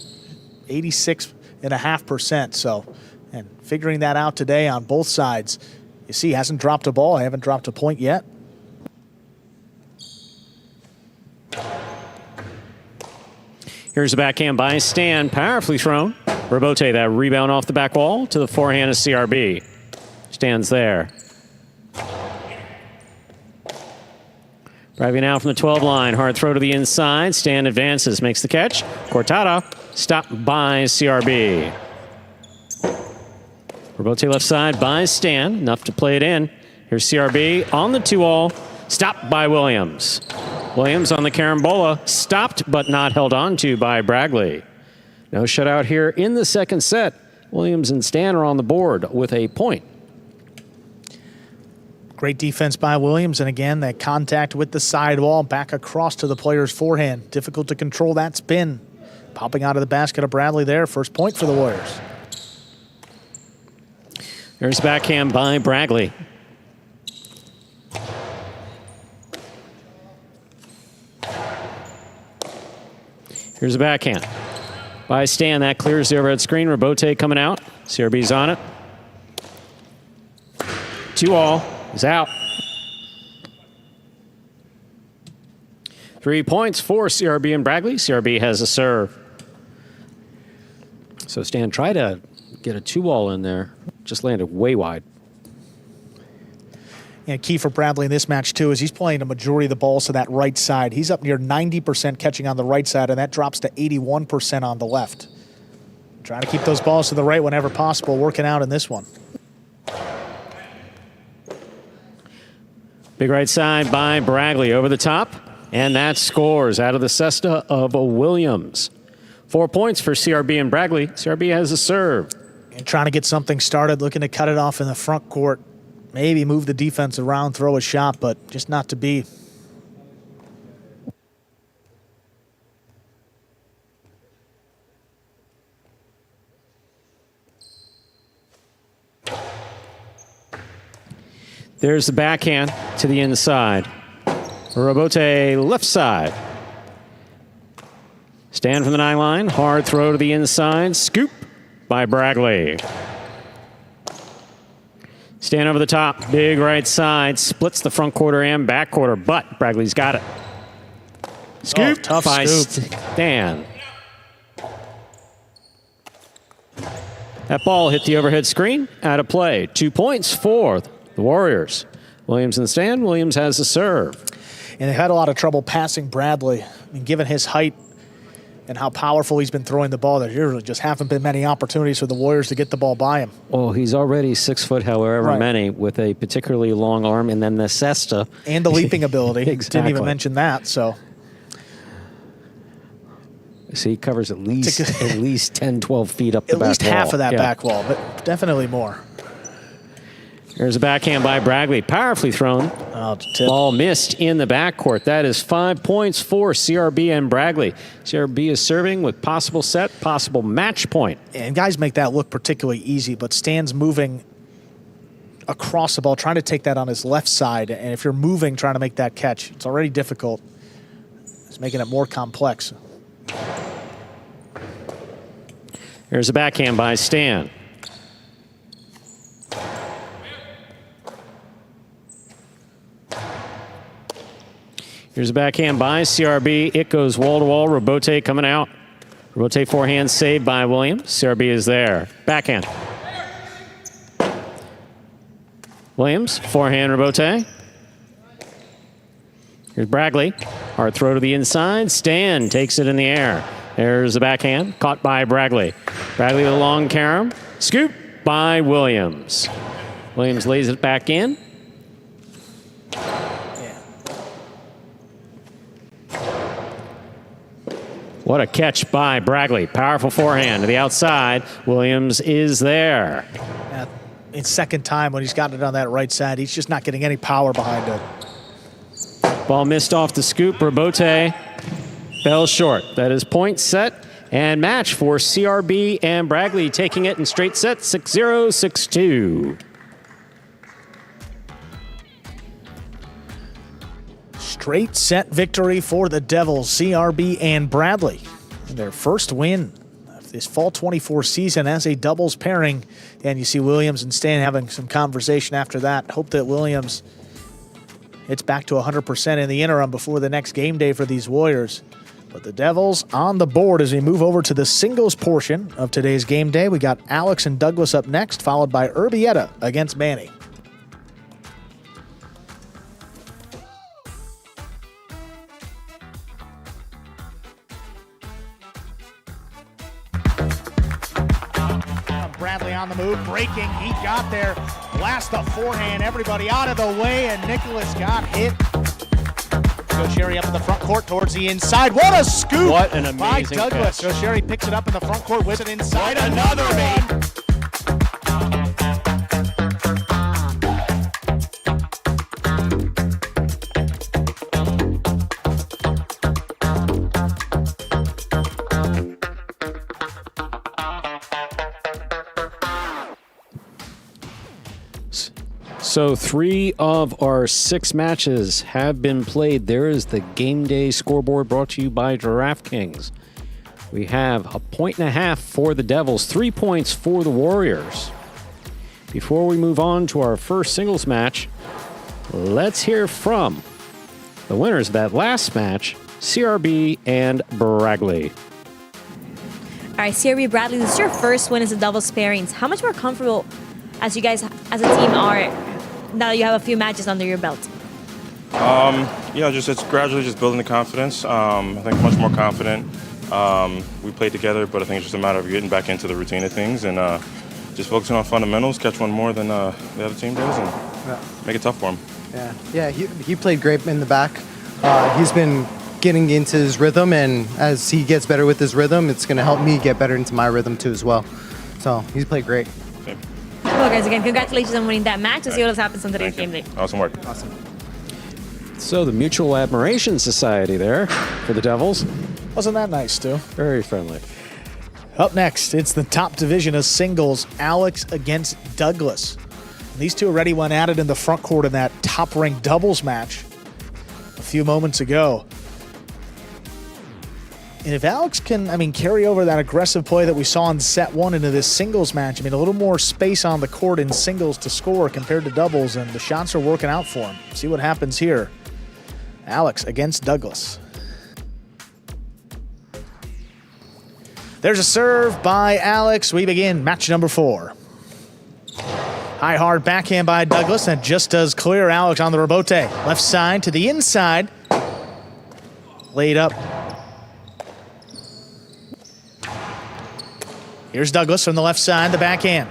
S1: 86.5%. So, and figuring that out today on both sides. You see, hasn't dropped a ball. I haven't dropped a point yet.
S2: Here's the backhand by Stan. Powerfully thrown. Rebote, that rebound off the back wall to the forehand of CRB. Stands there. Bragley now from the 12 line. Hard throw to the inside. Stan advances, makes the catch. Cortada stopped by CRB. Rebote left side by Stan. Enough to play it in. Here's CRB on the 2-all. Stopped by Williams. Williams on the carambola. Stopped but not held on to by Bragley. No shutout here in the second set. Williams and Stan are on the board with a point.
S1: Great defense by Williams, and again, that contact with the sidewall back across to the player's forehand. Difficult to control that spin. Popping out of the basket of Bradley there. First point for the Warriors.
S2: There's backhand by Bradley. Here's a backhand by Stan. That clears the overhead screen. Rabote coming out. CRB's on it. 2-all. Is out. 3 points for CRB and Bradley. CRB has a serve. So Stan tried to get a 2-all in there. Just landed way wide.
S1: And key for Bradley in this match, too, is he's playing a majority of the balls to that right side. He's up near 90% catching on the right side, and that drops to 81% on the left. Trying to keep those balls to the right whenever possible, working out in this one.
S2: Big right side by Bradley over the top, and that scores out of the cesta of Williams. 4 points for CRB and Bradley. CRB has a serve.
S1: And trying to get something started, looking to cut it off in the front court. Maybe move the defense around, throw a shot, but just not to be.
S2: There's the backhand to the inside. Rabote left side. Stand from the 9 line. Hard throw to the inside. Scoop by Bradley. Stand over the top. Big right side. Splits the front quarter and back quarter, but Bradley's got it. Scoop
S1: tough
S2: by
S1: scoop.
S2: Stan. That ball hit the overhead screen. Out of play. 2 points for the Warriors. Williams and Stan. Williams has the serve.
S1: And they had a lot of trouble passing Bradley. I mean, given his height and how powerful he's been throwing the ball, there really just haven't been many opportunities for the Warriors to get the ball by him.
S2: Well, he's already 6 foot, however
S1: Right.
S2: many, with a particularly long arm, and then the cesta.
S1: And the leaping ability.
S2: Exactly.
S1: Didn't even mention that, so.
S2: So he covers at least 10, 12 feet up the back wall.
S1: At least half of that
S2: Yeah.
S1: back wall, but definitely more.
S2: There's a backhand by Bradley. Powerfully thrown.
S1: Oh, tip.
S2: Ball missed in the backcourt. That is 5 points for CRB and Bradley. CRB is serving with possible set, possible match point.
S1: And guys make that look particularly easy, but Stan's moving across the ball, trying to take that on his left side. And if you're moving, trying to make that catch, it's already difficult. It's making it more complex.
S2: There's a backhand by Stan. Here's a backhand by CRB. It goes wall to wall. Rabote coming out. Rabote forehand saved by Williams. CRB is there. Backhand. Williams, forehand Rabote. Here's Bradley. Hard throw to the inside. Stan takes it in the air. There's the backhand. Caught by Bradley. Bradley with a long carom. Scoop by Williams. Williams lays it back in. What a catch by Bradley. Powerful forehand to the outside. Williams is there.
S1: It's second time when he's gotten it on that right side. He's just not getting any power behind it.
S2: Ball missed off the scoop. Rabote fell short. That is point, set, and match for CRB and Bradley, taking it in straight sets, 6-0, 6-2.
S1: Straight set victory for the Devils, CRB and Bradley. Their first win of this fall 24 season as a doubles pairing. And you see Williams and Stan having some conversation after that. Hope that Williams hits back to 100% in the interim before the next game day for these Warriors. But the Devils on the board as we move over to the singles portion of today's game day. We got Alex and Douglas up next, followed by Urbieta against Manny. Bradley on the move, breaking, he got there, blast the forehand, everybody out of the way, and Nicholas got hit. So Sherry up in the front court towards the inside. What a scoop
S2: What an
S1: by
S2: amazing
S1: Douglas.
S2: catch.
S1: So Sherry picks it up in the front court, whips it inside. Another one.
S2: So 3 of our 6 matches have been played. There is the Game Day scoreboard brought to you by DraftKings. We have 1.5 points for the Devils, 3 points for the Warriors. Before we move on to our first singles match, let's hear from the winners of that last match, CRB and Bragley.
S4: All right, CRB Bradley, this is your first win as a doubles pairings. How much more comfortable as you guys as a team are now that you have a few matches under your belt?
S8: It's gradually just building the confidence. I think much more confident. We played together, but I think it's just a matter of getting back into the routine of things and just focusing on fundamentals, catch one more than the other team does, and make it tough for him.
S9: Yeah. He played great in the back. He's been getting into his rhythm, and as he gets better with his rhythm, it's going to help me get better into my rhythm too as well. So he's played great.
S4: Well, guys, again, congratulations on winning that match. We'll see what else happens on today's game day.
S8: Awesome work.
S9: Awesome.
S2: So the Mutual Admiration Society there for the Devils.
S1: Wasn't that nice, Stu?
S2: Very friendly.
S1: Up next, it's the top division of singles, Alex against Douglas. These two already went at it in the front court in that top-ranked doubles match a few moments ago. And if Alex can, carry over that aggressive play that we saw in set 1 into this singles match, a little more space on the court in singles to score compared to doubles, and the shots are working out for him. See what happens here. Alex against Douglas. There's a serve by Alex. We begin match number 4. High hard backhand by Douglas. That just does clear Alex on the rebote. Left side to the inside. Laid up. Here's Douglas from the left side, the backhand.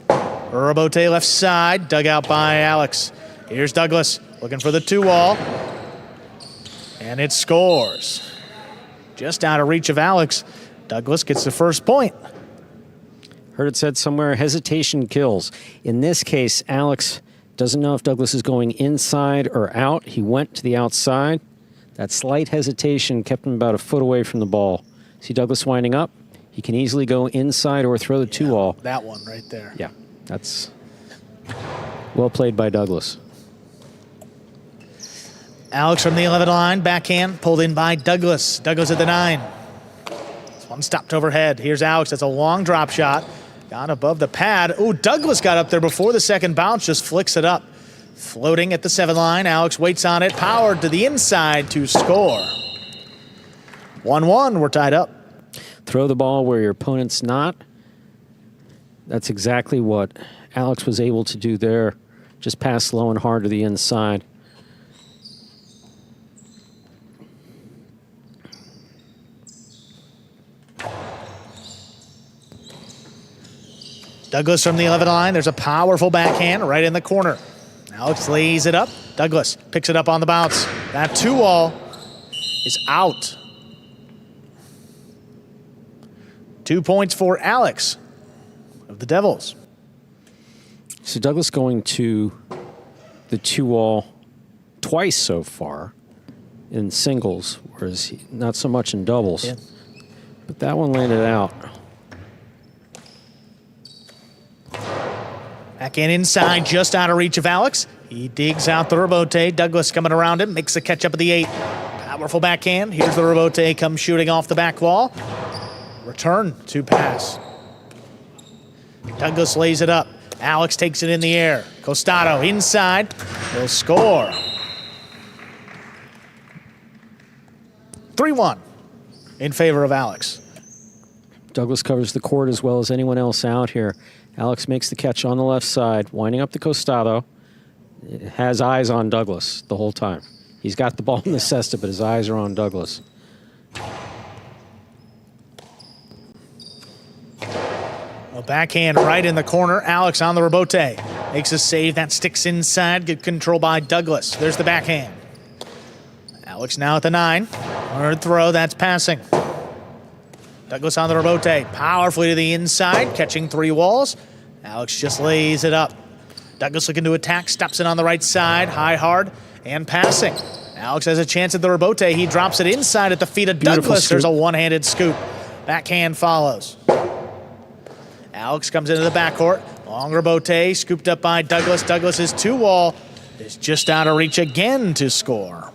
S1: Rebote left side, dug out by Alex. Here's Douglas looking for the 2-wall. And it scores. Just out of reach of Alex. Douglas gets the first point.
S2: Heard it said somewhere, hesitation kills. In this case, Alex doesn't know if Douglas is going inside or out. He went to the outside. That slight hesitation kept him about a foot away from the ball. See Douglas winding up? He can easily go inside or throw the 2-wall.
S1: That one right there.
S2: Yeah, that's well played by Douglas.
S1: Alex from the 11 line, backhand, pulled in by Douglas. Douglas at the 9. One stopped overhead. Here's Alex. That's a long drop shot. Got above the pad. Ooh, Douglas got up there before the second bounce. Just flicks it up. Floating at the 7 line. Alex waits on it. Powered to the inside to score. 1-1. We're tied up.
S2: Throw the ball where your opponent's not. That's exactly what Alex was able to do there. Just pass low and hard to the inside.
S1: Douglas from the 11 line. There's a powerful backhand right in the corner. Alex lays it up. Douglas picks it up on the bounce. That 2-wall is out. 2 points for Alex of the Devils.
S2: So Douglas going to the 2-wall twice so far in singles, whereas not so much in doubles.
S1: Yeah.
S2: But that one landed out.
S1: Backhand inside, just out of reach of Alex. He digs out the rebote. Douglas coming around him, makes the catch up at the 8. Powerful backhand. Here's the rebote, comes shooting off the back wall. Return to pass. Douglas lays it up. Alex takes it in the air. Costado inside. Will score. 3-1 in favor of Alex.
S2: Douglas covers the court as well as anyone else out here. Alex makes the catch on the left side, winding up the Costado. Has eyes on Douglas the whole time. He's got the ball in the cesta, but his eyes are on Douglas.
S1: A backhand right in the corner. Alex on the rebote. Makes a save. That sticks inside. Good control by Douglas. There's the backhand. Alex now at the 9. Hard throw. That's passing. Douglas on the rebote. Powerfully to the inside. Catching 3 walls. Alex just lays it up. Douglas looking to attack. Stops it on the right side. High, hard, and passing. Alex has a chance at the rebote. He drops it inside at the feet of Douglas. There's a one-handed scoop. Backhand follows. Alex comes into the backcourt. Long rebote, scooped up by Douglas. Douglas's 2-wall is just out of reach again to score.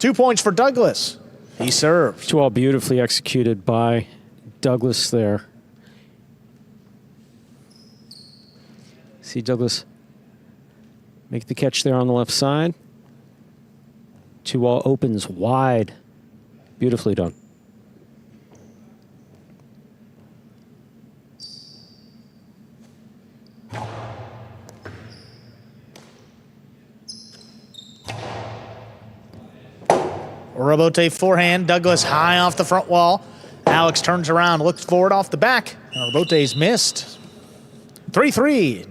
S1: 2 points for Douglas. He serves.
S2: 2-all beautifully executed by Douglas there. See Douglas make the catch there on the left side. 2-all opens wide. Beautifully done.
S1: Rebote forehand. Douglas high off the front wall. Alex turns around, looks forward off the back. And Rebote's missed. 3-3.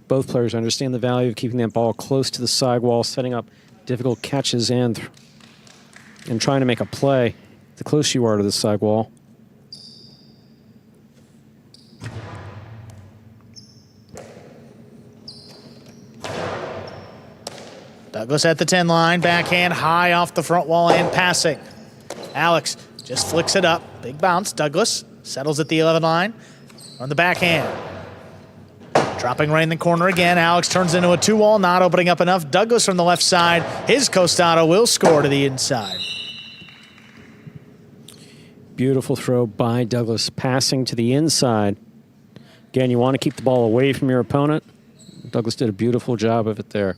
S2: Both players understand the value of keeping that ball close to the sidewall, setting up difficult catches and trying to make a play the closer you are to the sidewall.
S1: Douglas at the 10 line, backhand high off the front wall and passing. Alex just flicks it up, big bounce. Douglas settles at the 11 line on the backhand. Dropping right in the corner again. Alex turns into a 2-wall, not opening up enough. Douglas from the left side, his costado will score to the inside.
S2: Beautiful throw by Douglas, passing to the inside. Again, you want to keep the ball away from your opponent. Douglas did a beautiful job of it there.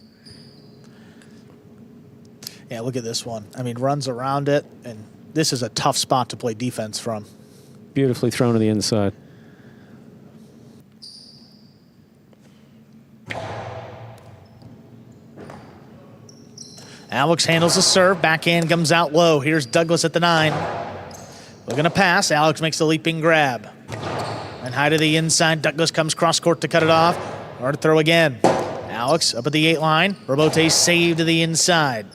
S1: Yeah, look at this one. I mean, runs around it, and this is a tough spot to play defense from.
S2: Beautifully thrown to the inside.
S1: Alex handles the serve. Backhand comes out low. Here's Douglas at the 9. Looking to pass. Alex makes the leaping grab. And high to the inside. Douglas comes cross court to cut it off. Hard throw again. Alex up at the 8 line. Rebote saved to the inside.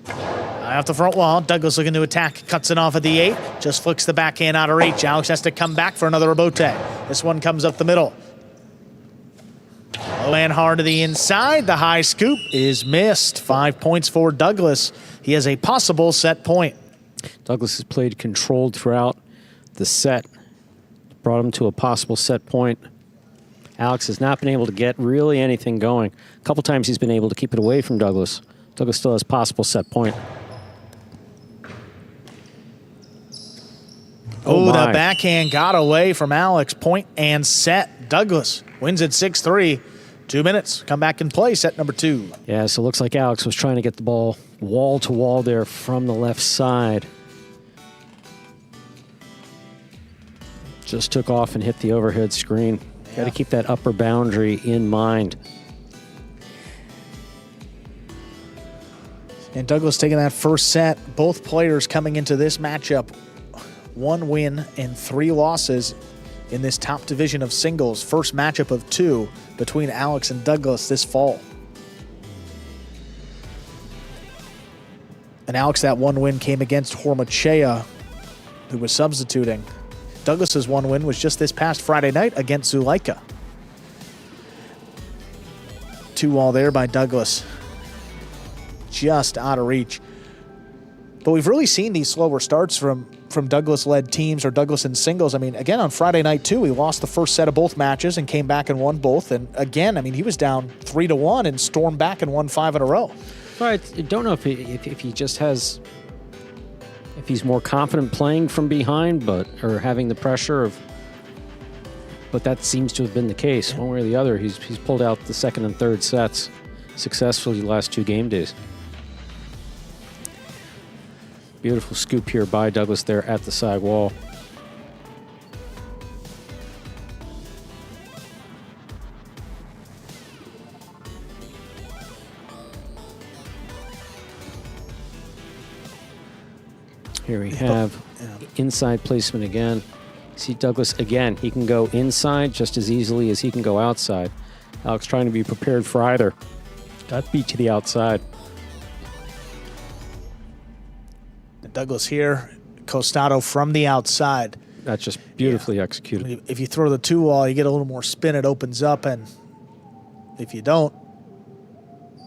S1: High off the front wall. Douglas looking to attack. Cuts it off at the 8. Just flicks the backhand out of reach. Alex has to come back for another rebote. This one comes up the middle. Low and hard to the inside. The high scoop is missed. 5 points for Douglas. He has a possible set point.
S2: Douglas has played controlled throughout the set. Brought him to a possible set point. Alex has not been able to get really anything going. A couple times he's been able to keep it away from Douglas. Douglas still has possible set point.
S1: Oh, the backhand got away from Alex. Point and set. Douglas wins at 6-3. 2 minutes. Come back and play set number 2.
S2: Yeah, so it looks like Alex was trying to get the ball wall to wall there from the left side. Just took off and hit the overhead screen. Yeah. Got to keep that upper boundary in mind.
S1: And Douglas taking that first set. Both players coming into this matchup 1 win and 3 losses in this top division of singles. First matchup of 2 between Alex and Douglas this fall. And Alex, that 1 win came against Hormachea, who was substituting. Douglas's 1 win was just this past Friday night against Zuleika. 2-all there by Douglas. Just out of reach. But we've really seen these slower starts from Douglas-led teams or Douglas in singles. I mean, again, on Friday night, too, he lost the first set of both matches and came back and won both. And again, I mean, he was down 3-1 and stormed back and won 5 in a row.
S2: I don't know if he just has, if he's more confident playing from behind, or having the pressure of, but that seems to have been the case. One way or the other, he's pulled out the second and third sets successfully the last 2 game days. Beautiful scoop here by Douglas there at the side wall. Here we have inside placement again. See Douglas again. He can go inside just as easily as he can go outside. Alex trying to be prepared for either. Got beat to the outside.
S1: Douglas here, costado from the outside.
S2: That's just beautifully executed.
S1: I mean, if you throw the 2-wall, you get a little more spin, it opens up, and if you don't,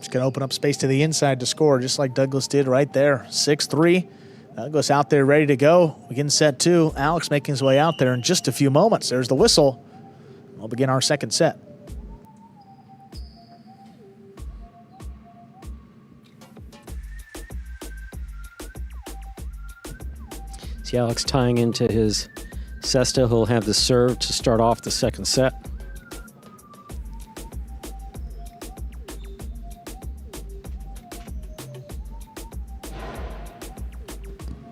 S1: Just going to open up space to the inside to score, just like Douglas did right there. 6-3. Douglas out there ready to go. We get in set 2. Alex making his way out there in just a few moments. There's the whistle. We'll begin our second set.
S2: See Alex tying into his cesta. He'll have the serve to start off the second set.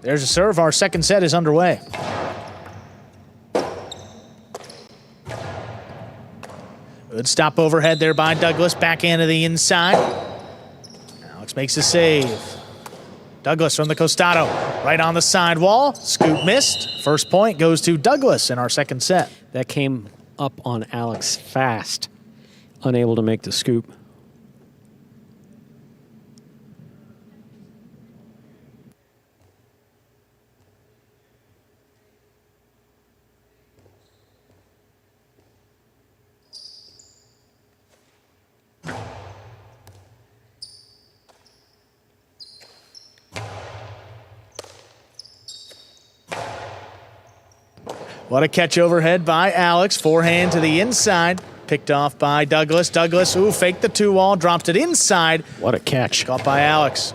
S1: There's a serve. Our second set is underway. Good stop overhead there by Douglas. Backhand to the inside. Alex makes a save. Douglas from the costado. Right on the sidewall. Scoop missed. First point goes to Douglas in our second set.
S2: That came up on Alex fast. Unable to make the scoop.
S1: What a catch overhead by Alex. Forehand to the inside. Picked off by Douglas. Douglas, faked the 2-wall, dropped it inside.
S2: What a catch.
S1: Caught by Alex.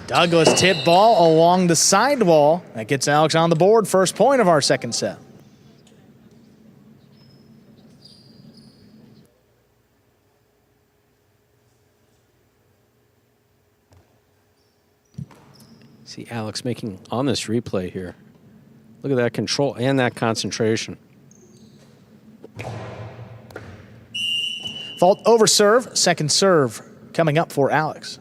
S1: Douglas tip ball along the sidewall. That gets Alex on the board. First point of our second set.
S2: See Alex making on this replay here. Look at that control and that concentration.
S1: Fault over serve. Second serve coming up for Alex.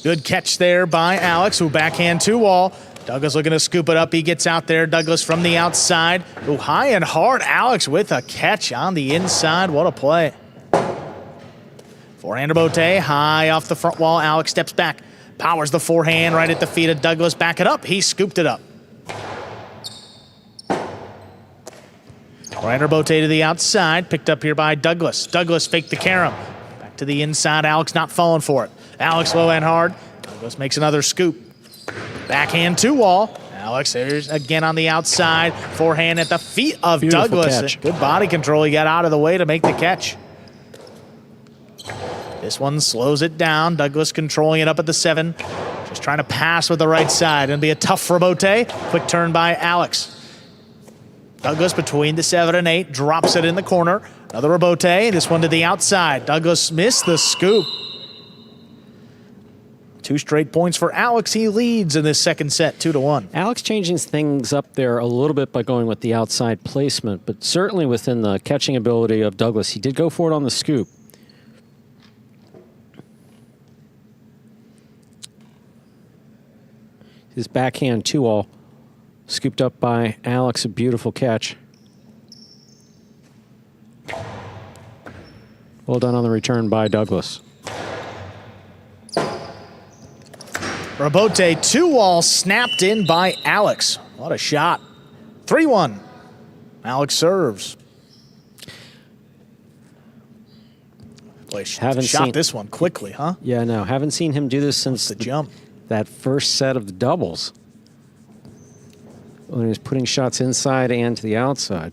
S1: Good catch there by Alex, who backhand 2-wall. Douglas looking to scoop it up. He gets out there. Douglas from the outside. Ooh, high and hard. Alex with a catch on the inside. What a play. Forehand to Bote. High off the front wall. Alex steps back. Powers the forehand right at the feet of Douglas. Back it up. He scooped it up. Forehand to Bote to the outside. Picked up here by Douglas. Douglas faked the carom. Back to the inside. Alex not falling for it. Alex low and hard. Douglas makes another scoop. Backhand 2-wall. Alex there's again on the outside. Forehand at the feet of
S2: Beautiful
S1: Douglas.
S2: catch.
S1: Good body control. He got out of the way to make the catch. This one slows it down. Douglas controlling it up at the 7. Just trying to pass with the right side. It'll be a tough for Bote. Quick turn by Alex. Douglas between the 7 and 8. Drops it in the corner. Another Bote. This one to the outside. Douglas missed the scoop. 2 straight points for Alex. He leads in this second set, 2-1.
S2: Alex changing things up there a little bit by going with the outside placement, but certainly within the catching ability of Douglas. He did go for it on the scoop. His backhand 2-wall scooped up by Alex. A beautiful catch. Well done on the return by Douglas.
S1: Rabote 2-wall snapped in by Alex. What a shot. 3-1. Alex serves. Boy, shot this one quickly, huh?
S2: Yeah, no, haven't seen him do this since
S1: the jump.
S2: That first set of the doubles. When he was putting shots inside and to the outside.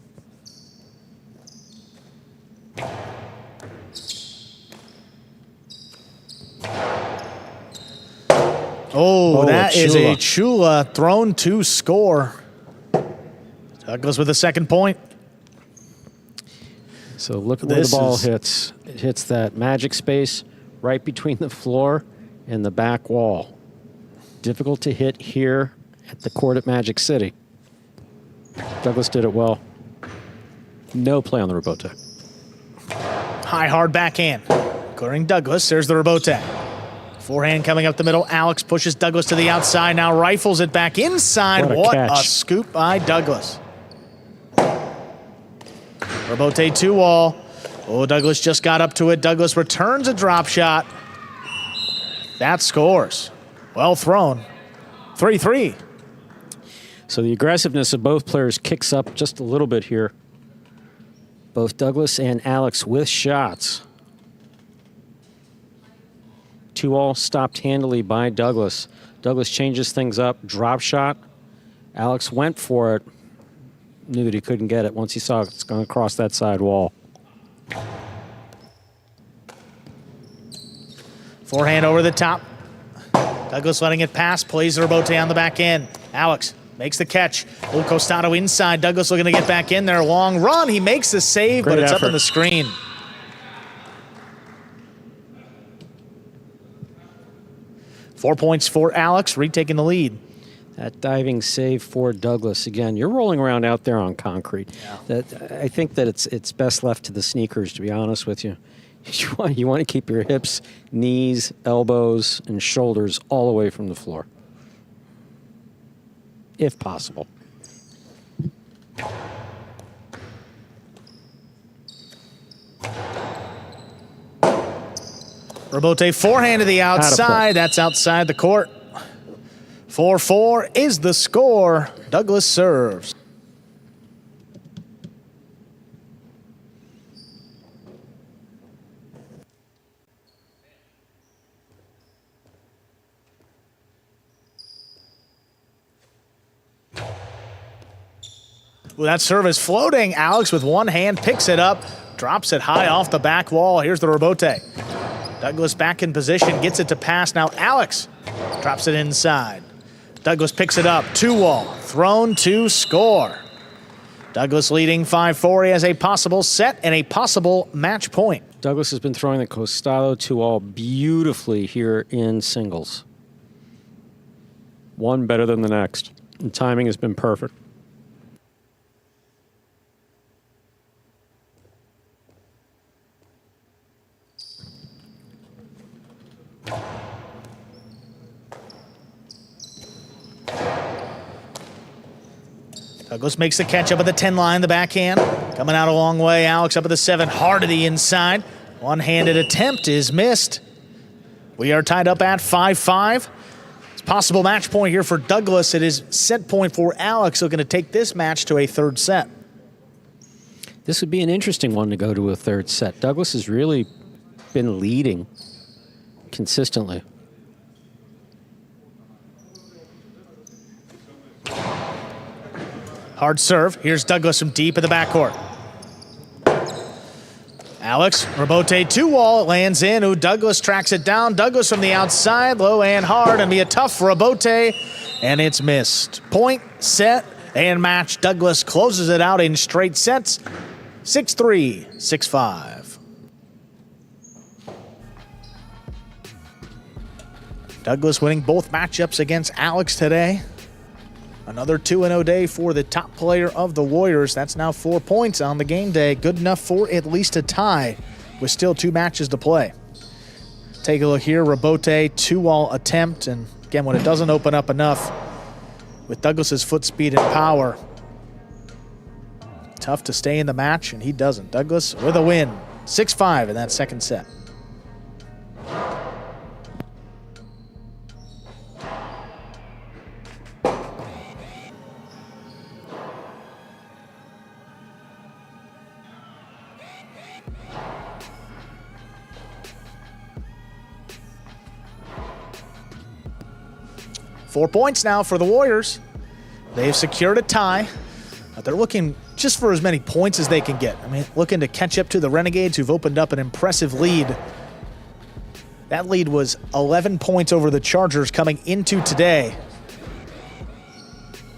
S1: Oh, that is a Chula thrown to score. Douglas with a second point.
S2: So look at where the ball hits. It hits that magic space right between the floor and the back wall. Difficult to hit here at the court at Magic City. Douglas did it well. No play on the Rabote.
S1: High, hard backhand. Clearing Douglas. There's the Rabote. Forehand coming up the middle. Alex pushes Douglas to the outside. Now rifles it back inside. What a scoop by Douglas. Rabote 2-wall. Oh, Douglas just got up to it. Douglas returns a drop shot. That scores. Well thrown. 3-3.
S2: So the aggressiveness of both players kicks up just a little bit here. Both Douglas and Alex with shots. 2-all stopped handily by Douglas. Douglas changes things up, drop shot. Alex went for it, knew that he couldn't get it once he saw it's going across that side wall.
S1: Forehand over the top. Douglas letting it pass, plays the rebote on the back end. Alex makes the catch. Old Costado inside. Douglas looking to get back in there. Long run. He makes the save,
S2: Great
S1: but it's
S2: effort.
S1: up on the screen. Four points for Alex, retaking the lead.
S2: That diving save for Douglas. Again, you're rolling around out there on concrete.
S1: Yeah.
S2: I think that it's best left to the sneakers, to be honest with you. You want to keep your hips, knees, elbows, and shoulders all away from the floor, if possible.
S1: Rebote forehand to the outside. That's outside the court. 4-4 is the score. Douglas serves. Well, that serve is floating. Alex with one hand picks it up, drops it high off the back wall. Here's the rebote. Douglas back in position, gets it to pass. Now Alex drops it inside. Douglas picks it up, 2-wall, thrown to score. Douglas leading 5-4. He has a possible set and a possible match point.
S2: Douglas has been throwing the Costado 2-all beautifully here in singles. One better than the next. And timing has been perfect.
S1: Douglas makes the catch up at the 10 line, the backhand. Coming out a long way. Alex up at the 7, hard to the inside. One-handed attempt is missed. We are tied up at 5-5. It's possible match point here for Douglas. It is set point for Alex, looking to take this match to a third set.
S2: This would be an interesting one to go to a third set. Douglas has really been leading consistently.
S1: Hard serve. Here's Douglas from deep in the backcourt. Alex, rebote 2-wall. It lands in. Ooh, Douglas tracks it down. Douglas from the outside, low and hard, and be a tough rebote, and it's missed. Point, set, and match. Douglas closes it out in straight sets. 6-3, 6-5. Douglas winning both matchups against Alex today. Another 2-0 day for the top player of the Warriors. That's now 4 points on the game day. Good enough for at least a tie with still 2 matches to play. Take a look here. Rebote, 2-wall attempt. And again, when it doesn't open up enough with Douglas's foot speed and power, tough to stay in the match, and he doesn't. Douglas with a win. 6-5 in that second set. Four points now for the Warriors. They've secured a tie. They're looking just for as many points as they can get. I mean, looking to catch up to the Renegades, who've opened up an impressive lead. That lead was 11 points over the Chargers coming into today.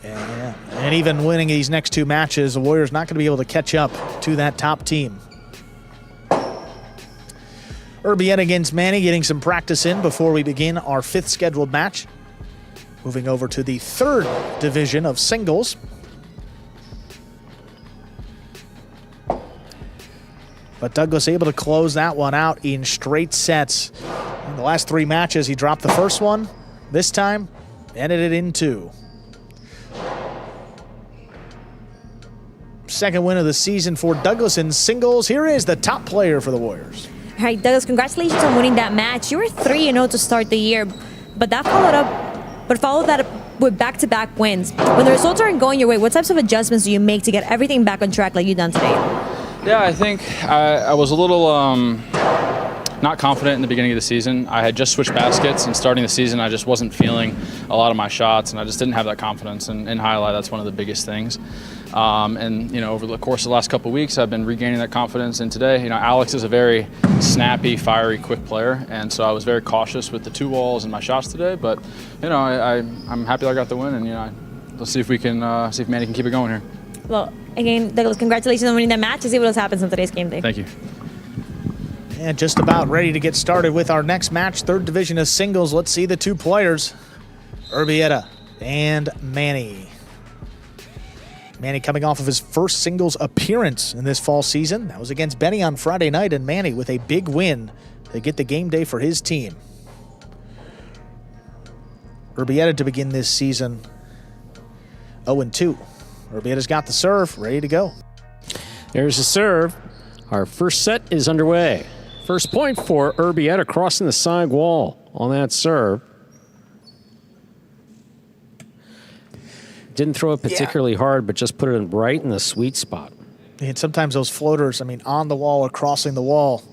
S1: And even winning these next 2 matches, the Warriors not going to be able to catch up to that top team. Urbieta against Manny, getting some practice in before we begin our 5th scheduled match. Moving over to the 3rd division of singles. But Douglas able to close that one out in straight sets. In the last 3 matches, he dropped the first one. This time, ended it in 2. Second win of the season for Douglas in singles. Here is the top player for the Warriors.
S4: All right, Douglas, congratulations on winning that match. You were 3-0 to start the year. but followed that up with back-to-back wins. When the results aren't going your way, what types of adjustments do you make to get everything back on track like you've done today?
S7: Yeah, I think I was a little not confident in the beginning of the season. I had just switched baskets, and starting the season, I just wasn't feeling a lot of my shots, and I just didn't have that confidence. And in Jai-Alai, that's one of the biggest things. And over the course of the last couple of weeks, I've been regaining that confidence. And today, Alex is a very snappy, fiery, quick player, and so I was very cautious with the 2 walls and my shots today. But I'm happy that I got the win, and let's see if we can see if Manny can keep it going here.
S4: Well, again, Douglas, congratulations on winning that match. Let's see what else happens on today's game day.
S7: Thank you.
S1: And just about ready to get started with our next match, third division of singles. Let's see the 2 players, Urbieta and Manny. Manny coming off of his first singles appearance in this fall season. That was against Benny on Friday night, and Manny with a big win to get the game day for his team. Urbieta to begin this season 0-2. Urbieta's got the serve, ready to go.
S2: There's the serve. Our first set is underway. First point for Urbieta crossing the side wall on that serve. Didn't throw it particularly hard, but just put it right in the sweet spot.
S1: And sometimes those floaters, on the wall or crossing the wall,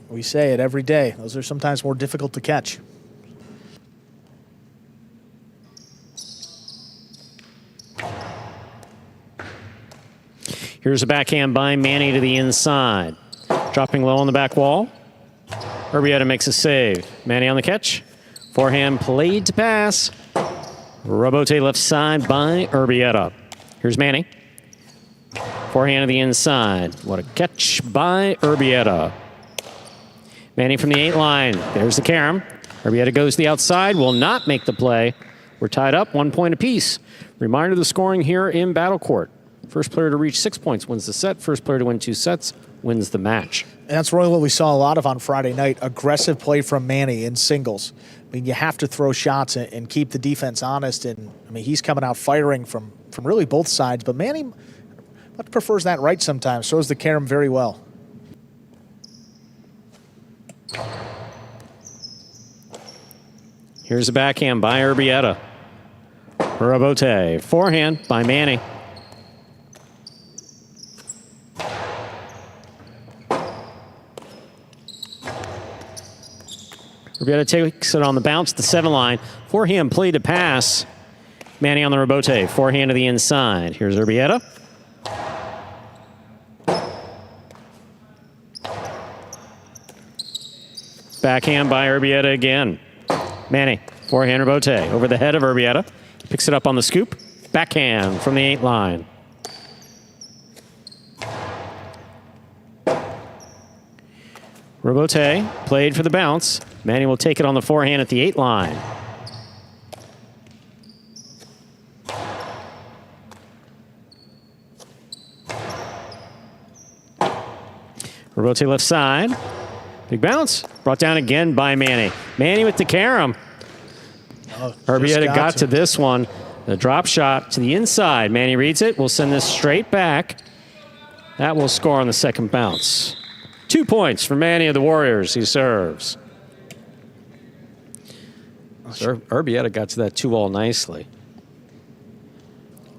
S1: we say it every day, those are sometimes more difficult to catch.
S2: Here's a backhand by Manny to the inside. Dropping low on the back wall. Urbieta makes a save. Manny on the catch. Forehand played to pass. Robote left side by Urbieta. Here's Manny. Forehand to the inside. What a catch by Urbieta. Manny from the 8 line. There's the carom. Urbieta goes to the outside. Will not make the play. We're tied up 1 point apiece. Reminder of the scoring here in Battle Court. First player to reach 6 points wins the set. First player to win 2 sets wins the match.
S1: And that's really what we saw a lot of on Friday night. Aggressive play from Manny in singles. You have to throw shots and keep the defense honest. And he's coming out firing from really both sides. But Manny much prefers that right sometimes. Throws the carom very well.
S2: Here's a backhand by Urbieta. Robote. Forehand by Manny. Urbieta takes it on the bounce, the 7 line. Forehand play to pass. Manny on the Robote. Forehand to the inside. Here's Urbieta. Backhand by Urbieta again. Manny, forehand Robote over the head of Urbieta. Picks it up on the scoop. Backhand from the 8 line. Robote played for the bounce. Manny will take it on the forehand at the 8 line. Robote left side. Big bounce. Brought down again by Manny. Manny with the carom. Urbieta got to this one. The drop shot to the inside. Manny reads it. We'll send this straight back. That will score on the second bounce. 2 points for Manny of the Warriors. He serves. Urbieta got to that 2-all nicely.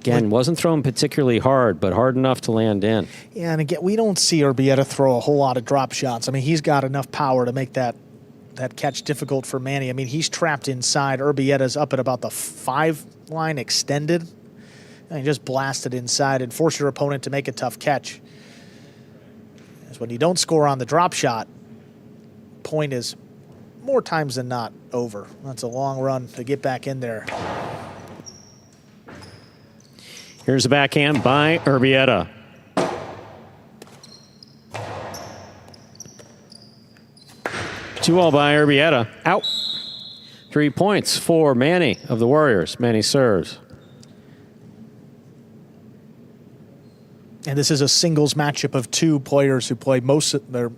S2: Again, wasn't thrown particularly hard, but hard enough to land in.
S1: Yeah, and again, we don't see Urbieta throw a whole lot of drop shots. He's got enough power to make that catch difficult for Manny. He's trapped inside. Urbieta's up at about the 5 line extended. And he just blasted inside and forced your opponent to make a tough catch. Because when you don't score on the drop shot, point is more times than not over. That's a long run to get back in there.
S2: Here's a backhand by Urbieta. Two all by Urbieta. Out. 3 points for Manny of the Warriors. Manny serves.
S1: And this is a singles matchup of 2 players who play most of their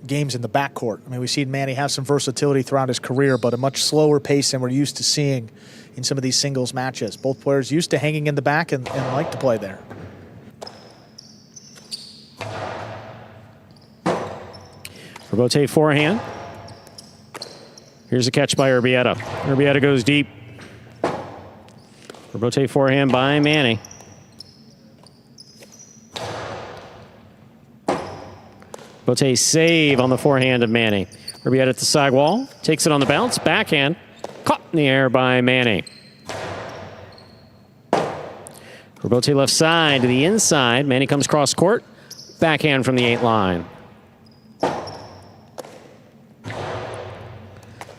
S1: games in the backcourt. We've seen Manny have some versatility throughout his career, but a much slower pace than we're used to seeing in some of these singles matches. Both players used to hanging in the back and like to play there.
S2: Robote forehand. Here's a catch by Urbieta. Urbieta goes deep. Rebote forehand by Manny. Rebote save on the forehand of Manny. Urbieta at the sidewall. Takes it on the bounce. Backhand. Caught in the air by Manny. Rebote left side to the inside. Manny comes cross court. Backhand from the 8 line.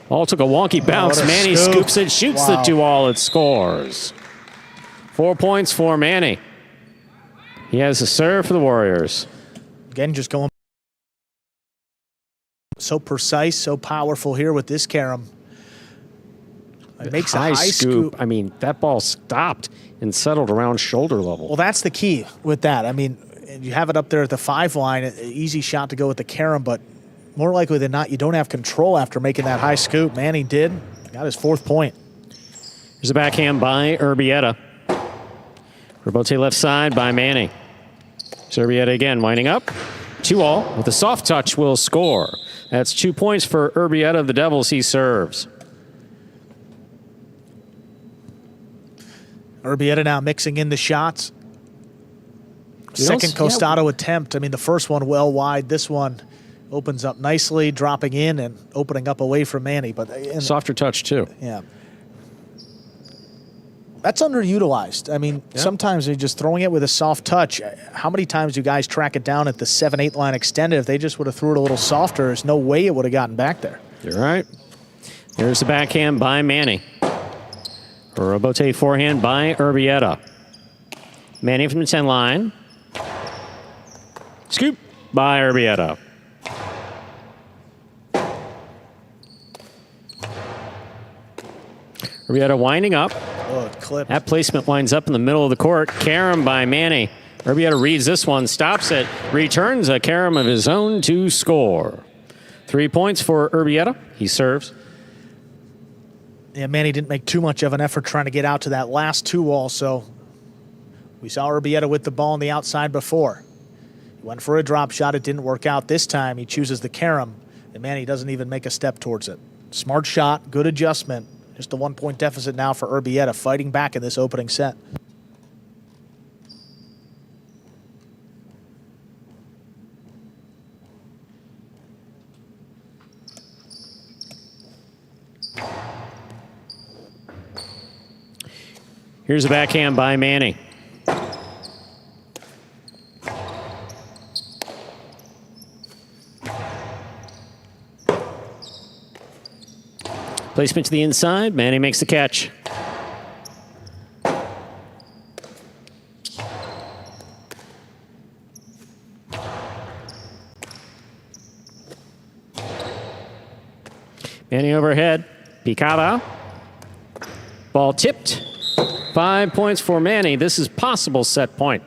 S2: Ball took a wonky bounce. Manny
S1: scoop.
S2: scoops it, shoots the 2-all. It scores. 4 points for Manny. He has a serve for the Warriors.
S1: Again, just going so precise, so powerful here with this carom. It makes a high scoop.
S2: I mean, that ball stopped and settled around shoulder level.
S1: Well, that's the key with that. I mean, you have it up there at the 5 line, an easy shot to go with the carom, but more likely than not, you don't have control after making that high scoop. Manny did. Got his 4th point.
S2: Here's a backhand by Urbieta. Rebote left side by Manny. Urbieta again, winding up. 2-all with a soft touch will score. That's 2 points for Urbieta of the Devils. He serves.
S1: Urbieta now mixing in the shots. Second Costado attempt. I mean, the first one well wide. This one opens up nicely, dropping in and opening up away from Manny. But
S2: softer touch, too.
S1: Yeah. That's underutilized. I mean, sometimes they're just throwing it with a soft touch. How many times do guys track it down at the 7-8 line extended? If they just would have threw it a little softer, there's no way it would have gotten back there.
S2: You're right. There's the backhand by Manny. Rebote forehand by Urbieta. Manny from the 10 line. Scoop by Urbieta. Urbieta winding up.
S1: Oh, it clipped.
S2: That placement winds up in the middle of the court. Carom by Manny. Urbieta reads this one, stops it, returns a carom of his own to score. 3 points for Urbieta. He serves.
S1: Yeah, Manny didn't make too much of an effort trying to get out to that last 2-all, so we saw Urbieta with the ball on the outside before. He went for a drop shot. It didn't work out. This time he chooses the carom, and Manny doesn't even make a step towards it. Smart shot, good adjustment. Just a 1-point deficit now for Urbieta, fighting back in this opening set.
S2: Here's a backhand by Manny. Placement to the inside. Manny makes the catch. Manny overhead. Picada. Ball tipped. 5 points for Manny. This is possible set point.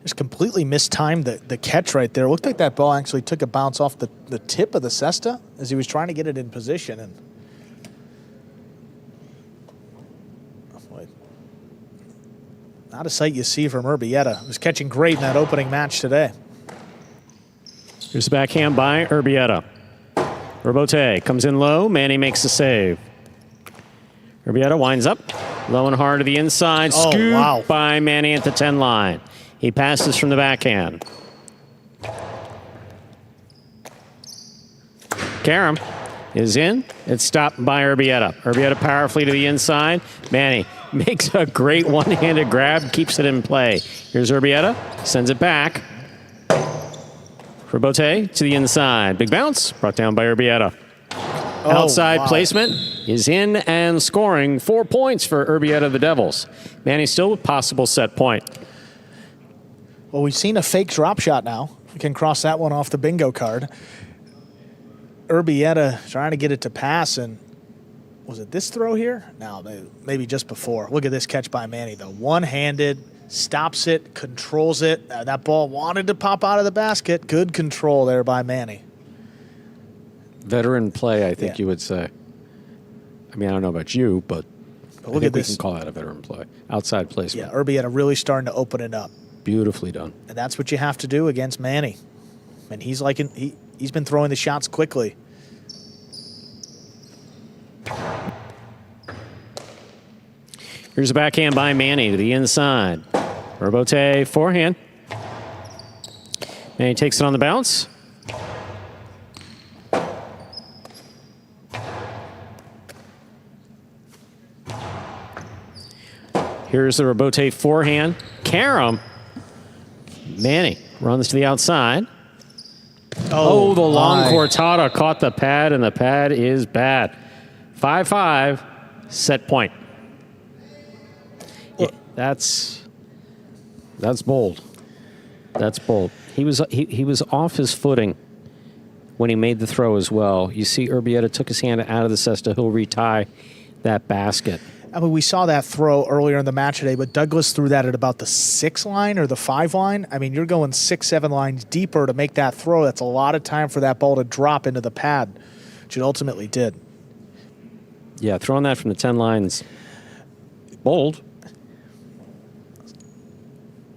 S1: Just completely mistimed the catch right there. It looked like that ball actually took a bounce off the tip of the cesta as he was trying to get it in position. And not a sight you see from Urbieta. He was catching great in that opening match today.
S2: Here's the backhand by Urbieta. Rebote comes in low. Manny makes the save. Urbieta winds up. Low and hard to the inside.
S1: Oh,
S2: Scoop
S1: wow.
S2: by Manny at the 10 line. He passes from the backhand. Carom is in. It's stopped by Urbieta. Urbieta powerfully to the inside. Manny makes a great one-handed grab, keeps it in play. Here's Urbieta, sends it back. Rebote to the inside. Big bounce, brought down by Urbieta. Outside placement is in and scoring. 4 points for Urbieta of the Devils. Manny still with possible set point.
S1: Well, we've seen a fake drop shot now. We can cross that one off the bingo card. Urbieta trying to get it to pass, and was it this throw here? No, maybe just before. Look at this catch by Manny, though. One-handed, stops it, controls it. That ball wanted to pop out of the basket. Good control there by Manny.
S2: Veteran play, I think you would say. I mean, I don't know about you, but
S1: look at this.
S2: We can call that a veteran play. Outside placement.
S1: Yeah, Urbieta really starting to open it up.
S2: Beautifully done.
S1: And that's what you have to do against Manny. And he's been throwing the shots quickly.
S2: Here's a backhand by Manny to the inside. Robote forehand. Manny takes it on the bounce. Here's the Robote forehand. Karam. Manny runs to the outside. Oh, the long cortada caught the pad, and the pad is bad. 5-5, set point. Yeah, that's bold. That's bold. He was off his footing when he made the throw as well. You see Urbieta took his hand out of the cesta. He'll retie that basket.
S1: I mean, we saw that throw earlier in the match today, but Douglas threw that at about the 6 line or the 5 line. I mean, you're going 6, 7 lines deeper to make that throw. That's a lot of time for that ball to drop into the pad, which it ultimately did.
S2: Yeah, throwing that from the 10 lines, bold.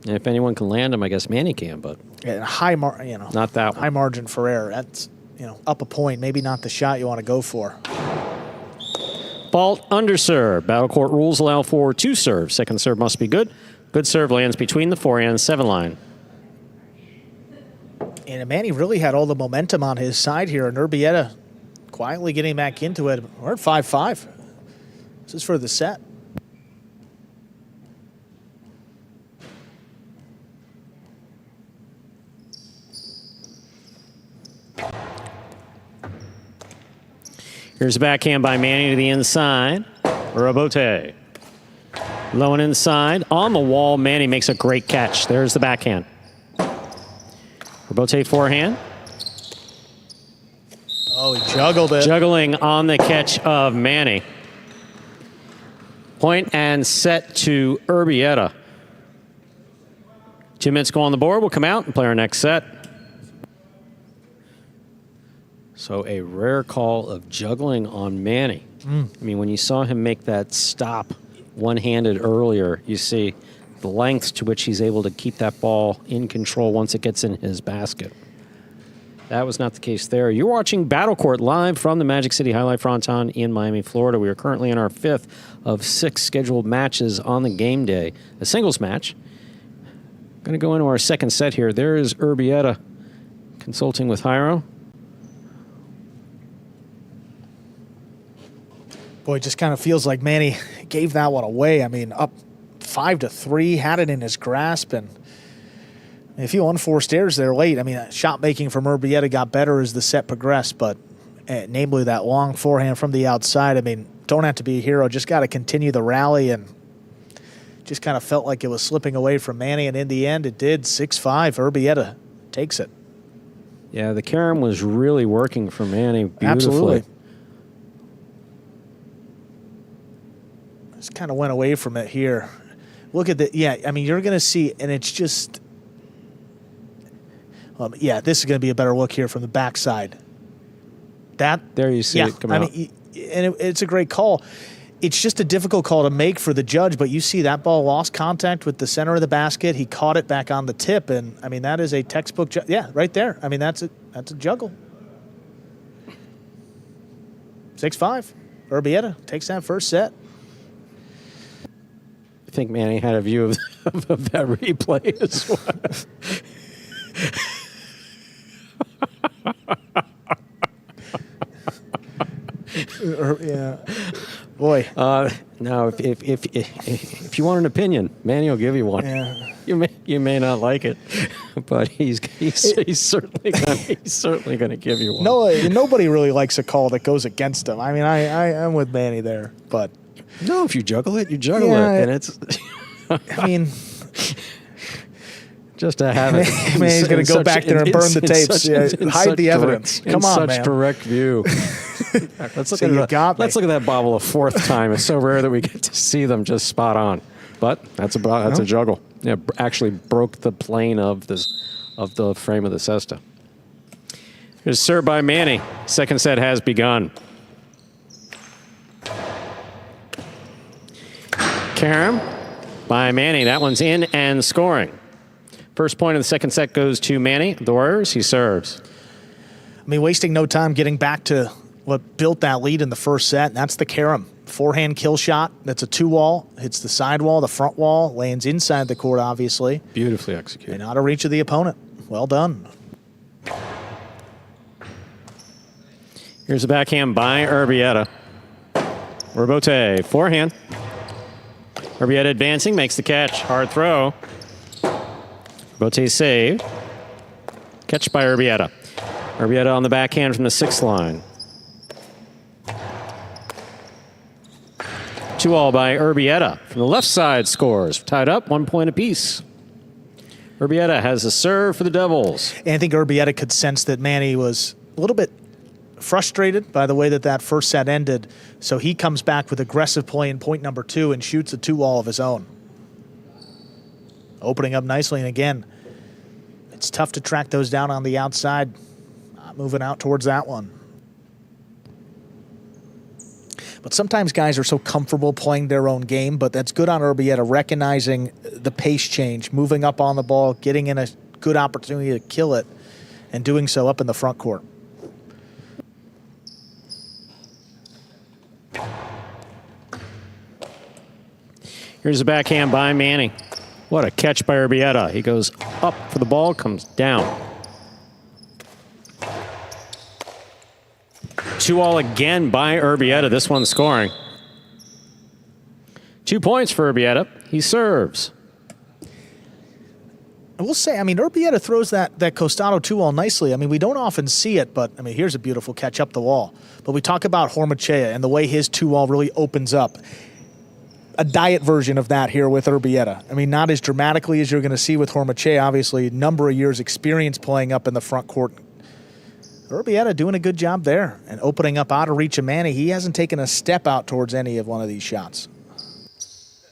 S2: And if anyone can land him, I guess Manny can, but
S1: Yeah,
S2: not that one.
S1: high margin for error. That's, up a point, maybe not the shot you want to go for.
S2: Fault underserve. Battle court rules allow for 2 serves. Second serve must be good. Good serve lands between the 4 and 7 line.
S1: And Manny really had all the momentum on his side here, and Urbieta quietly getting back into it. We're at 5-5. This is for the set.
S2: Here's a backhand by Manny to the inside. Robote. Low and inside. On the wall, Manny makes a great catch. There's the backhand. Robote forehand.
S1: Oh, he juggled it.
S2: Juggling on the catch of Manny. Point and set to Urbieta. 2 minutes go on the board. We'll come out and play our next set. So a rare call of juggling on Manny. I mean, when you saw him make that stop one-handed earlier, you see the lengths to which he's able to keep that ball in control once it gets in his basket. That was not the case there. You're watching Battle Court live from the Magic City Jai-Alai Fronton in Miami, Florida. We are currently in our 5th of 6 scheduled matches on the game day. A singles match. Going to go into our second set here. There is Urbieta consulting with Jairo.
S1: Boy, it just kind of feels like Manny gave that one away. I mean, up 5-3, had it in his grasp, and a few unforced errors there late. I mean, shot making from Urbieta got better as the set progressed, but namely that long forehand from the outside. I mean, don't have to be a hero, just got to continue the rally, and just kind of felt like it was slipping away from Manny, and in the end it did. 6-5, Urbieta takes it.
S2: Yeah, the carom was really working for Manny beautifully.
S1: Absolutely. Just kind of went away from it here. Look at the, I mean, you're going to see, and it's just, this is going to be a better look here from the backside.
S2: There you see it come out.
S1: Mean, and it's a great call. It's just a difficult call to make for the judge, but you see that ball lost contact with the center of the basket. He caught it back on the tip, and, I mean, that is a textbook, right there. I mean, that's a juggle. 6-5. Urbieta takes that first set.
S2: I think Manny had a view of that replay as
S1: well. Yeah, boy.
S2: Now, if you want an opinion, Manny will give you one.
S1: Yeah.
S2: You may not like it, but he's certainly going to give you one.
S1: No, nobody really likes a call that goes against him. I mean, I'm with Manny there, but.
S2: No, if you juggle it, you juggle it, and it's.
S1: I mean,
S2: just to have it.
S1: Man, he's going to go back there and burn the tapes. Hide the evidence. Come on, man.
S2: Such direct view. Let's look at that bobble a fourth time. It's so rare that we get to see them just spot on. But that's a juggle. Yeah, actually broke the plane of the frame of the cesta. Here's serve by Manny. Second set has begun. Karam by Manny. That one's in and scoring. First point of the second set goes to Manny. The Warriors, he serves.
S1: I mean, wasting no time getting back to what built that lead in the first set, and that's the carom. Forehand kill shot. That's a 2-wall. Hits the side wall, the front wall. Lands inside the court, obviously.
S2: Beautifully executed.
S1: And out of reach of the opponent. Well done.
S2: Here's a backhand by Urbieta. Robote, forehand. Urbieta advancing, makes the catch. Hard throw. Robote save. Catch by Urbieta. Urbieta on the backhand from the 6th line. 2-all by Urbieta. From the left side scores. Tied up, 1 point apiece. Urbieta has a serve for the Devils.
S1: And I think Urbieta could sense that Manny was a little bit frustrated by the way that first set ended. So he comes back with aggressive play in point number 2 and shoots a 2-wall of his own. Opening up nicely. And again, it's tough to track those down on the outside. Moving out towards that one. But sometimes guys are so comfortable playing their own game, but that's good on Urbieta, recognizing the pace change, moving up on the ball, getting in a good opportunity to kill it, and doing so up in the front court.
S2: Here's a backhand by Manny. What a catch by Urbieta. He goes up for the ball, comes down. 2-all again by Urbieta. This one scoring. 2 points for Urbieta. He serves.
S1: I will say, I mean, Urbieta throws that Costado 2-wall nicely. I mean, we don't often see it, but, I mean, here's a beautiful catch up the wall. But we talk about Hormachea and the way his 2-wall really opens up. A diet version of that here with Urbieta. I mean, not as dramatically as you're going to see with Hormachea, obviously, number of years experience playing up in the front court. Urbieta doing a good job there and opening up out of reach of Manny. He hasn't taken a step out towards any of one of these shots.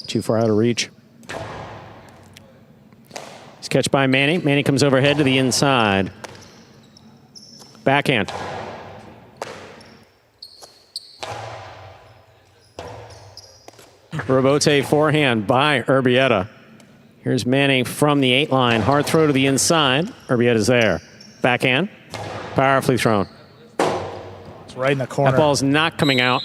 S2: Too far out of reach. He's catch by Manny. Manny comes overhead to the inside. Backhand. Robote forehand by Urbieta. Here's Manny from the 8 line. Hard throw to the inside. Urbieta's there. Backhand. Powerfully thrown.
S1: It's right in the corner.
S2: That ball's not coming out.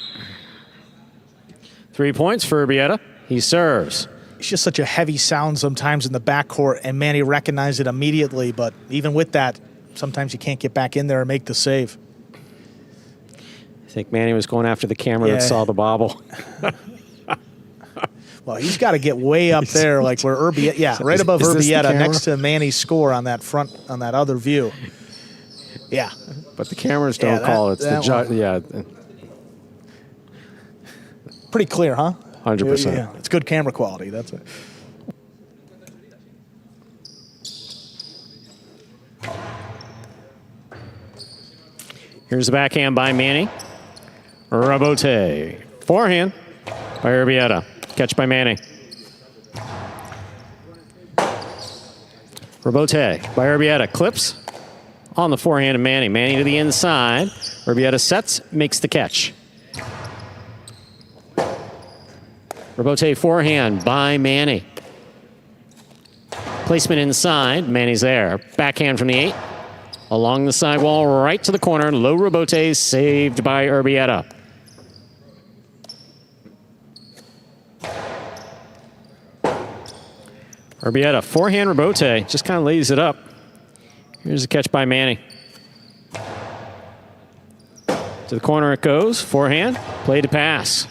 S2: 3 points for Urbieta. He serves.
S1: It's just such a heavy sound sometimes in the backcourt, and Manny recognized it immediately, but even with that, sometimes you can't get back in there and make the save.
S2: I think Manny was going after the camera that saw the bobble.
S1: Well, he's got to get way up there, like where Urbieta, right above Urbieta, next to Manny's score on that front, on that other view. Yeah.
S2: But the cameras don't call it. It's the judge. Yeah.
S1: Pretty clear, huh?
S2: 100%.
S1: Yeah, it's good camera quality. That's it.
S2: Here's the backhand by Manny. Robote. Forehand by Urbieta. Catch by Manny. Robote by Urbieta. Clips on the forehand of Manny. Manny to the inside. Urbieta sets, makes the catch. Robote forehand by Manny. Placement inside. Manny's there. Backhand from the 8. Along the sidewall, right to the corner. Low Robote saved by Urbieta. Urbieta, forehand Robote, just kind of lays it up. Here's a catch by Manny. To the corner it goes, forehand, play to pass.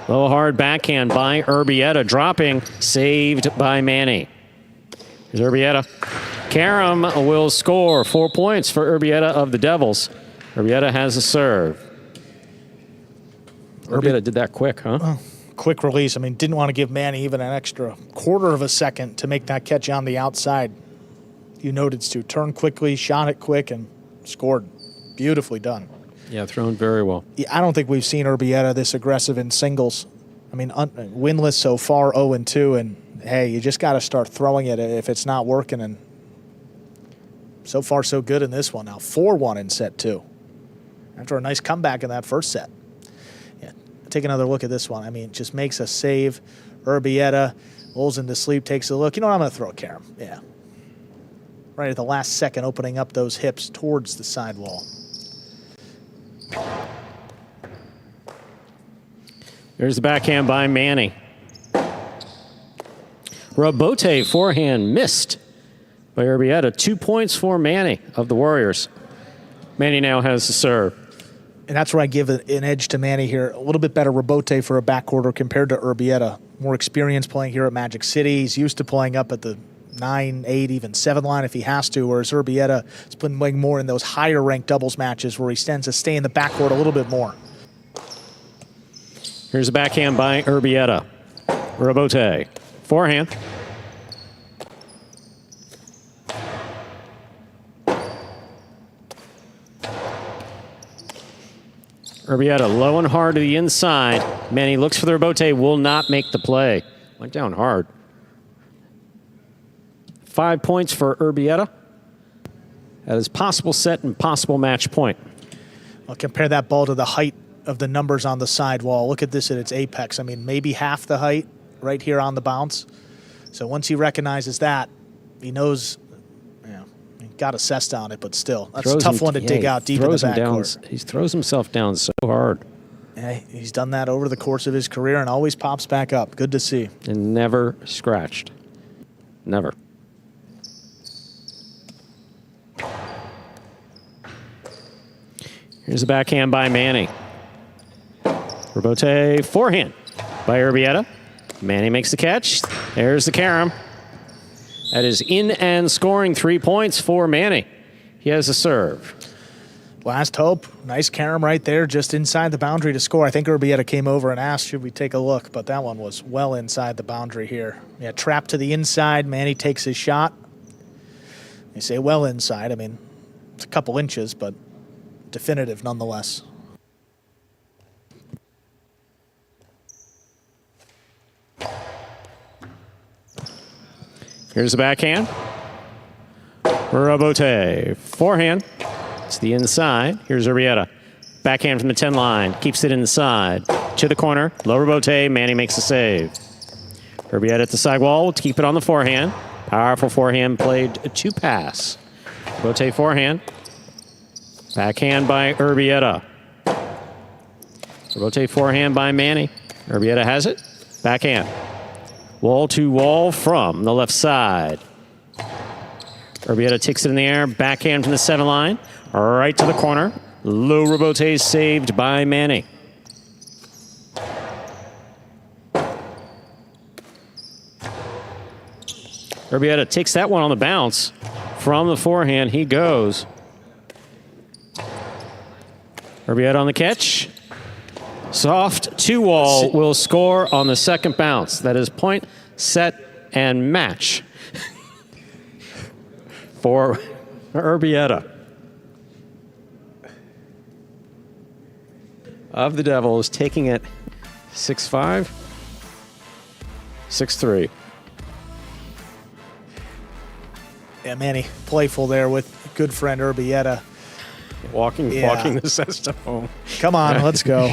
S2: Low hard backhand by Urbieta, dropping, saved by Manny. Here's Urbieta. Karam will score 4 points for Urbieta of the Devils. Urbieta has a serve. Urbieta did that quick, huh?
S1: Oh, quick release. I mean, didn't want to give Manny even an extra quarter of a second to make that catch on the outside. You noted to turn quickly, shot it quick, and scored. Beautifully done.
S2: Yeah, thrown very well.
S1: I don't think we've seen Urbieta this aggressive in singles. I mean, winless so far, 0-2, and hey, you just got to start throwing it if it's not working. And so far, so good in this one. Now 4-1 in set 2. After a nice comeback in that first set. Yeah, take another look at this one. I mean, just makes a save. Urbieta rolls into sleep, takes a look. You know what? I'm going to throw a Karam. Yeah. right at the last second, opening up those hips towards the sidewall.
S2: There's the backhand by Manny. Rabote forehand missed by Urbieta. 2 points for Manny of the Warriors. Manny now has the serve.
S1: And that's where I give an edge to Manny here. A little bit better Rabote for a backcourter compared to Urbieta. More experience playing here at Magic City. He's used to playing up at the 9, 8, even 7 line if he has to, whereas Urbieta has been playing more in those higher-ranked doubles matches where he tends to stay in the backcourt a little bit more.
S2: Here's a backhand by Urbieta. Rabote. Forehand. Urbieta low and hard to the inside. Manny looks for the Rabote, will not make the play. Went down hard. 5 points for Urbieta. That is possible set and possible match point.
S1: I'll compare that ball to the height of the numbers on the sidewall. Look at this at its apex. I mean, maybe half the height right here on the bounce. So once he recognizes that, he knows, he got assessed on it, but still. That's a tough one to dig out deep in the backcourt.
S2: He throws himself down so hard.
S1: Yeah, he's done that over the course of his career and always pops back up. Good to see.
S2: And never scratched. Never. Here's a backhand by Manny. Rabote forehand by Urbieta. Manny makes the catch. There's the carom. That is in and scoring 3 points for Manny. He has a serve.
S1: Last hope. Nice carom right there, just inside the boundary to score. I think Urbieta came over and asked, should we take a look? But that one was well inside the boundary here. Yeah, trapped to the inside. Manny takes his shot. You say well inside. I mean, it's a couple inches, but definitive nonetheless.
S2: Here's the backhand. Rabote. Forehand. It's the inside. Here's Urbieta. Backhand from the 10 line. Keeps it inside. To the corner. Low Rabote. Manny makes the save. Urbieta at the sidewall to keep it on the forehand. Powerful forehand played to pass. Rabote forehand. Backhand by Urbieta. Rabote forehand by Manny. Urbieta has it. Backhand. Wall to wall from the left side. Urbieta takes it in the air. Backhand from the 7 line. Right to the corner. Low Rabote saved by Manny. Urbieta takes that one on the bounce. From the forehand, he goes. Urbieta on the catch. Soft 2-wall will score on the second bounce. That is point, set, and match for Urbieta. Of the Devils, taking it 6-5, 6-3.
S1: Yeah, Manny, playful there with good friend Urbieta.
S2: Walking the cesta home.
S1: Come on, let's go.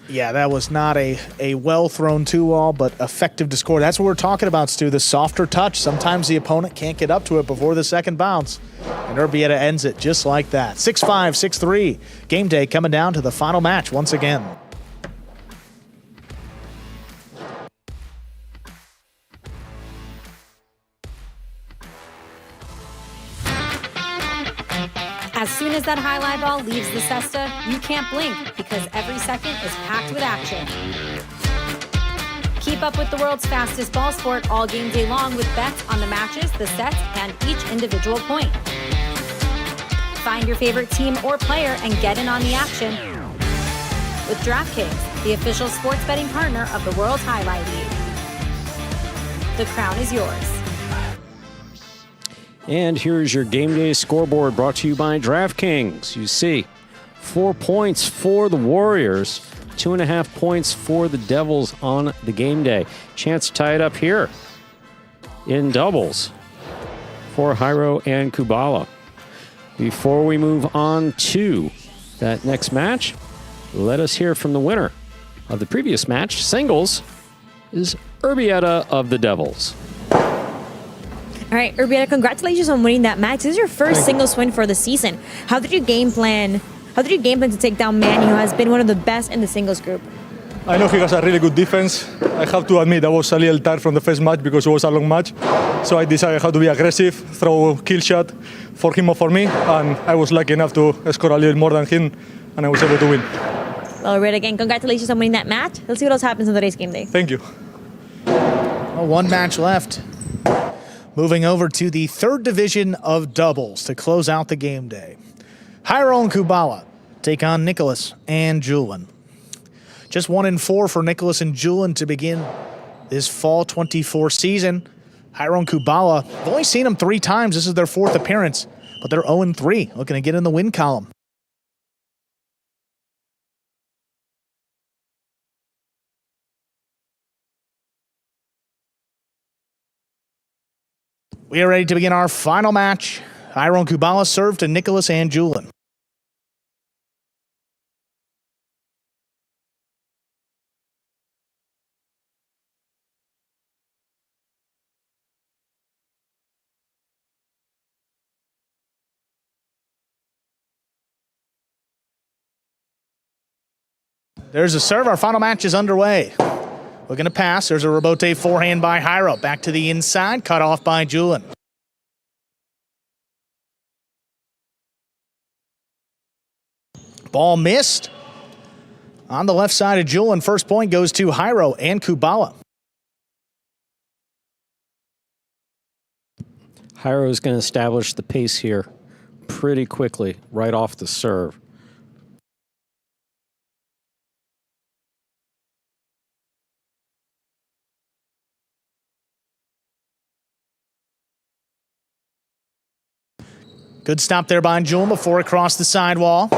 S1: Yeah, that was not a well-thrown 2-wall, but effective to score. That's what we're talking about, Stu, the softer touch. Sometimes the opponent can't get up to it before the second bounce. And Urbieta ends it just like that. 6-5, 6-3. Game day coming down to the final match once again.
S3: As soon as that highlight ball leaves the cesta, you can't blink because every second is packed with action. Keep up with the world's fastest ball sport all game day long with bets on the matches, the sets, and each individual point. Find your favorite team or player and get in on the action with DraftKings, the official sports betting partner of the World Jai-Alai League. The crown is yours.
S2: And here's your game day scoreboard brought to you by DraftKings. You see 4 points for the Warriors, 2.5 points for the Devils on the game day. Chance to tie it up here in doubles for Jairo and Kubala. Before we move on to that next match, let us hear from the winner of the previous match. Singles is Urbieta of the Devils.
S4: All right, Urbieta, congratulations on winning that match. This is your first singles win for the season. How did you game plan to take down Manny, who has been one of the best in the singles group?
S10: I know he has a really good defense. I have to admit I was a little tired from the first match because it was a long match. So I decided how to be aggressive, throw a kill shot for him or for me, and I was lucky enough to score a little more than him, and I was able to win.
S4: Well, Urbieta, again, congratulations on winning that match. Let's see what else happens on today's game day.
S10: Thank you.
S1: Well, one match left. Moving over to the third division of doubles to close out the game day. Jairo and Kubala take on Nicholas and Julian. Just 1-4 for Nicholas and Julian to begin this fall 24 season. Jairo and Kubala, I've only seen them 3 times. This is their 4th appearance, but they're 0-3, looking to get in the win column. We are ready to begin our final match. Jairo and Kubala serve to Nicholas and Julian. There's a serve. Our final match is underway. Looking to pass. There's a rebote forehand by Jairo. Back to the inside. Cut off by Julian. Ball missed. On the left side of Julian, first point goes to Jairo and Kubala.
S2: Jairo is going to establish the pace here pretty quickly, right off the serve.
S1: Good stop there by Julian before it crossed the sidewall.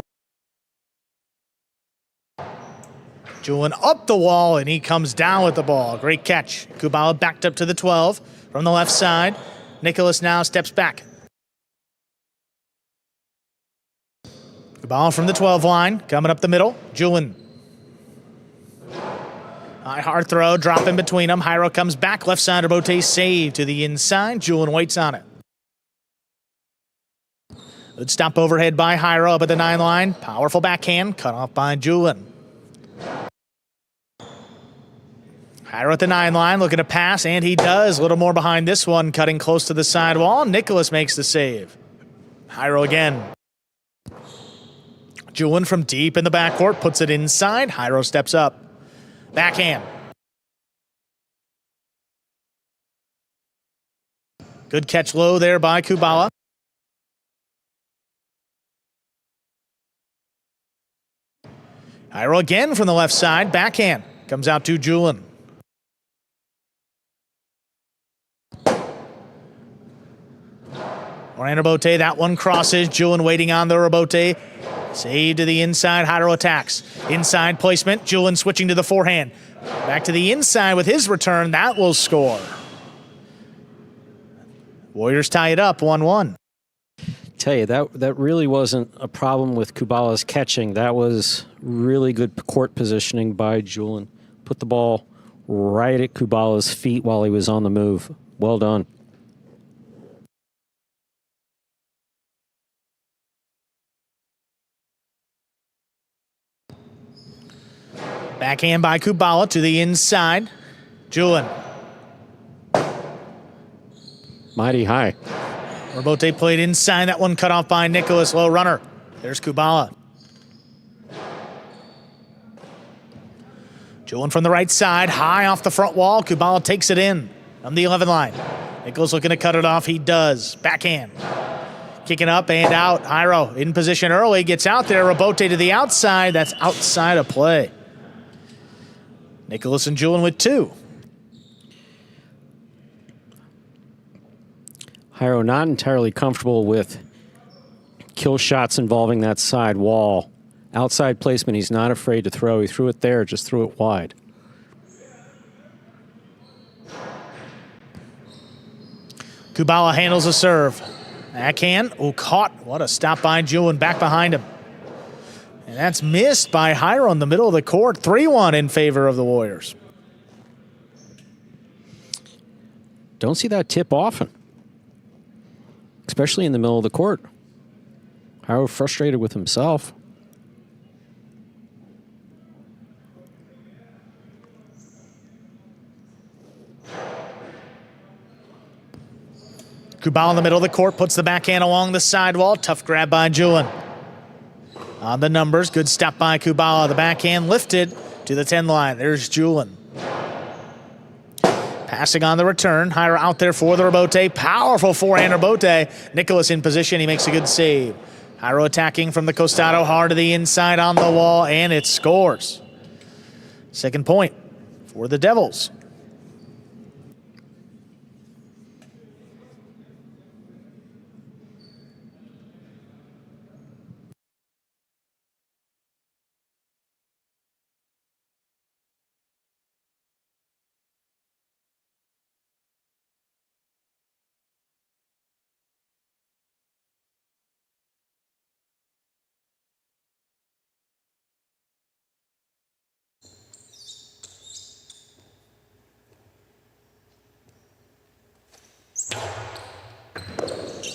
S1: Julian up the wall, and he comes down with the ball. Great catch. Kubala backed up to the 12 from the left side. Nicholas now steps back. Kubala from the 12 line, coming up the middle. Julian. High hard throw, drop in between them. Jairo comes back, left side rebote save to the inside. Julian waits on it. Good stop overhead by Jairo up at the 9 line. Powerful backhand, cut off by Julian. Jairo at the 9 line, looking to pass, and he does. A little more behind this one, cutting close to the sidewall. Nicholas makes the save. Jairo again. Julian from deep in the backcourt puts it inside. Jairo steps up. Backhand. Good catch low there by Kubala. Jairo again from the left side. Backhand. Comes out to Julian. Moran rebote, that one crosses. Julian waiting on the rebote. Save to the inside. Jairo attacks. Inside placement. Julian switching to the forehand. Back to the inside with his return. That will score. Warriors tie it up 1-1.
S2: Tell you, that really wasn't a problem with Kubala's catching. That was really good court positioning by Julian. Put the ball right at Kubala's feet while he was on the move. Well done.
S1: Backhand by Kubala to the inside. Julian.
S2: Mighty high.
S1: Rebote played inside. That one cut off by Nicholas. Low runner. There's Kubala. Julian from the right side. High off the front wall. Kubala takes it in from the 11 line. Nicholas looking to cut it off. He does. Backhand. Kicking up and out. Jairo in position early. Gets out there. Rebote to the outside. That's outside of play. Nicholas and Julian with 2.
S2: Jairo not entirely comfortable with kill shots involving that side wall. Outside placement, he's not afraid to throw. He threw it there, just threw it wide.
S1: Kubala handles a serve. Backhand. Oh, caught. What a stop by Julian. Back behind him. And that's missed by Jairo in the middle of the court. 3-1 in favor of the Warriors.
S2: Don't see that tip often. especially in the middle of the court. Jairo frustrated with himself.
S1: Kubala in the middle of the court, puts the backhand along the sidewall. Tough grab by Julin. On the numbers, good step by Kubala. The backhand lifted to the 10 line. There's Julin. Passing on the return. Jairo out there for the rebote. Powerful forehand rebote. Nicholas in position. He makes a good save. Jairo attacking from the costado, hard to the inside on the wall, and it scores. Second point for the Devils.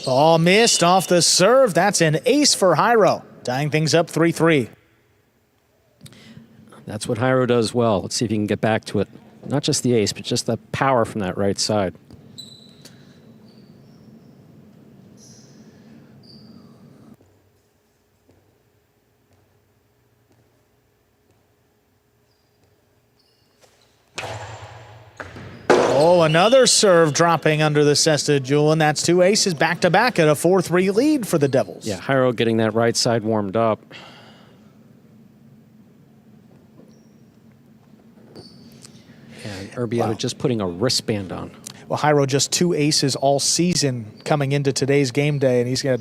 S1: Ball missed off the serve. That's an ace for Jairo, tying things up 3-3.
S2: That's what Jairo does well. Let's see if he can get back to it. Not just the ace, but just the power from that right side.
S1: Oh, another serve dropping under the cesta, Julin. That's two aces back-to-back at a 4-3 lead for the Devils.
S2: Yeah, Jairo getting that right side warmed up. And Urbieta just putting a wristband on.
S1: Well, Jairo just two aces all season coming into today's game day, and he's got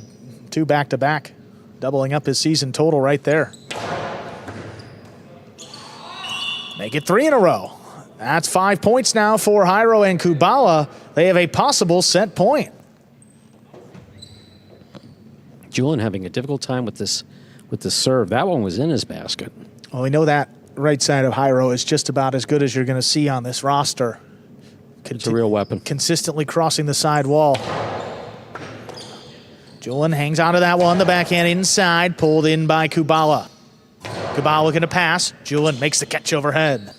S1: two back-to-back, doubling up his season total right there. Make it 3 in a row. That's 5 points now for Jairo and Kubala. They have a possible set point.
S2: Julin having a difficult time with this serve. That one was in his basket.
S1: Well, we know that right side of Jairo is just about as good as you're going to see on this roster.
S2: It's a real weapon.
S1: Consistently crossing the side wall. Julin hangs onto that one. The backhand inside, pulled in by Kubala. Kubala looking to pass. Julin makes the catch overhead.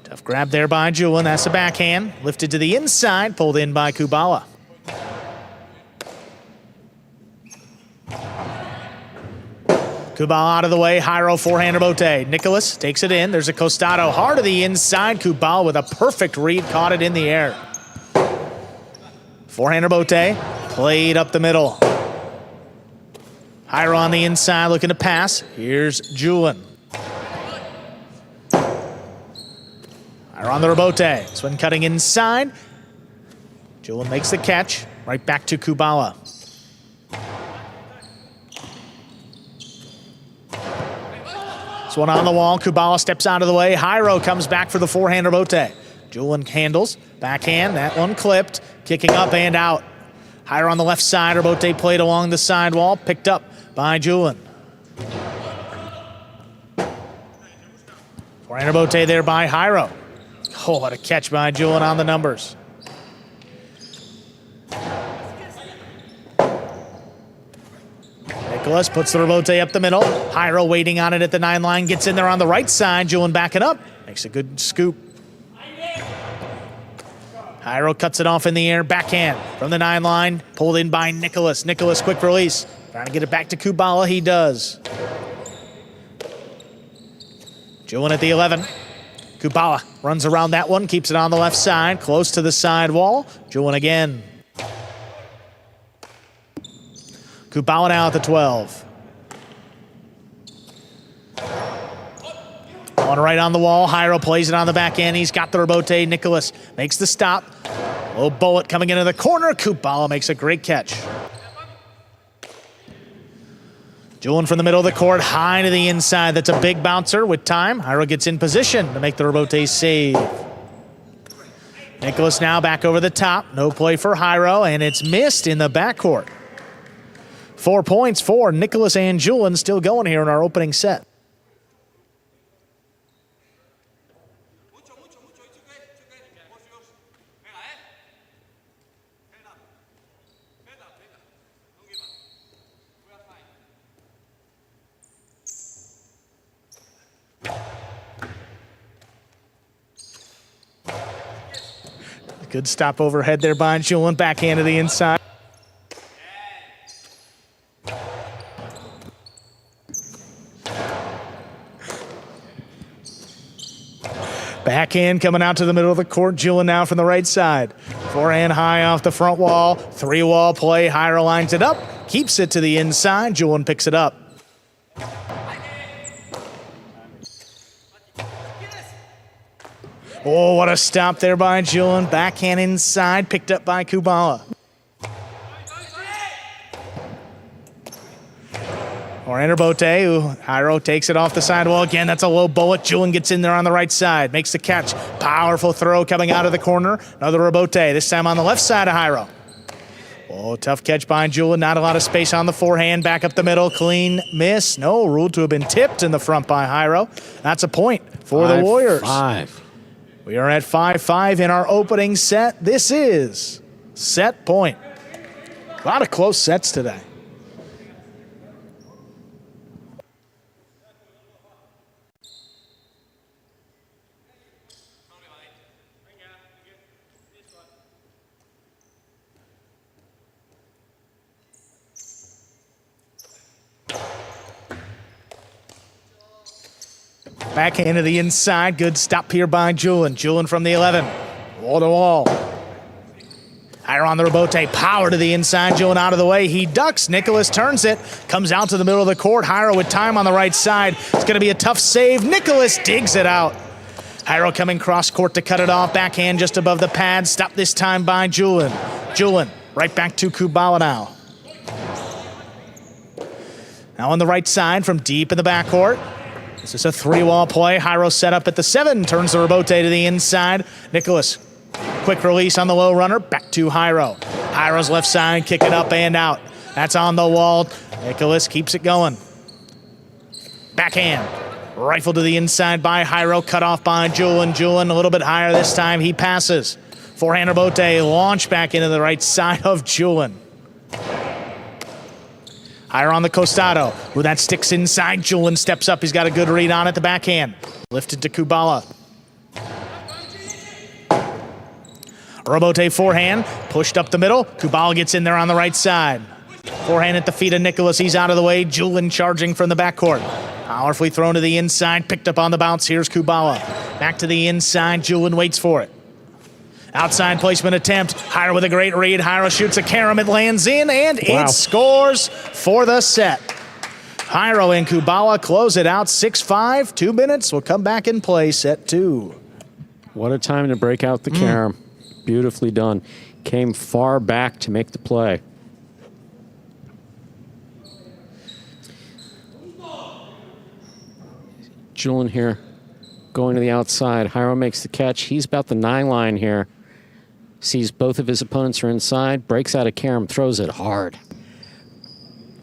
S1: Tough grab there by Julin. That's the backhand. Lifted to the inside, pulled in by Kubala. Kubala out of the way. Jairo forehand rebote. Nicholas takes it in. There's a costado hard to the inside. Kubala with a perfect read, caught it in the air. Forehand rebote played up the middle. Jairo on the inside looking to pass. Here's Julin. Jairo on the rebote. This one cutting inside. Julin makes the catch. Right back to Kubala. This one on the wall. Kubala steps out of the way. Jairo comes back for the forehand rebote. Julin handles. Backhand. That one clipped. Kicking up and out. Jairo on the left side. Rebote played along the sidewall. Picked up by Julin. Forehand rebote there by Jairo. Oh, what a catch by Julin on the numbers. Nicholas puts the rebote up the middle. Jairo waiting on it at the 9 line. Gets in there on the right side. Julin backing up. Makes a good scoop. Jairo cuts it off in the air. Backhand from the 9 line. Pulled in by Nicholas. Nicholas quick release. Trying to get it back to Kubala. He does. Julin at the 11. Kubala runs around that one. Keeps it on the left side. Close to the side wall. Julin again. Kubala now at the 12. One right on the wall. Jairo plays it on the back end. He's got the rebote. Nicholas makes the stop. Low bullet coming into the corner. Kubala makes a great catch. Julin from the middle of the court, high to the inside. That's a big bouncer with time. Jairo gets in position to make the rebote save. Nicholas now back over the top. No play for Jairo, and it's missed in the backcourt. 4 points for Nicholas and Julin, still going here in our opening set. Good stop overhead there by Julian. Backhand to the inside. Backhand coming out to the middle of the court. Julian now from the right side. Forehand high off the front wall. 3-wall play. Jairo lines it up. Keeps it to the inside. Julian picks it up. Oh, what a stop there by Julian. Backhand inside. Picked up by Kubala. Or Bote, who Jairo takes it off the sidewall again. That's a low bullet. Julian gets in there on the right side. Makes the catch. Powerful throw coming out of the corner. Another Rebote, this time on the left side of Jairo. Oh, tough catch by Julian. Not a lot of space on the forehand. Back up the middle. Clean miss. No, ruled to have been tipped in the front by Jairo. That's a point for the Warriors.
S2: 5-5.
S1: We are at 5-5 in our opening set. This is set point. A lot of close sets today. Backhand to the inside. Good stop here by Julian. Julian from the 11. Wall to wall. Jairo on the Rebote. Power to the inside. Julian out of the way. He ducks. Nicholas turns it. Comes out to the middle of the court. Jairo with time on the right side. It's going to be a tough save. Nicholas digs it out. Jairo coming cross court to cut it off. Backhand just above the pad. Stop this time by Julian. Julian right back to Kubala now. Now on the right side from deep in the backcourt. This is a 3-wall play. Jairo set up at the 7. Turns the Rebote to the inside. Nicholas, quick release on the low runner. Back to Jairo. Jairo's left side, kick it up and out. That's on the wall. Nicholas keeps it going. Backhand. Rifle to the inside by Jairo. Cut off by Julian. Julian a little bit higher this time. He passes. Forehand Rebote. Launch back into the right side of Julian. Jairo on the Costado. Ooh, that sticks inside. Julian steps up. He's got a good read on it. The backhand. Lifted to Kubala. Rebote forehand. Pushed up the middle. Kubala gets in there on the right side. Forehand at the feet of Nicholas. He's out of the way. Julian charging from the backcourt. Powerfully thrown to the inside. Picked up on the bounce. Here's Kubala. Back to the inside. Julian waits for it. Outside placement attempt. Jairo with a great read. Jairo shoots a carom. It lands in, and it scores for the set. Jairo and Kubala close it out 6-5. 2 minutes. We'll come back and play set 2.
S2: What a time to break out the carom. Beautifully done. Came far back to make the play. Julian here going to the outside. Jairo makes the catch. He's about the 9 line here. Sees both of his opponents are inside, breaks out a carom, throws it hard.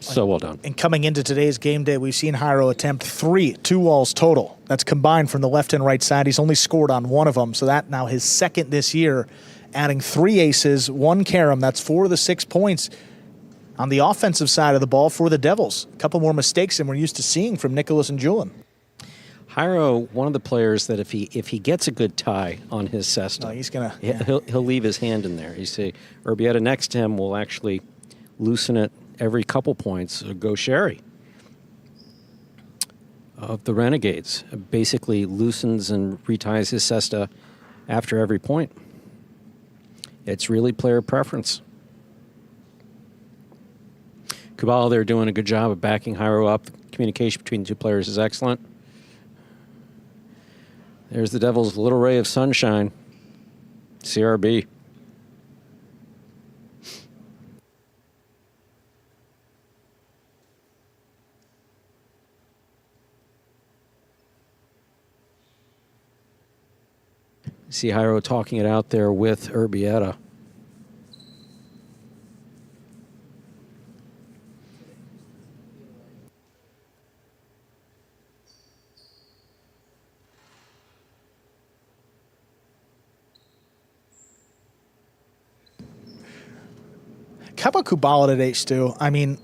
S2: So well done.
S1: And coming into today's game day, we've seen Jairo attempt 3 2-walls total. That's combined from the left and right side. He's only scored on 1 of them, so that now his second this year, adding 3 aces, 1 carom. That's 4 of the 6 points on the offensive side of the ball for the Devils. A couple more mistakes than we're used to seeing from Nicholas and Julian.
S2: Jairo, one of the players that if he gets a good tie on his cesta,
S1: he's gonna
S2: he'll leave his hand in there. You see, Urbieta next to him will actually loosen it every couple points. Go Sherry of the Renegades basically loosens and reties his cesta after every point. It's really player preference. Kubala, they're doing a good job of backing Jairo up. The communication between the 2 players is excellent. There's the Devils' little ray of sunshine, CRB. See Jairo talking it out there with Urbieta.
S1: How about Kubala today, Stu? I mean,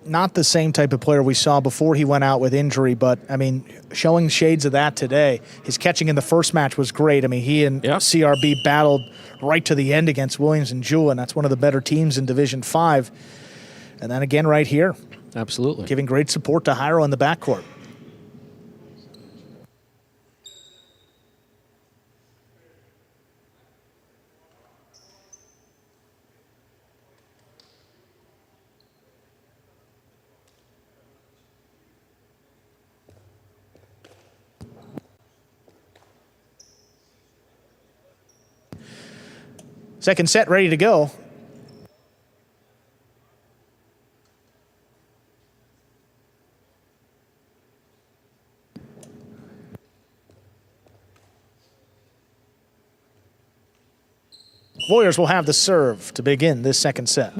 S1: not the same type of player we saw before he went out with injury, but, I mean, showing shades of that today. His catching in the first match was great. I mean, he and CRB battled right to the end against Williams and Julin. That's one of the better teams in Division 5. And then again right here.
S2: Absolutely.
S1: Giving great support to Jairo in the backcourt. Second set ready to go. Warriors will have the serve to begin this second set.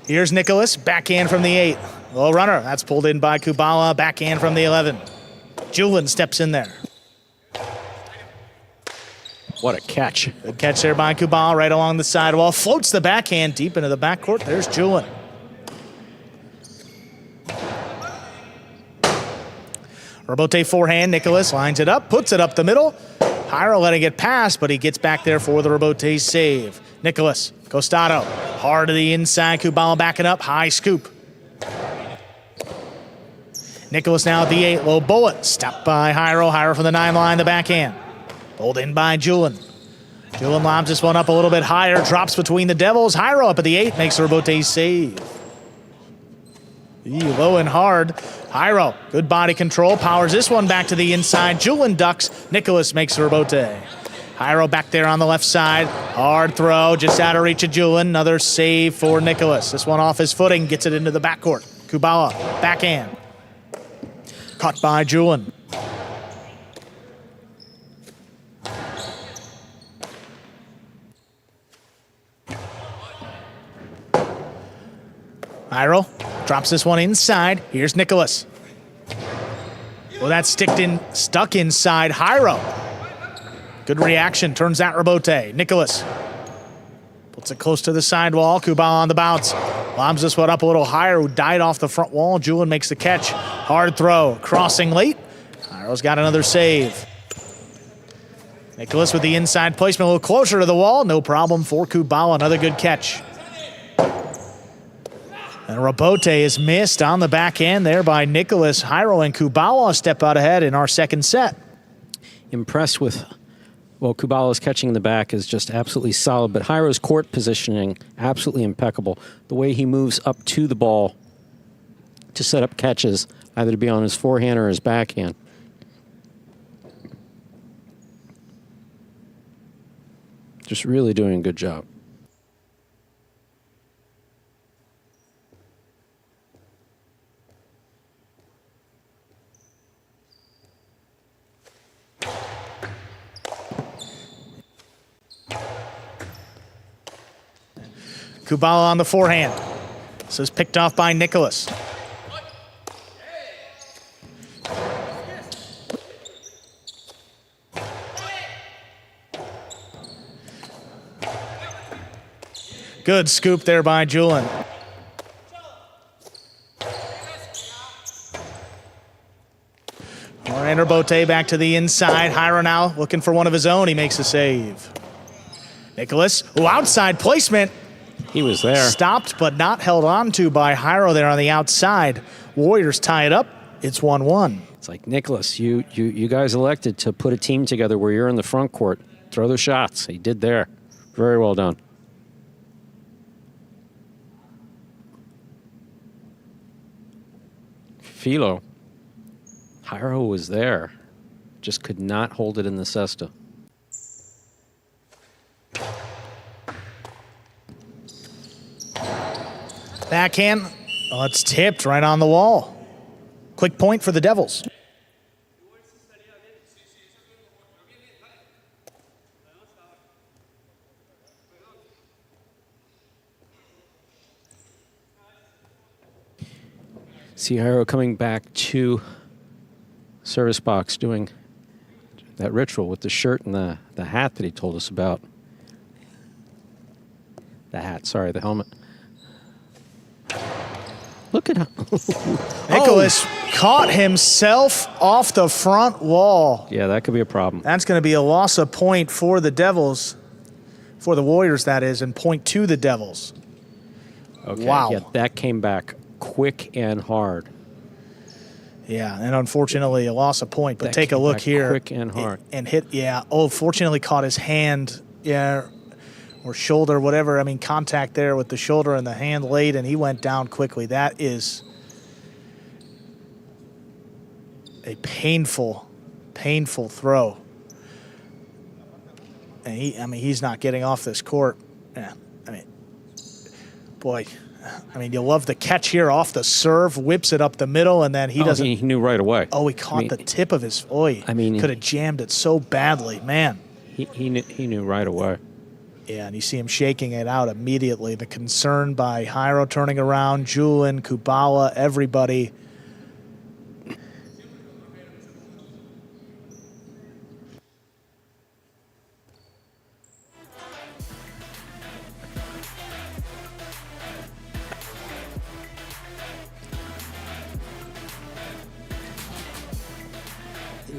S1: Here's Nicholas, backhand from the 8. Low runner, that's pulled in by Kubala, backhand from the 11. Julin steps in there.
S2: What a catch.
S1: Good catch there by Kubala right along the sidewall. Floats the backhand deep into the backcourt. There's Julin. Robote forehand, Nicholas lines it up, puts it up the middle. Jairo letting it pass, but he gets back there for the Robote save. Nicholas, Costado, hard to the inside, Kubala backing up, high scoop. Nicholas now at the 8, low bullet, stopped by Jairo. Jairo from the 9 line, the backhand. Pulled in by Julin. Julin lobs this one up a little bit higher, drops between the Devils. Jairo up at the 8, makes the Robote save. Low and hard. Jairo, good body control, powers this one back to the inside. Julin ducks, Nicholas makes the Robote. Jairo back there on the left side. Hard throw, just out of reach of Julin. Another save for Nicholas. This one off his footing, gets it into the backcourt. Kubala, backhand. Caught by Julin. Jairo drops this one inside. Here's Nicholas. Well, that's stuck inside Jairo. Good reaction, turns that Robote. Nicholas puts it close to the sidewall. Kubala on the bounce. Lobs this one up a little higher, who died off the front wall. Julin makes the catch. Hard throw, crossing late. Jairo's got another save. Nicholas with the inside placement, a little closer to the wall. No problem for Kubala, another good catch. And Robote is missed on the backhand there by Nicholas. Jairo and Kubala step out ahead in our second set.
S2: Impressed with, well, Kubala's catching in the back is just absolutely solid, but Jairo's court positioning, absolutely impeccable. The way he moves up to the ball to set up catches, either to be on his forehand or his backhand. Just really doing a good job.
S1: Kubala on the forehand. This is picked off by Nicholas. Good scoop there by Julin. Orlando Bote back to the inside. Jairo now looking for one of his own. He makes a save. Nicholas, outside placement.
S2: He was there.
S1: Stopped but not held on to by Jairo there on the outside. Warriors tie it up. It's 1-1.
S2: It's like, Nicholas, you guys elected to put a team together where you're in the front court. Throw the shots. He did there. Very well done. Philo. Jairo was there. Just could not hold it in the cesta.
S1: Backhand. Oh, it's tipped right on the wall. Quick point for the Devils.
S2: See Jairo coming back to service box doing that ritual with the shirt and the hat that he told us about. The hat, sorry, the helmet. Look at him.
S1: Nicholas caught himself off the front wall.
S2: Yeah, that could be a problem.
S1: That's going to be a loss of point for the Devils, for the Warriors, that is, and point to the Devils.
S2: Okay.
S1: Wow.
S2: Yeah, that came back quick and hard.
S1: Yeah, and unfortunately a loss of point. But
S2: That
S1: take a
S2: came
S1: look
S2: back
S1: here.
S2: quick and hard.
S1: And hit, yeah. Oh, fortunately caught his hand, yeah, or shoulder, whatever. I mean, contact there with the shoulder and the hand late, and he went down quickly. That is a painful, painful throw. And he's not getting off this court. Yeah, I mean, boy. I mean, you love the catch here off the serve, whips it up the middle, and then he doesn't.
S2: He knew right away.
S1: Oh, he caught the tip of his. I mean, could have jammed it so badly, man.
S2: He knew right away.
S1: Yeah, and you see him shaking it out immediately. The concern by Jairo turning around, Julian, Kubala, everybody.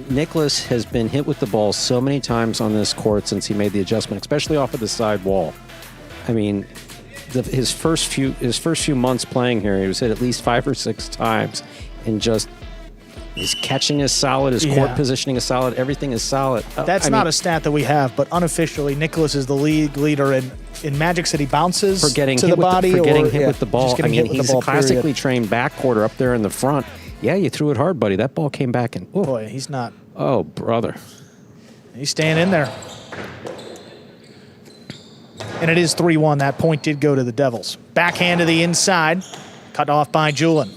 S2: Nicholas has been hit with the ball so many times on this court since he made the adjustment, especially off of the side wall. I mean, his first few months playing here, he was hit at least 5 or 6 times, and just his catching is solid, his court positioning is solid, everything is solid.
S1: That's not a stat that we have, but unofficially, Nicholas is the league leader in Magic City bounces
S2: for getting
S1: to
S2: hit
S1: the body,
S2: for getting
S1: or
S2: hit with the ball. I mean, he's a classically trained backcourter up there in the front. Yeah, you threw it hard, buddy. That ball came back and
S1: boy, he's not.
S2: Oh, brother.
S1: He's staying in there. And it is 3-1. That point did go to the Devils. Backhand to the inside. Cut off by Julian.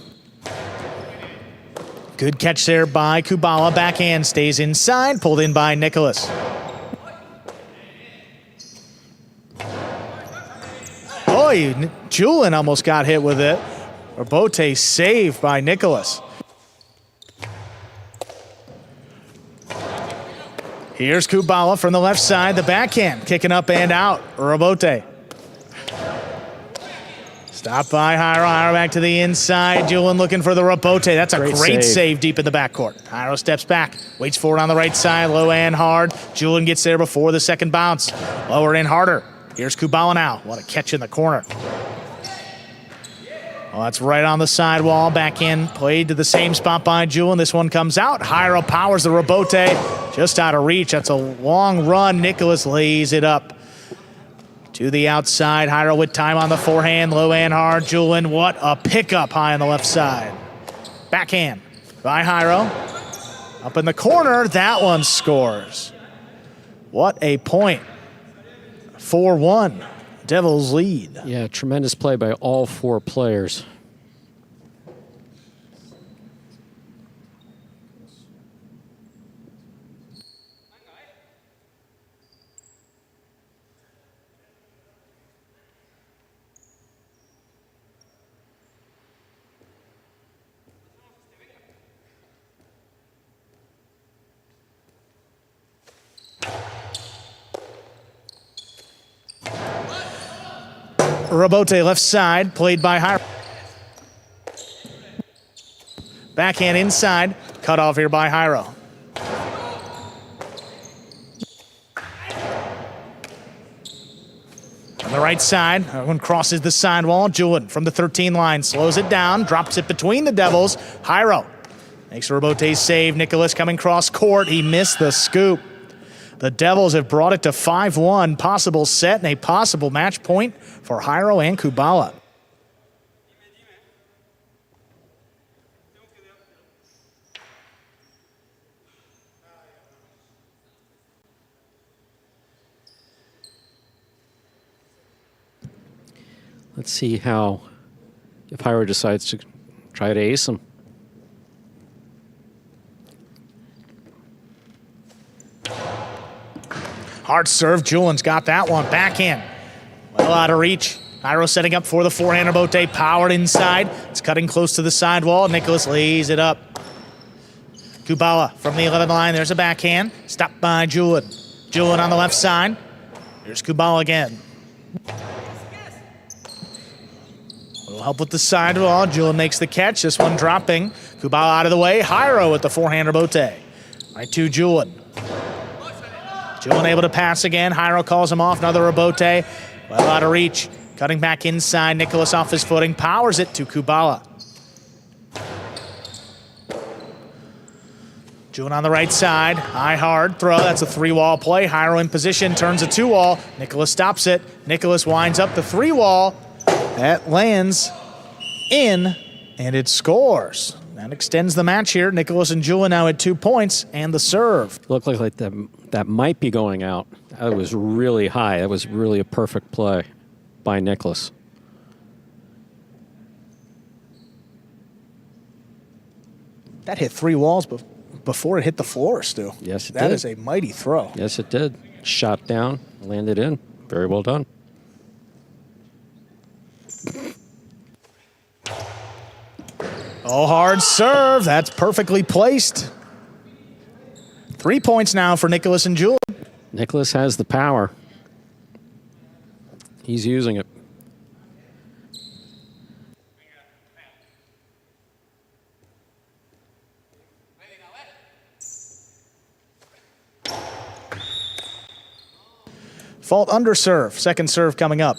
S1: Good catch there by Kubala. Backhand stays inside. Pulled in by Nicholas. Boy, Julian almost got hit with it. Robote saved by Nicholas. Here's Kubala from the left side, the backhand, kicking up and out. Robote. Stopped by Jairo. Jairo back to the inside. Julian looking for the Robote. That's a great save deep in the backcourt. Jairo steps back, waits for it on the right side, low and hard. Julian gets there before the second bounce. Lower and harder. Here's Kubala now. What a catch in the corner. Well, that's right on the sidewall. Back in, played to the same spot by Julian. This one comes out. Jairo powers the Robote. Just out of reach. That's a long run. Nicholas lays it up to the outside. Jairo with time on the forehand. Low and hard. Julian, what a pickup high on the left side. Backhand by Jairo. Up in the corner. That one scores. What a point. 4-1. Devils lead.
S2: Yeah, tremendous play by all 4 players.
S1: Robote left side, played by Jairo. Backhand inside, cut off here by Jairo. On the right side, one crosses the sidewall. Julian from the 13 line slows it down, drops it between the Devils. Jairo makes a Robote save. Nicholas coming cross court. He missed the scoop. The Devils have brought it to 5-1. Possible set and a possible match point for Jairo and Kubala.
S2: Let's see if Jairo decides to try to ace him.
S1: Hard serve. Julian's got that one. Backhand. Well out of reach. Jairo setting up for the forehand. Rebote powered inside. It's cutting close to the sidewall. Nicholas lays it up. Kubala from the 11 line. There's a backhand. Stopped by Julian. Julian on the left side. Here's Kubala again. A little help with the sidewall. Julian makes the catch. This one dropping. Kubala out of the way. Jairo with the forehand rebote. Right to Julian. Julian able to pass again. Jairo calls him off. Another rebote. Well out of reach. Cutting back inside. Nicholas off his footing. Powers it to Kubala. Julian on the right side. High hard throw. That's a 3-wall play. Jairo in position. Turns a 2-wall. Nicholas stops it. Nicholas winds up the 3-wall. That lands in, and it scores. That extends the match here. Nicholas and Julian now at 2 points, and the serve.
S2: Looked like that might be going out. That was really high. That was really a perfect play by Nicholas.
S1: That hit 3 walls before it hit the floor, Stu.
S2: Yes, it did.
S1: That is a mighty throw.
S2: Yes, it did. Shot down, landed in. Very well done.
S1: Oh, hard serve. That's perfectly placed. 3 points now for Nicholas and Julian.
S2: Nicholas has the power. He's using it.
S1: Fault under serve. Second serve coming up.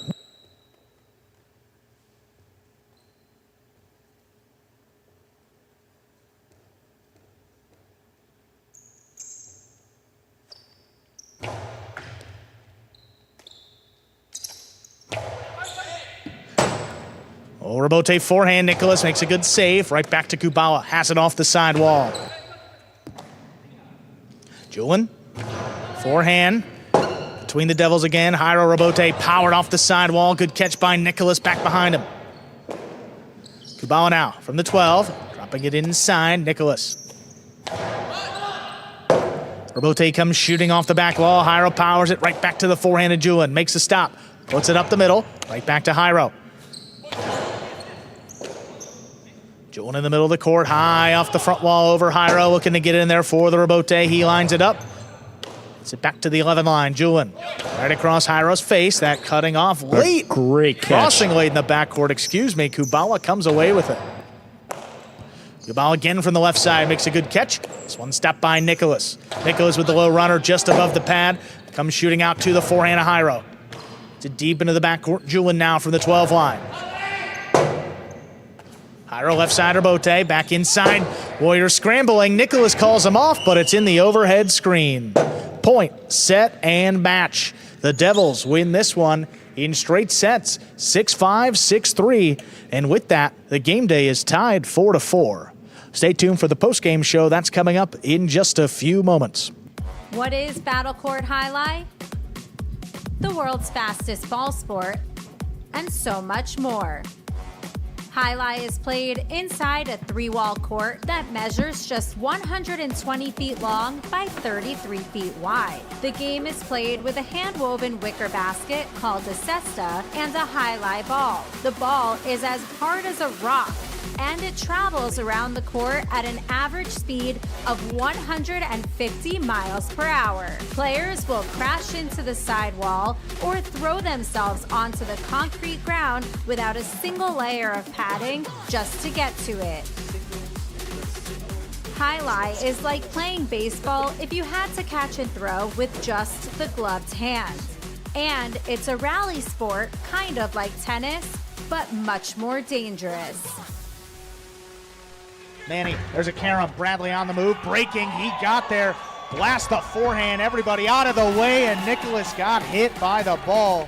S1: Oh, Rebote forehand. Nicholas makes a good save. Right back to Kubala. Has it off the side wall. Julian. Forehand. Between the Devils again. Jairo Rebote powered off the side wall. Good catch by Nicholas back behind him. Kubala now from the 12. Dropping it inside. Nicholas. Rebote comes shooting off the back wall. Jairo powers it right back to the forehand of Julian. Makes a stop. Puts it up the middle. Right back to Jairo. Julian in the middle of the court. High off the front wall over Jairo. Looking to get in there for the Rebote. He lines it up. It's it back to the 11 line. Julian right across Jairo's face. That cutting off late.
S2: Great catch.
S1: Crossing late in the backcourt. Excuse me. Kubala comes away with it. Kubala again from the left side. Makes a good catch. This one stopped by Nicholas. Nicholas with the low runner just above the pad. Comes shooting out to the forehand of Jairo. To deep into the backcourt. Julian now from the 12 line. Jairo left side Rebote, back inside. Warriors scrambling. Nicholas calls him off, but it's in the overhead screen. Point, set, and match. The Devils win this one in straight sets, 6-5, 6-3. And with that, the game day is tied 4-4. Stay tuned for the postgame show. That's coming up in just a few moments.
S3: What is Battle Court Jai-Alai? The world's fastest ball sport, and so much more. Jai-Alai is played inside a 3-wall court that measures just 120 feet long by 33 feet wide. The game is played with a hand-woven wicker basket called a cesta and a Jai-Alai ball. The ball is as hard as a rock, and it travels around the court at an average speed of 150 miles per hour. Players will crash into the sidewall or throw themselves onto the concrete ground without a single layer of padding just to get to it. Jai-Alai is like playing baseball if you had to catch and throw with just the gloved hand. And it's a rally sport, kind of like tennis, but much more dangerous.
S1: Manny, there's a Karen Bradley on the move, breaking, he got there, blast the forehand, everybody out of the way, and Nicholas got hit by the ball.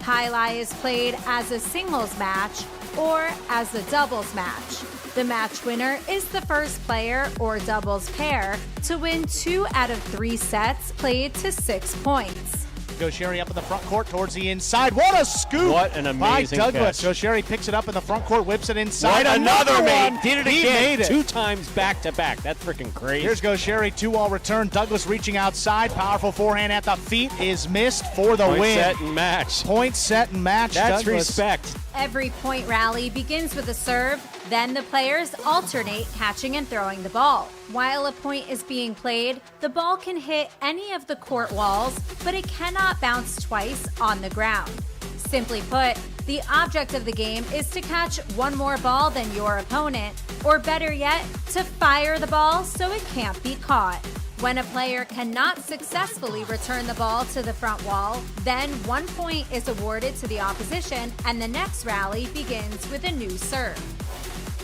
S3: Jai-Alai is played as a singles match or as a doubles match. The match winner is the first player or doubles pair to win 2 out of 3 sets played to 6 points.
S1: Gaucheri up in the front court towards the inside. What a scoop
S2: What an amazing
S1: by Douglas.
S2: catch.
S1: Gaucheri picks it up in the front court, whips it inside.
S2: Right, another
S1: one.
S2: one. Did it
S1: He
S2: again.
S1: made it.
S2: 2 times back to back. That's freaking crazy.
S1: Here's Gaucheri, 2-all return. Douglas reaching outside. Powerful forehand at the feet is missed for the
S2: Point,
S1: win.
S2: set, and match.
S1: Point, set, and match.
S2: That's
S1: Douglas.
S2: respect.
S3: Every point rally begins with a serve, then the players alternate catching and throwing the ball. While a point is being played, the ball can hit any of the court walls, but it cannot bounce twice on the ground. Simply put, the object of the game is to catch one more ball than your opponent, or better yet, to fire the ball so it can't be caught. When a player cannot successfully return the ball to the front wall, then 1 point is awarded to the opposition and the next rally begins with a new serve.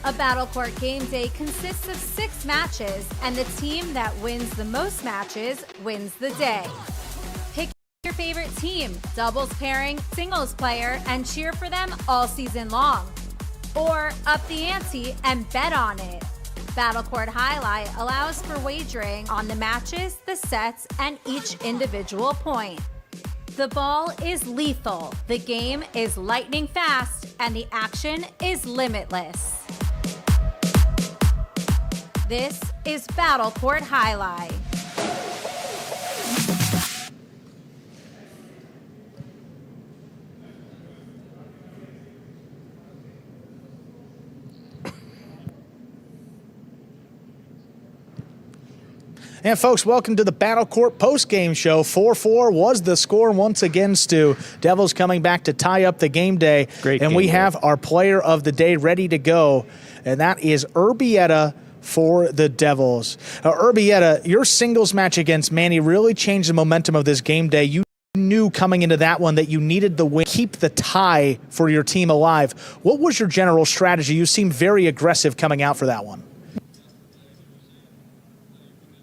S3: A Battle Court Game Day consists of 6 matches, and the team that wins the most matches wins the day. Pick your favorite team, doubles pairing, singles player, and cheer for them all season long. Or up the ante and bet on it. Battle Court Jai-Alai allows for wagering on the matches, the sets, and each individual point. The ball is lethal, the game is lightning fast, and the action is limitless. This is Battle Court Jai-Alai.
S1: And folks, welcome to the Battle Court post-game show. 4-4 was the score once again, Stu. Devils coming back to tie up the game day.
S2: Great
S1: and
S2: game
S1: we
S2: day.
S1: have our player of the day ready to go, and that is Urbieta for the Devils. Urbieta, your singles match against Manny really changed the momentum of this game day. You knew coming into that one that you needed the win, keep the tie for your team alive. What was your general strategy? You seemed very aggressive coming out for that one.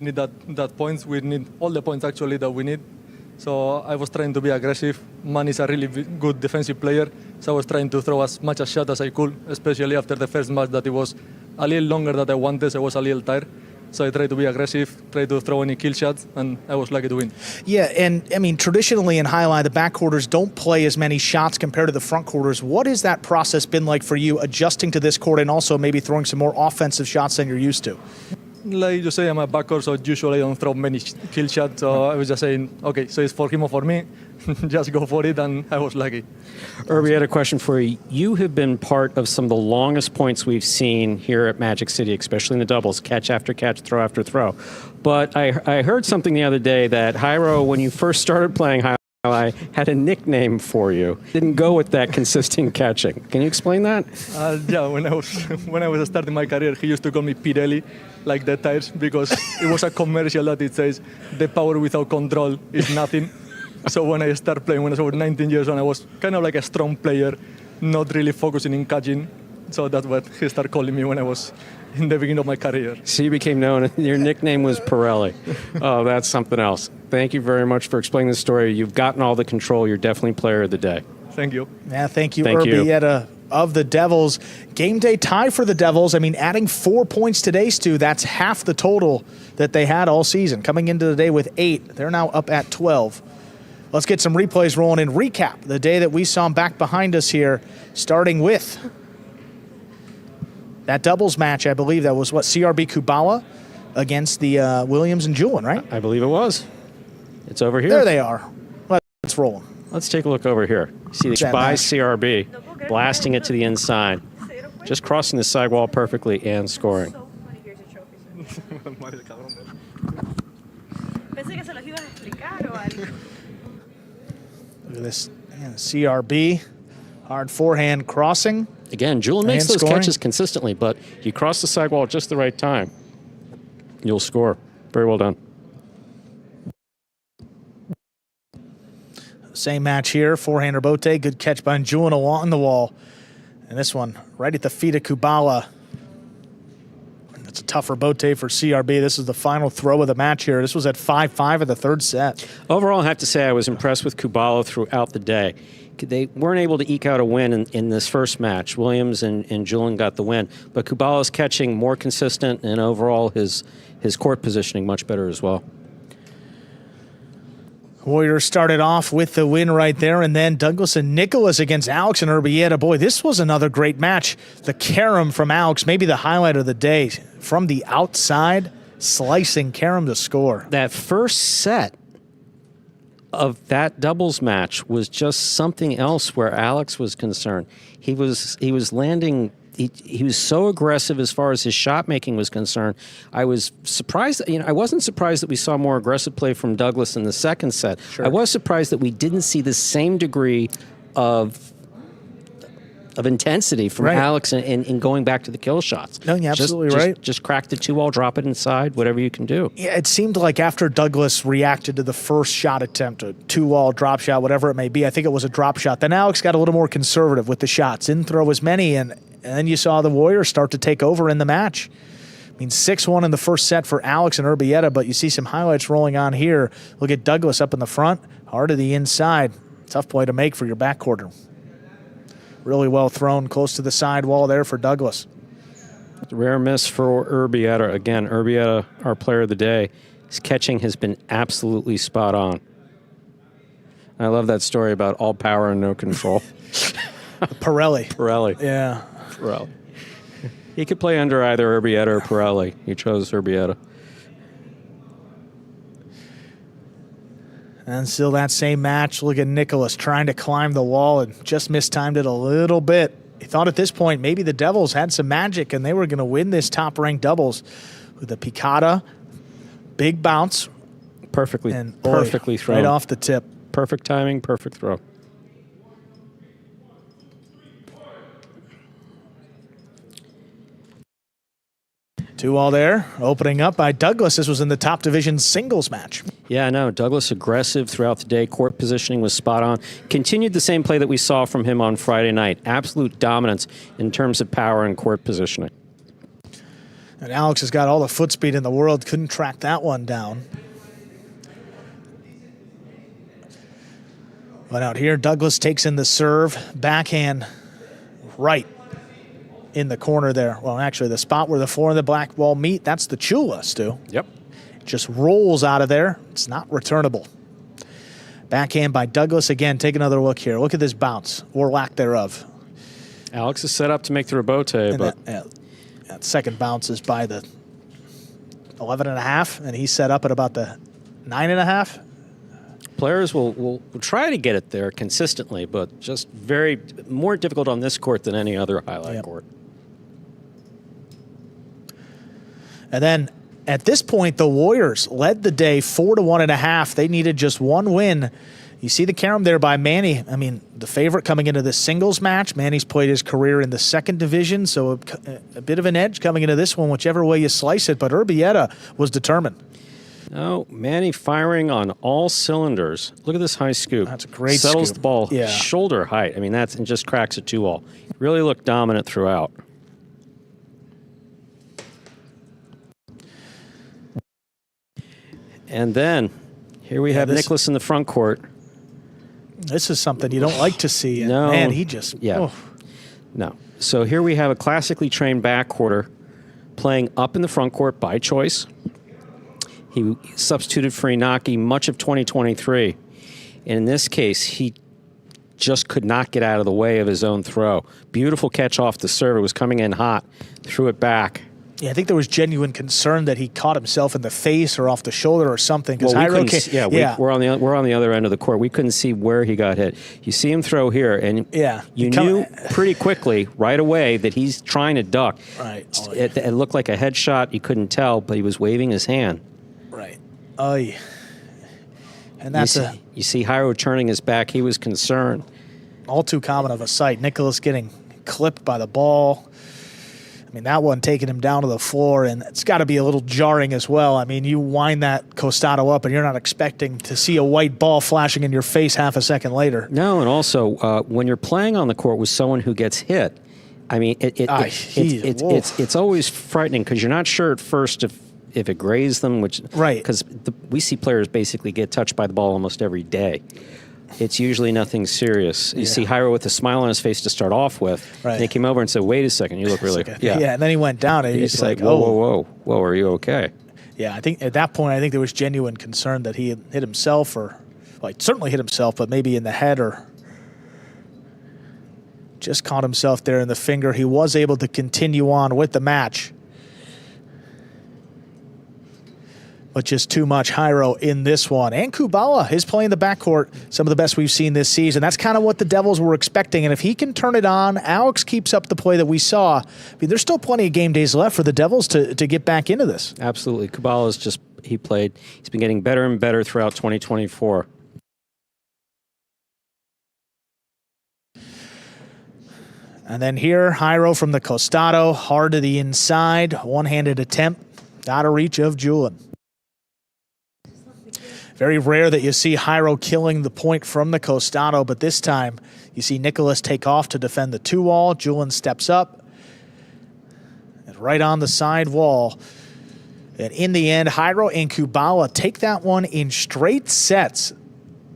S10: Need that points. We need all the points actually that we need. So I was trying to be aggressive. Man is a really good defensive player, so I was trying to throw as much a shot as I could, especially after the first match that it was a little longer than I wanted, so I was a little tired. So I tried to be aggressive, tried to throw any kill shots, and I was lucky to win.
S1: Yeah, and I mean, traditionally in Jai-Alai, the back quarters don't play as many shots compared to the front quarters. What has that process been like for you, adjusting to this court and also maybe throwing some more offensive shots than you're used to?
S10: Like you say, I'm a backcourt, so usually I don't throw many kill shots. So I was just saying, okay, so it's for him or for me. Just go for it, and I was lucky.
S2: Irby, I had a question for you. You have been part of some of the longest points we've seen here at Magic City, especially in the doubles, catch after catch, throw after throw. But I heard something the other day that Jairo, when you first started playing Jai-Alai, had a nickname for you. Didn't go with that consistent catching. Can you explain that?
S10: Yeah, when I was starting my career, he used to call me Pirelli, like the tires, because it was a commercial that it says the power without control is nothing. So when I started playing, when I was 19 years old, I was kind of like a strong player, not really focusing in catching. So that's what he started calling me when I was in the beginning of my career.
S2: So you became known, your nickname was Pirelli. Oh, that's something else. Thank you very much for explaining the story. You've gotten all the control. You're definitely player of the day.
S10: Thank you.
S1: Yeah, thank you,
S2: Thank you.
S1: Urbieta of the Devils. Game day tie for the Devils. I mean, adding 4 points today, Stu, that's half the total that they had all season. Coming into the day with 8, they're now up at 12. Let's get some replays rolling and recap the day that we saw back behind us here, starting with that doubles match. I believe that was, what, CRB Kubala against the Williams and Julin, right?
S2: I believe it was. It's over here.
S1: There they are. Let's roll them.
S2: Let's take a look over here. See the by CRB, blasting it to the inside, just crossing the sidewall perfectly and scoring.
S1: Look at this. Man, CRB, hard forehand crossing.
S2: Again, Julin makes
S1: And
S2: those
S1: scoring.
S2: catches consistently, but you cross the sidewall at just the right time, you'll score. Very well done.
S1: Same match here. Forehand Bote. Good catch by Julin along the wall. And this one right at the feet of Kubala. It's a tougher Bote for CRB. This is the final throw of the match here. This was at 5-5 of the third set.
S2: Overall, I have to say I was impressed with Kubala throughout the day. They weren't able to eke out a win in this first match. Williams and Julin got the win. But Kubala's catching more consistent, and overall his court positioning much better as well.
S1: Warriors started off with the win right there, and then Douglas and Nicholas against Alex and Urbieta. Boy, this was another great match. The carom from Alex, maybe the highlight of the day. From the outside, slicing carom to score.
S2: That first set of that doubles match was just something else where Alex was concerned. He was landing. He was so aggressive as far as his shot making was concerned. I was surprised. I wasn't surprised that we saw more aggressive play from Douglas in the second set.
S1: Sure.
S2: I was surprised that we didn't see the same degree of intensity from Alex in going back to the kill shots.
S1: No, you're absolutely right.
S2: Just crack the 2-wall, drop it inside, whatever you can do.
S1: Yeah, it seemed like after Douglas reacted to the first shot attempt, a 2-wall drop shot, whatever it may be, I think it was a drop shot. Then Alex got a little more conservative with the shots, didn't throw as many, and then you saw the Warriors start to take over in the match. I mean, 6-1 in the first set for Alex and Urbieta, but you see some highlights rolling on here. Look at Douglas up in the front, hard to the inside. Tough play to make for your backcourter. Really well thrown, close to the side wall there for Douglas.
S2: Rare miss for Urbieta. Again, Urbieta, our player of the day. His catching has been absolutely spot on. I love that story about all power and no control.
S1: Pirelli.
S2: Yeah. Pirelli. He could play under either Urbieta or Pirelli. He chose Urbieta.
S1: And still that same match. Look at Nicholas trying to climb the wall and just mistimed it a little bit. He thought at this point maybe the Devils had some magic and they were going to win this top-ranked doubles with a picata, big bounce.
S2: Perfectly thrown.
S1: Right off the tip.
S2: Perfect timing, perfect throw.
S1: Two all there. Opening up by Douglas. This was in the top division singles match.
S2: Yeah, no, Douglas aggressive throughout the day. Court positioning was spot on. Continued the same play that we saw from him on Friday night. Absolute dominance in terms of power and court positioning.
S1: And Alex has got all the foot speed in the world. Couldn't track that one down. But out here, Douglas takes in the serve. Backhand right in the corner there. Well, actually, the spot where the floor and the black wall meet, that's the chula, Stu.
S2: Yep.
S1: Just rolls out of there. It's not returnable. Backhand by Douglas. Again, take another look here. Look at this bounce, or lack thereof.
S2: Alex is set up to make the rebote, but
S1: that second bounce is by the 11.5, and he's set up at about the 9.5.
S2: Players will try to get it there consistently, but just more difficult on this court than any other highlight court.
S1: And then at this point, the Warriors led the day 4-1.5. They needed just one win. You see the carom there by Manny. I mean, the favorite coming into this singles match. Manny's played his career in the second division, so a bit of an edge coming into this one, whichever way you slice it. But Urbieta was determined.
S2: No, Manny firing on all cylinders. Look at this high scoop.
S1: That's a great
S2: Settles
S1: scoop.
S2: the ball
S1: Yeah.
S2: shoulder height. I mean, and just cracks a 2-all. Really looked dominant throughout. And then here we have Nicholas in the front court.
S1: This is something you don't like to see. And
S2: No.
S1: man, he just...
S2: Yeah. No. So here we have a classically trained backcourter playing up in the front court by choice. He substituted for Inaki much of 2023. And in this case, he just could not get out of the way of his own throw. Beautiful catch off the serve. It was coming in hot. Threw it back.
S1: Yeah, I think there was genuine concern that he caught himself in the face or off the shoulder or something. Because
S2: we're on the other end of the court. We couldn't see where he got hit. You see him throw here, and you knew pretty quickly right away that he's trying to duck.
S1: Right.
S2: It looked like a headshot. You couldn't tell, but he was waving his hand.
S1: Right. And that's
S2: you see Jairo turning his back. He was concerned.
S1: All too common of a sight. Nicholas getting clipped by the ball. I mean, that one taking him down to the floor, and it's got to be a little jarring as well. I mean, you wind that costado up, and you're not expecting to see a white ball flashing in your face half a second later.
S2: No, and also, when you're playing on the court with someone who gets hit, I mean, it's always frightening because you're not sure at first if it grazed them, because we see players basically get touched by the ball almost every day. It's usually nothing serious. You see Jairo with a smile on his face to start off with. Right. And he came over and said, "Wait a second, you look really..."
S1: And then he went down, and he's like,
S2: whoa, are you okay?"
S1: Yeah, I think at that point, there was genuine concern that he had hit himself, or well, he certainly hit himself, but maybe in the head or just caught himself there in the finger. He was able to continue on with the match. But just too much Jairo in this one. And Kubala is playing the backcourt, some of the best we've seen this season. That's kind of what the Devils were expecting. And if he can turn it on, Alex keeps up the play that we saw. I mean, there's still plenty of game days left for the Devils to get back into this.
S2: Absolutely. Kubala's just, he's been getting better and better throughout 2024.
S1: And then here, Jairo from the costado, hard to the inside, one-handed attempt, out of reach of Julian. Very rare that you see Jairo killing the point from the costado, but this time you see Nicholas take off to defend the 2-wall. Julian steps up and right on the side wall. And in the end, Jairo and Kubala take that one in straight sets.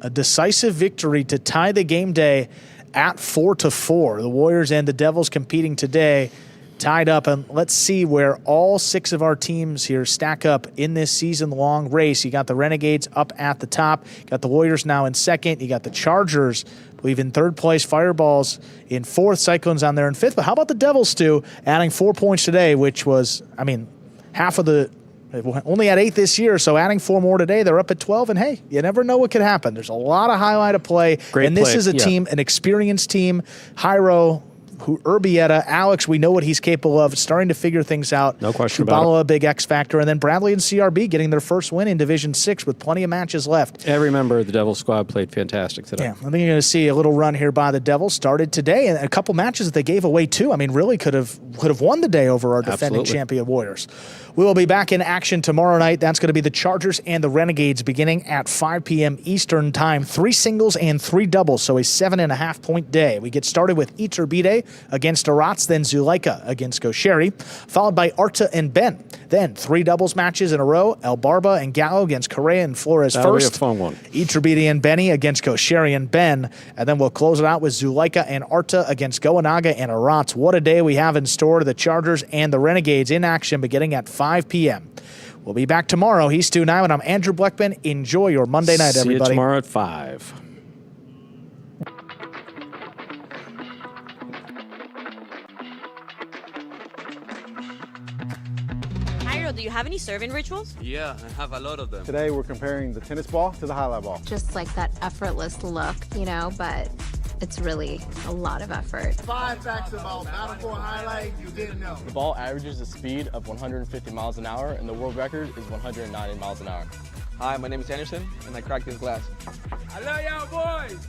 S1: A decisive victory to tie the game day at 4-4. The Warriors and the Devils competing today, tied up, and let's see where all 6 of our teams here stack up in this season-long race. You got the Renegades up at the top. You got the Warriors now in second. You got the Chargers, I believe, in third place. Fireballs in fourth. Cyclones on there in fifth. But how about the Devils, Stu, adding 4 points today, which was, I mean, half of the They've only had 8 this year, so adding 4 more today, they're up at 12. And hey, you never know what could happen. There's a lot of highlight of play.
S2: Great
S1: and this
S2: play.
S1: is a team, an experienced team. Jairo, Urbieta, Alex, we know what he's capable of, starting to figure things out.
S2: No question about
S1: Kubala,
S2: it.
S1: a big X factor, and then Bradley and CRB getting their first win in Division 6 with plenty of matches left.
S2: Every member of the Devils squad played fantastic today.
S1: Yeah, I think you're going to see a little run here by the Devils. Started today, and a couple matches that they gave away too. I mean, really could have won the day over our defending
S2: Absolutely.
S1: champion Warriors. We will be back in action tomorrow night. That's going to be the Chargers and the Renegades beginning at 5 p.m. Eastern Time. 3 singles and 3 doubles, so a 7.5-point day. We get started with Iturbide against Arats, then Zuleika against Gosheri, followed by Arta and Ben. Then 3 doubles matches in a row. El Barba and Gallo against Correa and Flores
S2: That'll
S1: first.
S2: be a fun one.
S1: Iturbide and Benny against Gosheri and Ben. And then we'll close it out with Zuleika and Arta against Goanaga and Arats. What a day we have in store. The Chargers and the Renegades in action beginning at 5 p.m. We'll be back tomorrow. He's Stu Nyman. I'm Andrew Bleckman. Enjoy your Monday night,
S2: See
S1: everybody.
S2: you tomorrow at 5.
S4: Jairo, do you have any serving rituals?
S11: Yeah, I have a lot of them.
S12: Today we're comparing the tennis ball to the highlight ball.
S13: Just like that effortless look, you know, but it's really a lot of effort.
S14: 5 facts about Battlefield highlight you didn't know.
S15: The ball averages a speed of 150 miles an hour, and the world record is 190 miles an hour.
S11: Hi, my name is Anderson, and I cracked this glass.
S14: I love y'all boys.